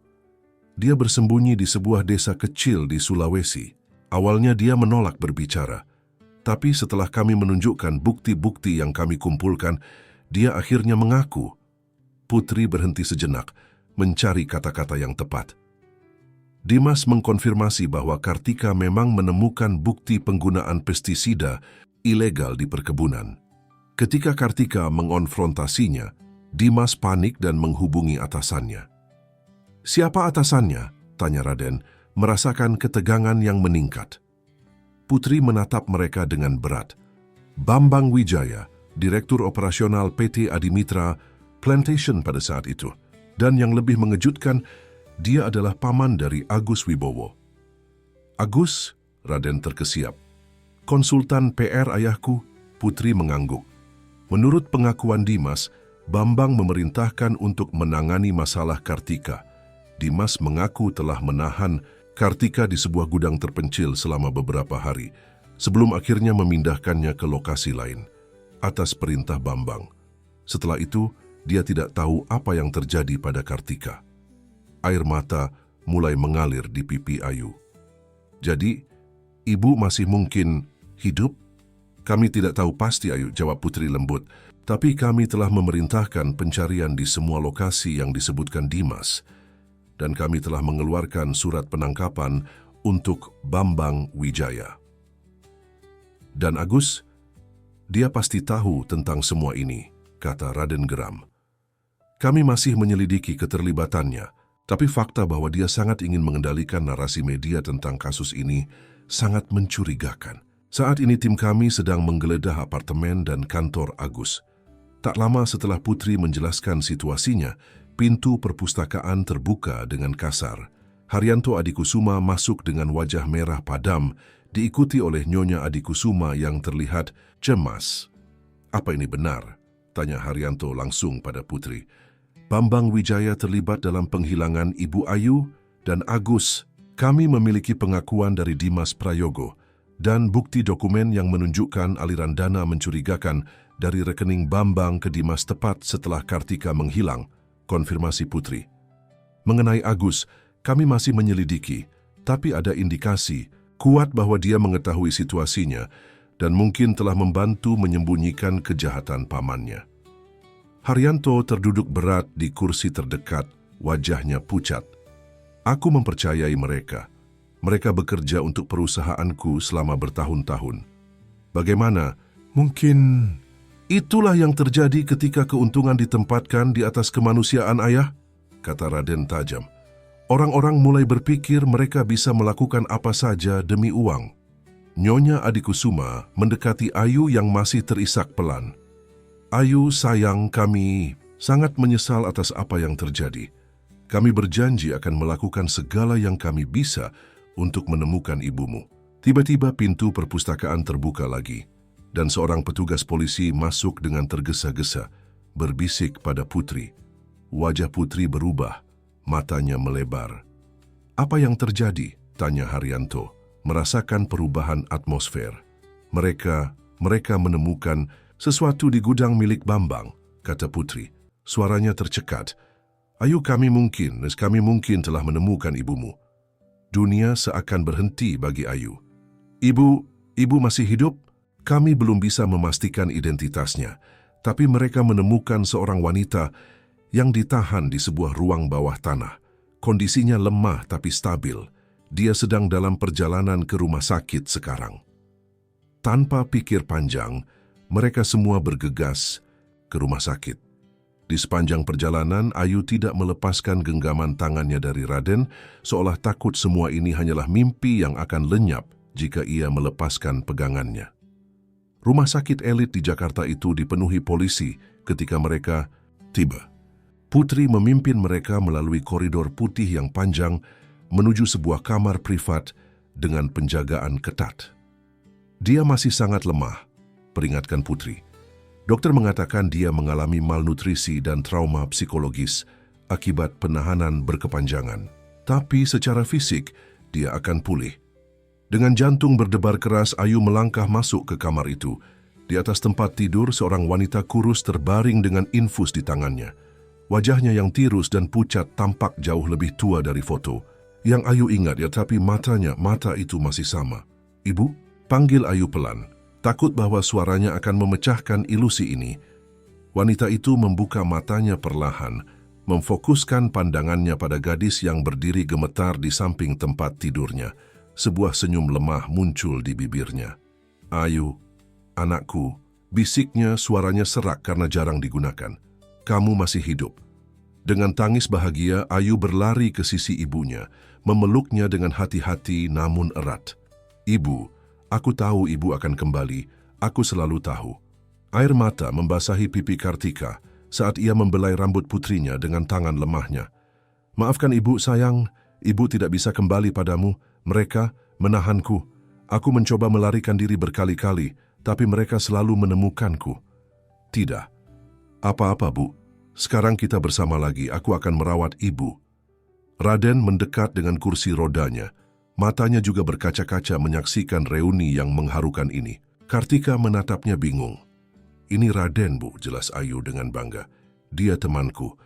Dia bersembunyi di sebuah desa kecil di Sulawesi. Awalnya dia menolak berbicara. Tapi setelah kami menunjukkan bukti-bukti yang kami kumpulkan, dia akhirnya mengaku. Putri berhenti sejenak, mencari kata-kata yang tepat. Dimas mengkonfirmasi bahwa Kartika memang menemukan bukti penggunaan pestisida ilegal di perkebunan. Ketika Kartika mengonfrontasinya, Dimas panik dan menghubungi atasannya. Siapa atasannya? Tanya Raden, merasakan ketegangan yang meningkat. Putri menatap mereka dengan berat. Bambang Wijaya, Direktur Operasional PT Adimitra Plantation pada saat itu. Dan yang lebih mengejutkan, dia adalah paman dari Agus Wibowo. Agus, Raden terkesiap. Konsultan PR ayahku, Putri mengangguk. Menurut pengakuan Dimas, Bambang memerintahkan untuk menangani masalah Kartika. Dimas mengaku telah menahan Kartika di sebuah gudang terpencil selama beberapa hari, sebelum akhirnya memindahkannya ke lokasi lain, atas perintah Bambang. Setelah itu, dia tidak tahu apa yang terjadi pada Kartika. Air mata mulai mengalir di pipi Ayu. Jadi, ibu masih mungkin hidup? Kami tidak tahu pasti, Ayu, jawab Putri lembut. Tapi kami telah memerintahkan pencarian di semua lokasi yang disebutkan Dimas. Dan kami telah mengeluarkan surat penangkapan untuk Bambang Wijaya. Dan Agus, dia pasti tahu tentang semua ini, kata Raden geram. Kami masih menyelidiki keterlibatannya, tapi fakta bahwa dia sangat ingin mengendalikan narasi media tentang kasus ini sangat mencurigakan. Saat ini tim kami sedang menggeledah apartemen dan kantor Agus. Tak lama setelah Putri menjelaskan situasinya, pintu perpustakaan terbuka dengan kasar. Haryanto Adikusuma masuk dengan wajah merah padam, diikuti oleh Nyonya Adikusuma yang terlihat cemas. Apa ini benar? Tanya Haryanto langsung pada Putri. Bambang Wijaya terlibat dalam penghilangan Ibu Ayu dan Agus. Kami memiliki pengakuan dari Dimas Prayogo dan bukti dokumen yang menunjukkan aliran dana mencurigakan dari rekening Bambang ke Dimas tepat setelah Kartika menghilang, konfirmasi Putri. Mengenai Agus, kami masih menyelidiki, tapi ada indikasi kuat bahwa dia mengetahui situasinya dan mungkin telah membantu menyembunyikan kejahatan pamannya. Haryanto terduduk berat di kursi terdekat, wajahnya pucat. Aku mempercayai mereka. Mereka bekerja untuk perusahaanku selama bertahun-tahun. Bagaimana?
Mungkin
Itulah yang terjadi ketika keuntungan ditempatkan di atas kemanusiaan, Ayah, kata Raden tajam. Orang-orang mulai berpikir mereka bisa melakukan apa saja demi uang. Nyonya Adikusuma mendekati Ayu yang masih terisak pelan. Ayu, sayang, kami sangat menyesal atas apa yang terjadi. Kami berjanji akan melakukan segala yang kami bisa untuk menemukan ibumu. Tiba-tiba pintu perpustakaan terbuka lagi, dan seorang petugas polisi masuk dengan tergesa-gesa, berbisik pada Putri. Wajah Putri berubah, matanya melebar. "Apa yang terjadi?" tanya Haryanto, merasakan perubahan atmosfer. Mereka menemukan sesuatu di gudang milik Bambang, kata Putri. Suaranya tercekat. "Ayu, kami mungkin telah menemukan ibumu." Dunia seakan berhenti bagi Ayu. Ibu masih hidup? Kami belum bisa memastikan identitasnya, tapi mereka menemukan seorang wanita yang ditahan di sebuah ruang bawah tanah. Kondisinya lemah tapi stabil. Dia sedang dalam perjalanan ke rumah sakit sekarang. Tanpa pikir panjang, mereka semua bergegas ke rumah sakit. Di sepanjang perjalanan, Ayu tidak melepaskan genggaman tangannya dari Raden, seolah takut semua ini hanyalah mimpi yang akan lenyap jika ia melepaskan pegangannya. Rumah sakit elit di Jakarta itu dipenuhi polisi ketika mereka tiba. Putri memimpin mereka melalui koridor putih yang panjang menuju sebuah kamar privat dengan penjagaan ketat. "Dia masih sangat lemah," peringatkan Putri. Dokter mengatakan dia mengalami malnutrisi dan trauma psikologis akibat penahanan berkepanjangan. Tapi secara fisik, dia akan pulih. Dengan jantung berdebar keras, Ayu melangkah masuk ke kamar itu. Di atas tempat tidur, seorang wanita kurus terbaring dengan infus di tangannya. Wajahnya yang tirus dan pucat tampak jauh lebih tua dari foto. Yang Ayu ingat tapi mata itu masih sama. "Ibu?" panggil Ayu pelan. Takut bahwa suaranya akan memecahkan ilusi ini. Wanita itu membuka matanya perlahan, memfokuskan pandangannya pada gadis yang berdiri gemetar di samping tempat tidurnya. Sebuah senyum lemah muncul di bibirnya. "Ayu, anakku," bisiknya, suaranya serak karena jarang digunakan. "Kamu masih hidup." Dengan tangis bahagia, Ayu berlari ke sisi ibunya, memeluknya dengan hati-hati namun erat. "Ibu, aku tahu ibu akan kembali, aku selalu tahu." Air mata membasahi pipi Kartika saat ia membelai rambut putrinya dengan tangan lemahnya. "Maafkan ibu, sayang, ibu tidak bisa kembali padamu. Mereka menahanku. Aku mencoba melarikan diri berkali-kali, tapi mereka selalu menemukanku." "Tidak apa-apa, Bu. Sekarang kita bersama lagi, aku akan merawat ibu." Raden mendekat dengan kursi rodanya. Matanya juga berkaca-kaca menyaksikan reuni yang mengharukan ini. Kartika menatapnya bingung. "Ini Raden, Bu," jelas Ayu dengan bangga. "Dia temanku.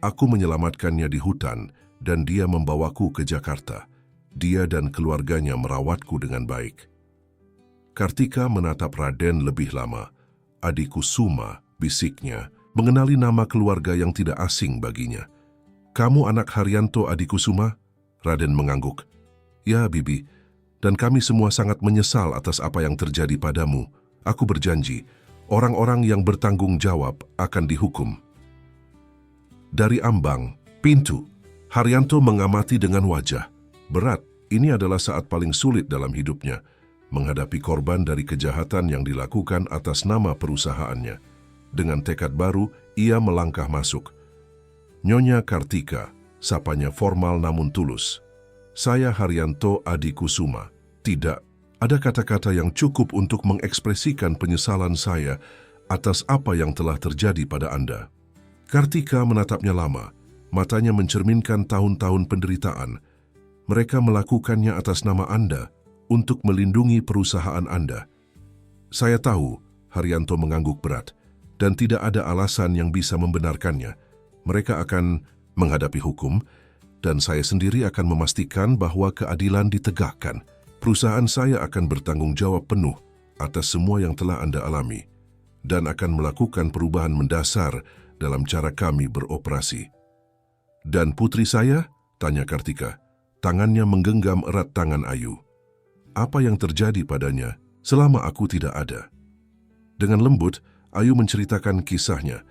Aku menyelamatkannya di hutan dan dia membawaku ke Jakarta. Dia dan keluarganya merawatku dengan baik." Kartika menatap Raden lebih lama. "Adikusuma," bisiknya, mengenali nama keluarga yang tidak asing baginya. "Kamu anak Haryanto Adikusuma?" Raden mengangguk. "Ya, Bibi, dan kami semua sangat menyesal atas apa yang terjadi padamu. Aku berjanji, orang-orang yang bertanggung jawab akan dihukum." Dari ambang pintu, Haryanto mengamati dengan wajah berat. Ini adalah saat paling sulit dalam hidupnya, menghadapi korban dari kejahatan yang dilakukan atas nama perusahaannya. Dengan tekad baru, ia melangkah masuk. "Nyonya Kartika," sapanya formal namun tulus. "Saya Haryanto Adikusuma." Tidak, ada kata-kata yang cukup untuk mengekspresikan penyesalan saya atas apa yang telah terjadi pada Anda. Kartika menatapnya lama, matanya mencerminkan tahun-tahun penderitaan. "Mereka melakukannya atas nama Anda untuk melindungi perusahaan Anda." "Saya tahu," Haryanto mengangguk berat, "dan tidak ada alasan yang bisa membenarkannya. Mereka akan menghadapi hukum, dan saya sendiri akan memastikan bahwa keadilan ditegakkan. Perusahaan saya akan bertanggung jawab penuh atas semua yang telah Anda alami, dan akan melakukan perubahan mendasar dalam cara kami beroperasi." "Dan putri saya?" tanya Kartika. Tangannya menggenggam erat tangan Ayu. "Apa yang terjadi padanya?" selama aku tidak ada. Dengan lembut, Ayu menceritakan kisahnya,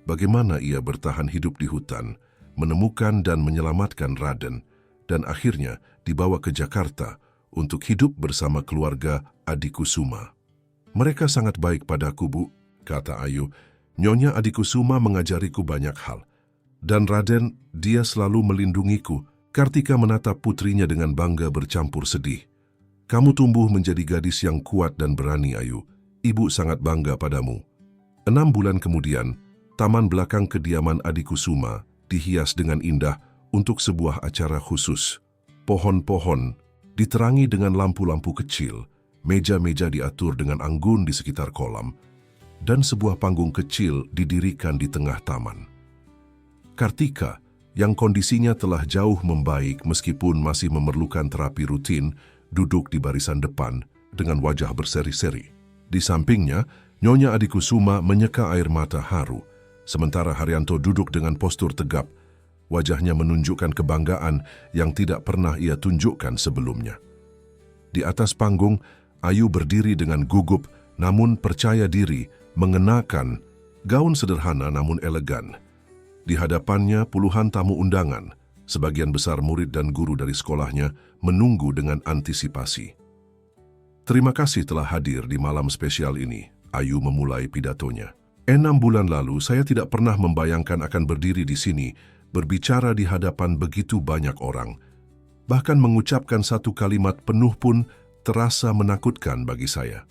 bagaimana ia bertahan hidup di hutan, menemukan dan menyelamatkan Raden, dan akhirnya dibawa ke Jakarta untuk hidup bersama keluarga Adikusuma. Mereka sangat baik padaku, Bu, kata Ayu. Nyonya Adikusuma mengajariku banyak hal. Dan Raden, dia selalu melindungiku. Kartika menatap putrinya dengan bangga bercampur sedih. Kamu tumbuh menjadi gadis yang kuat dan berani, Ayu. Ibu sangat bangga padamu. 6 bulan kemudian, taman belakang kediaman Adikusuma dihias dengan indah untuk sebuah acara khusus. Pohon-pohon diterangi dengan lampu-lampu kecil, meja-meja diatur dengan anggun di sekitar kolam, dan sebuah panggung kecil didirikan di tengah taman. Kartika, yang kondisinya telah jauh membaik meskipun masih memerlukan terapi rutin, duduk di barisan depan dengan wajah berseri-seri. Di sampingnya, Nyonya Adikusuma menyeka air mata haru, sementara Haryanto duduk dengan postur tegap. Wajahnya menunjukkan kebanggaan yang tidak pernah ia tunjukkan sebelumnya. Di atas panggung, Ayu berdiri dengan gugup namun percaya diri mengenakan gaun sederhana namun elegan. Di hadapannya puluhan tamu undangan, sebagian besar murid dan guru dari sekolahnya menunggu dengan antisipasi. Terima kasih telah hadir di malam spesial ini, Ayu memulai pidatonya. 6 bulan lalu saya tidak pernah membayangkan akan berdiri di sini, berbicara di hadapan begitu banyak orang. Bahkan mengucapkan satu kalimat penuh pun terasa menakutkan bagi saya.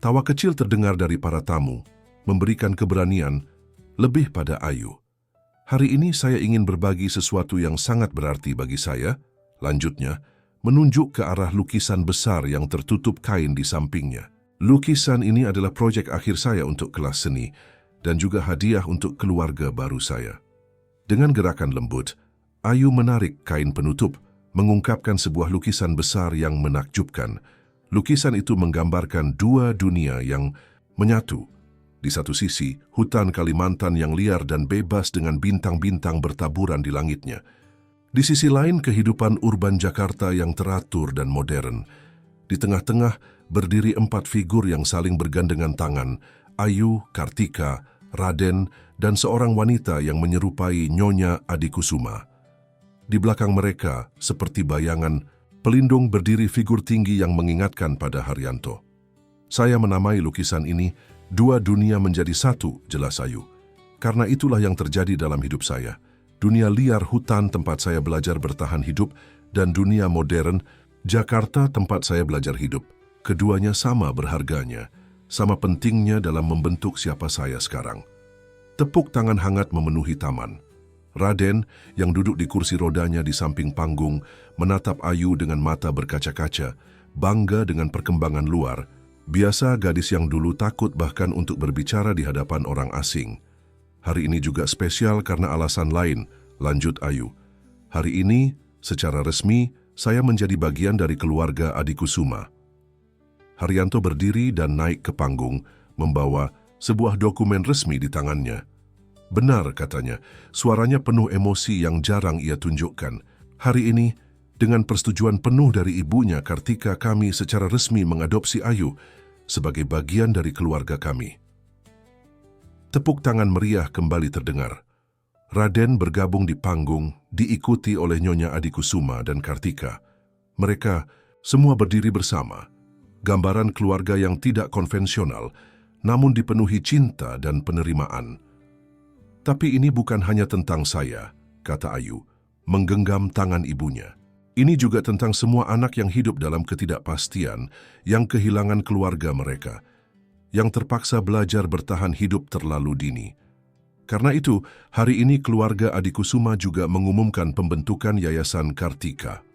Tawa kecil terdengar dari para tamu, memberikan keberanian lebih pada Ayu. Hari ini saya ingin berbagi sesuatu yang sangat berarti bagi saya, lanjutnya, menunjuk ke arah lukisan besar yang tertutup kain di sampingnya. Lukisan ini adalah proyek akhir saya untuk kelas seni dan juga hadiah untuk keluarga baru saya. Dengan gerakan lembut, Ayu menarik kain penutup, mengungkapkan sebuah lukisan besar yang menakjubkan. Lukisan itu menggambarkan 2 dunia yang menyatu. Di satu sisi, hutan Kalimantan yang liar dan bebas dengan bintang-bintang bertaburan di langitnya. Di sisi lain, kehidupan urban Jakarta yang teratur dan modern. Di tengah-tengah, berdiri 4 figur yang saling bergandengan tangan, Ayu, Kartika, Raden, dan seorang wanita yang menyerupai Nyonya Adikusuma. Di belakang mereka, seperti bayangan, pelindung berdiri figur tinggi yang mengingatkan pada Haryanto. Saya menamai lukisan ini, 2 dunia menjadi satu, jelas Ayu. Karena itulah yang terjadi dalam hidup saya. Dunia liar hutan tempat saya belajar bertahan hidup, dan dunia modern, Jakarta tempat saya belajar hidup. Keduanya sama berharganya, sama pentingnya dalam membentuk siapa saya sekarang. Tepuk tangan hangat memenuhi taman. Raden, yang duduk di kursi rodanya di samping panggung, menatap Ayu dengan mata berkaca-kaca, bangga dengan perkembangan luar. Biasa gadis yang dulu takut bahkan untuk berbicara di hadapan orang asing. Hari ini juga spesial karena alasan lain, lanjut Ayu. Hari ini, secara resmi, saya menjadi bagian dari keluarga Adikusuma. Haryanto berdiri dan naik ke panggung, membawa sebuah dokumen resmi di tangannya. Benar, katanya, suaranya penuh emosi yang jarang ia tunjukkan. Hari ini, dengan persetujuan penuh dari ibunya, Kartika, kami secara resmi mengadopsi Ayu sebagai bagian dari keluarga kami. Tepuk tangan meriah kembali terdengar. Raden bergabung di panggung, diikuti oleh Nyonya Adikusuma dan Kartika. Mereka semua berdiri bersama. Gambaran keluarga yang tidak konvensional, namun dipenuhi cinta dan penerimaan. Tapi ini bukan hanya tentang saya, kata Ayu, menggenggam tangan ibunya. Ini juga tentang semua anak yang hidup dalam ketidakpastian, yang kehilangan keluarga mereka, yang terpaksa belajar bertahan hidup terlalu dini. Karena itu, hari ini keluarga Adikusuma juga mengumumkan pembentukan Yayasan Kartika.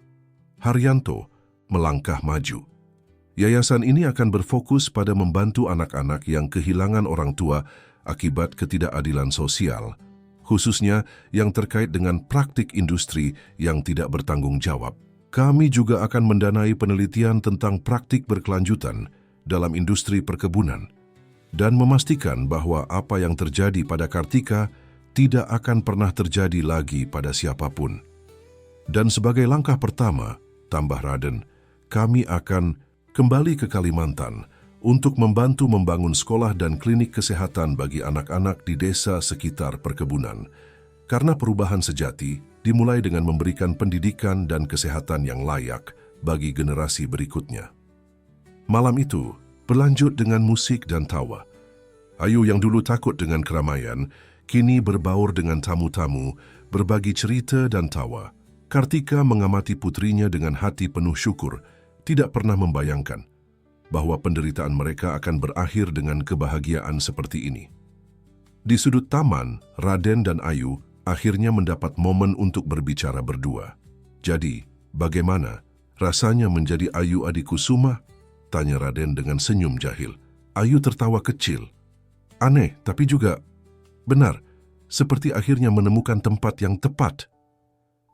Haryanto melangkah maju. Yayasan ini akan berfokus pada membantu anak-anak yang kehilangan orang tua akibat ketidakadilan sosial, khususnya yang terkait dengan praktik industri yang tidak bertanggung jawab. Kami juga akan mendanai penelitian tentang praktik berkelanjutan dalam industri perkebunan dan memastikan bahwa apa yang terjadi pada Kartika tidak akan pernah terjadi lagi pada siapapun. Dan sebagai langkah pertama, tambah Raden, kami akan kembali ke Kalimantan untuk membantu membangun sekolah dan klinik kesehatan bagi anak-anak di desa sekitar perkebunan. Karena perubahan sejati dimulai dengan memberikan pendidikan dan kesehatan yang layak bagi generasi berikutnya. Malam itu berlanjut dengan musik dan tawa. Ayu yang dulu takut dengan keramaian, kini berbaur dengan tamu-tamu, berbagi cerita dan tawa. Kartika mengamati putrinya dengan hati penuh syukur, tidak pernah membayangkan bahwa penderitaan mereka akan berakhir dengan kebahagiaan seperti ini. Di sudut taman, Raden dan Ayu akhirnya mendapat momen untuk berbicara berdua. "Jadi, bagaimana rasanya menjadi Ayu Adikusuma?" tanya Raden dengan senyum jahil. Ayu tertawa kecil. "Aneh, tapi juga benar, seperti akhirnya menemukan tempat yang tepat."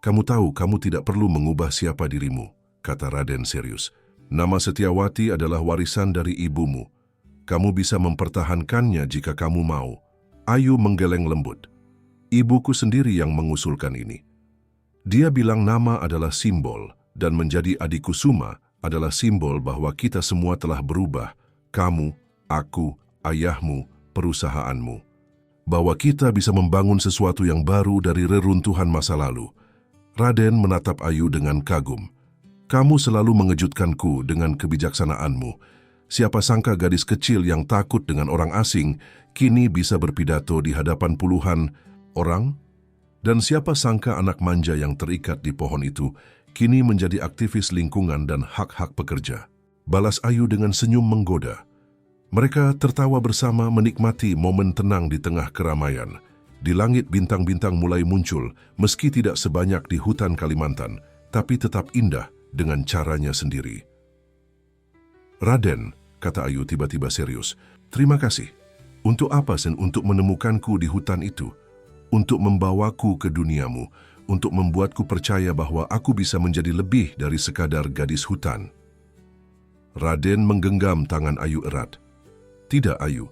"Kamu tahu, kamu tidak perlu mengubah siapa dirimu," kata Raden serius. "Nama Setiawati adalah warisan dari ibumu. Kamu bisa mempertahankannya jika kamu mau." Ayu menggeleng lembut. "Ibuku sendiri yang mengusulkan ini. Dia bilang nama adalah simbol, dan menjadi Adikusuma adalah simbol bahwa kita semua telah berubah. Kamu, aku, ayahmu, perusahaanmu. Bahwa kita bisa membangun sesuatu yang baru dari reruntuhan masa lalu." Raden menatap Ayu dengan kagum. "Kamu selalu mengejutkanku dengan kebijaksanaanmu. Siapa sangka gadis kecil yang takut dengan orang asing kini bisa berpidato di hadapan puluhan orang? Dan siapa sangka anak manja yang terikat di pohon itu kini menjadi aktivis lingkungan dan hak-hak pekerja?" Balas Ayu dengan senyum menggoda. Mereka tertawa bersama menikmati momen tenang di tengah keramaian. Di langit bintang-bintang mulai muncul, meski tidak sebanyak di hutan Kalimantan, tapi tetap indah dengan caranya sendiri. "Raden," kata Ayu tiba-tiba serius, "terima kasih. Untuk apa Sen? Untuk menemukanku di hutan itu, untuk membawaku ke duniamu, untuk membuatku percaya bahwa aku bisa menjadi lebih dari sekadar gadis hutan." Raden menggenggam tangan Ayu erat. "Tidak, Ayu.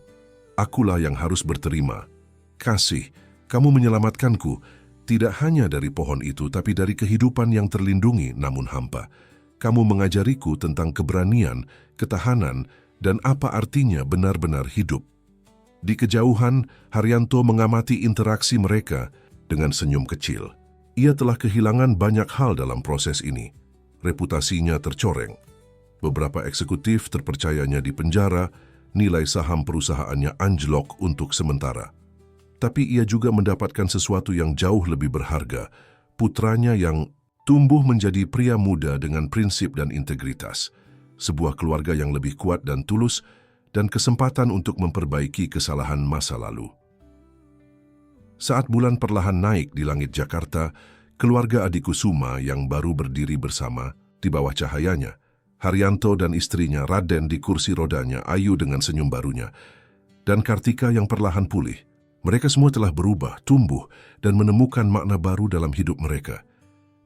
Akulah yang harus berterima kasih. Kamu menyelamatkanku, tidak hanya dari pohon itu, tapi dari kehidupan yang terlindungi namun hampa. Kamu mengajariku tentang keberanian, ketahanan, dan apa artinya benar-benar hidup." Di kejauhan, Haryanto mengamati interaksi mereka dengan senyum kecil. Ia telah kehilangan banyak hal dalam proses ini. Reputasinya tercoreng. Beberapa eksekutif terpercayanya di penjara, nilai saham perusahaannya anjlok untuk sementara. Tapi ia juga mendapatkan sesuatu yang jauh lebih berharga, putranya yang tumbuh menjadi pria muda dengan prinsip dan integritas, sebuah keluarga yang lebih kuat dan tulus, dan kesempatan untuk memperbaiki kesalahan masa lalu. Saat bulan perlahan naik di langit Jakarta, keluarga Adikusuma yang baru berdiri bersama di bawah cahayanya, Haryanto dan istrinya Raden di kursi rodanya, Ayu dengan senyum barunya, dan Kartika yang perlahan pulih. Mereka semua telah berubah, tumbuh, dan menemukan makna baru dalam hidup mereka.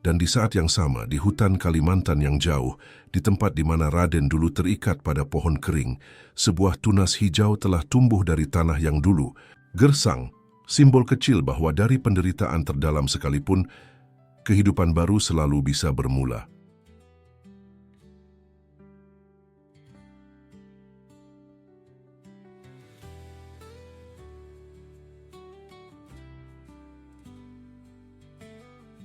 Dan di saat yang sama, di hutan Kalimantan yang jauh, di tempat di mana Raden dulu terikat pada pohon kering, sebuah tunas hijau telah tumbuh dari tanah yang dulu gersang, simbol kecil bahwa dari penderitaan terdalam sekalipun, kehidupan baru selalu bisa bermula.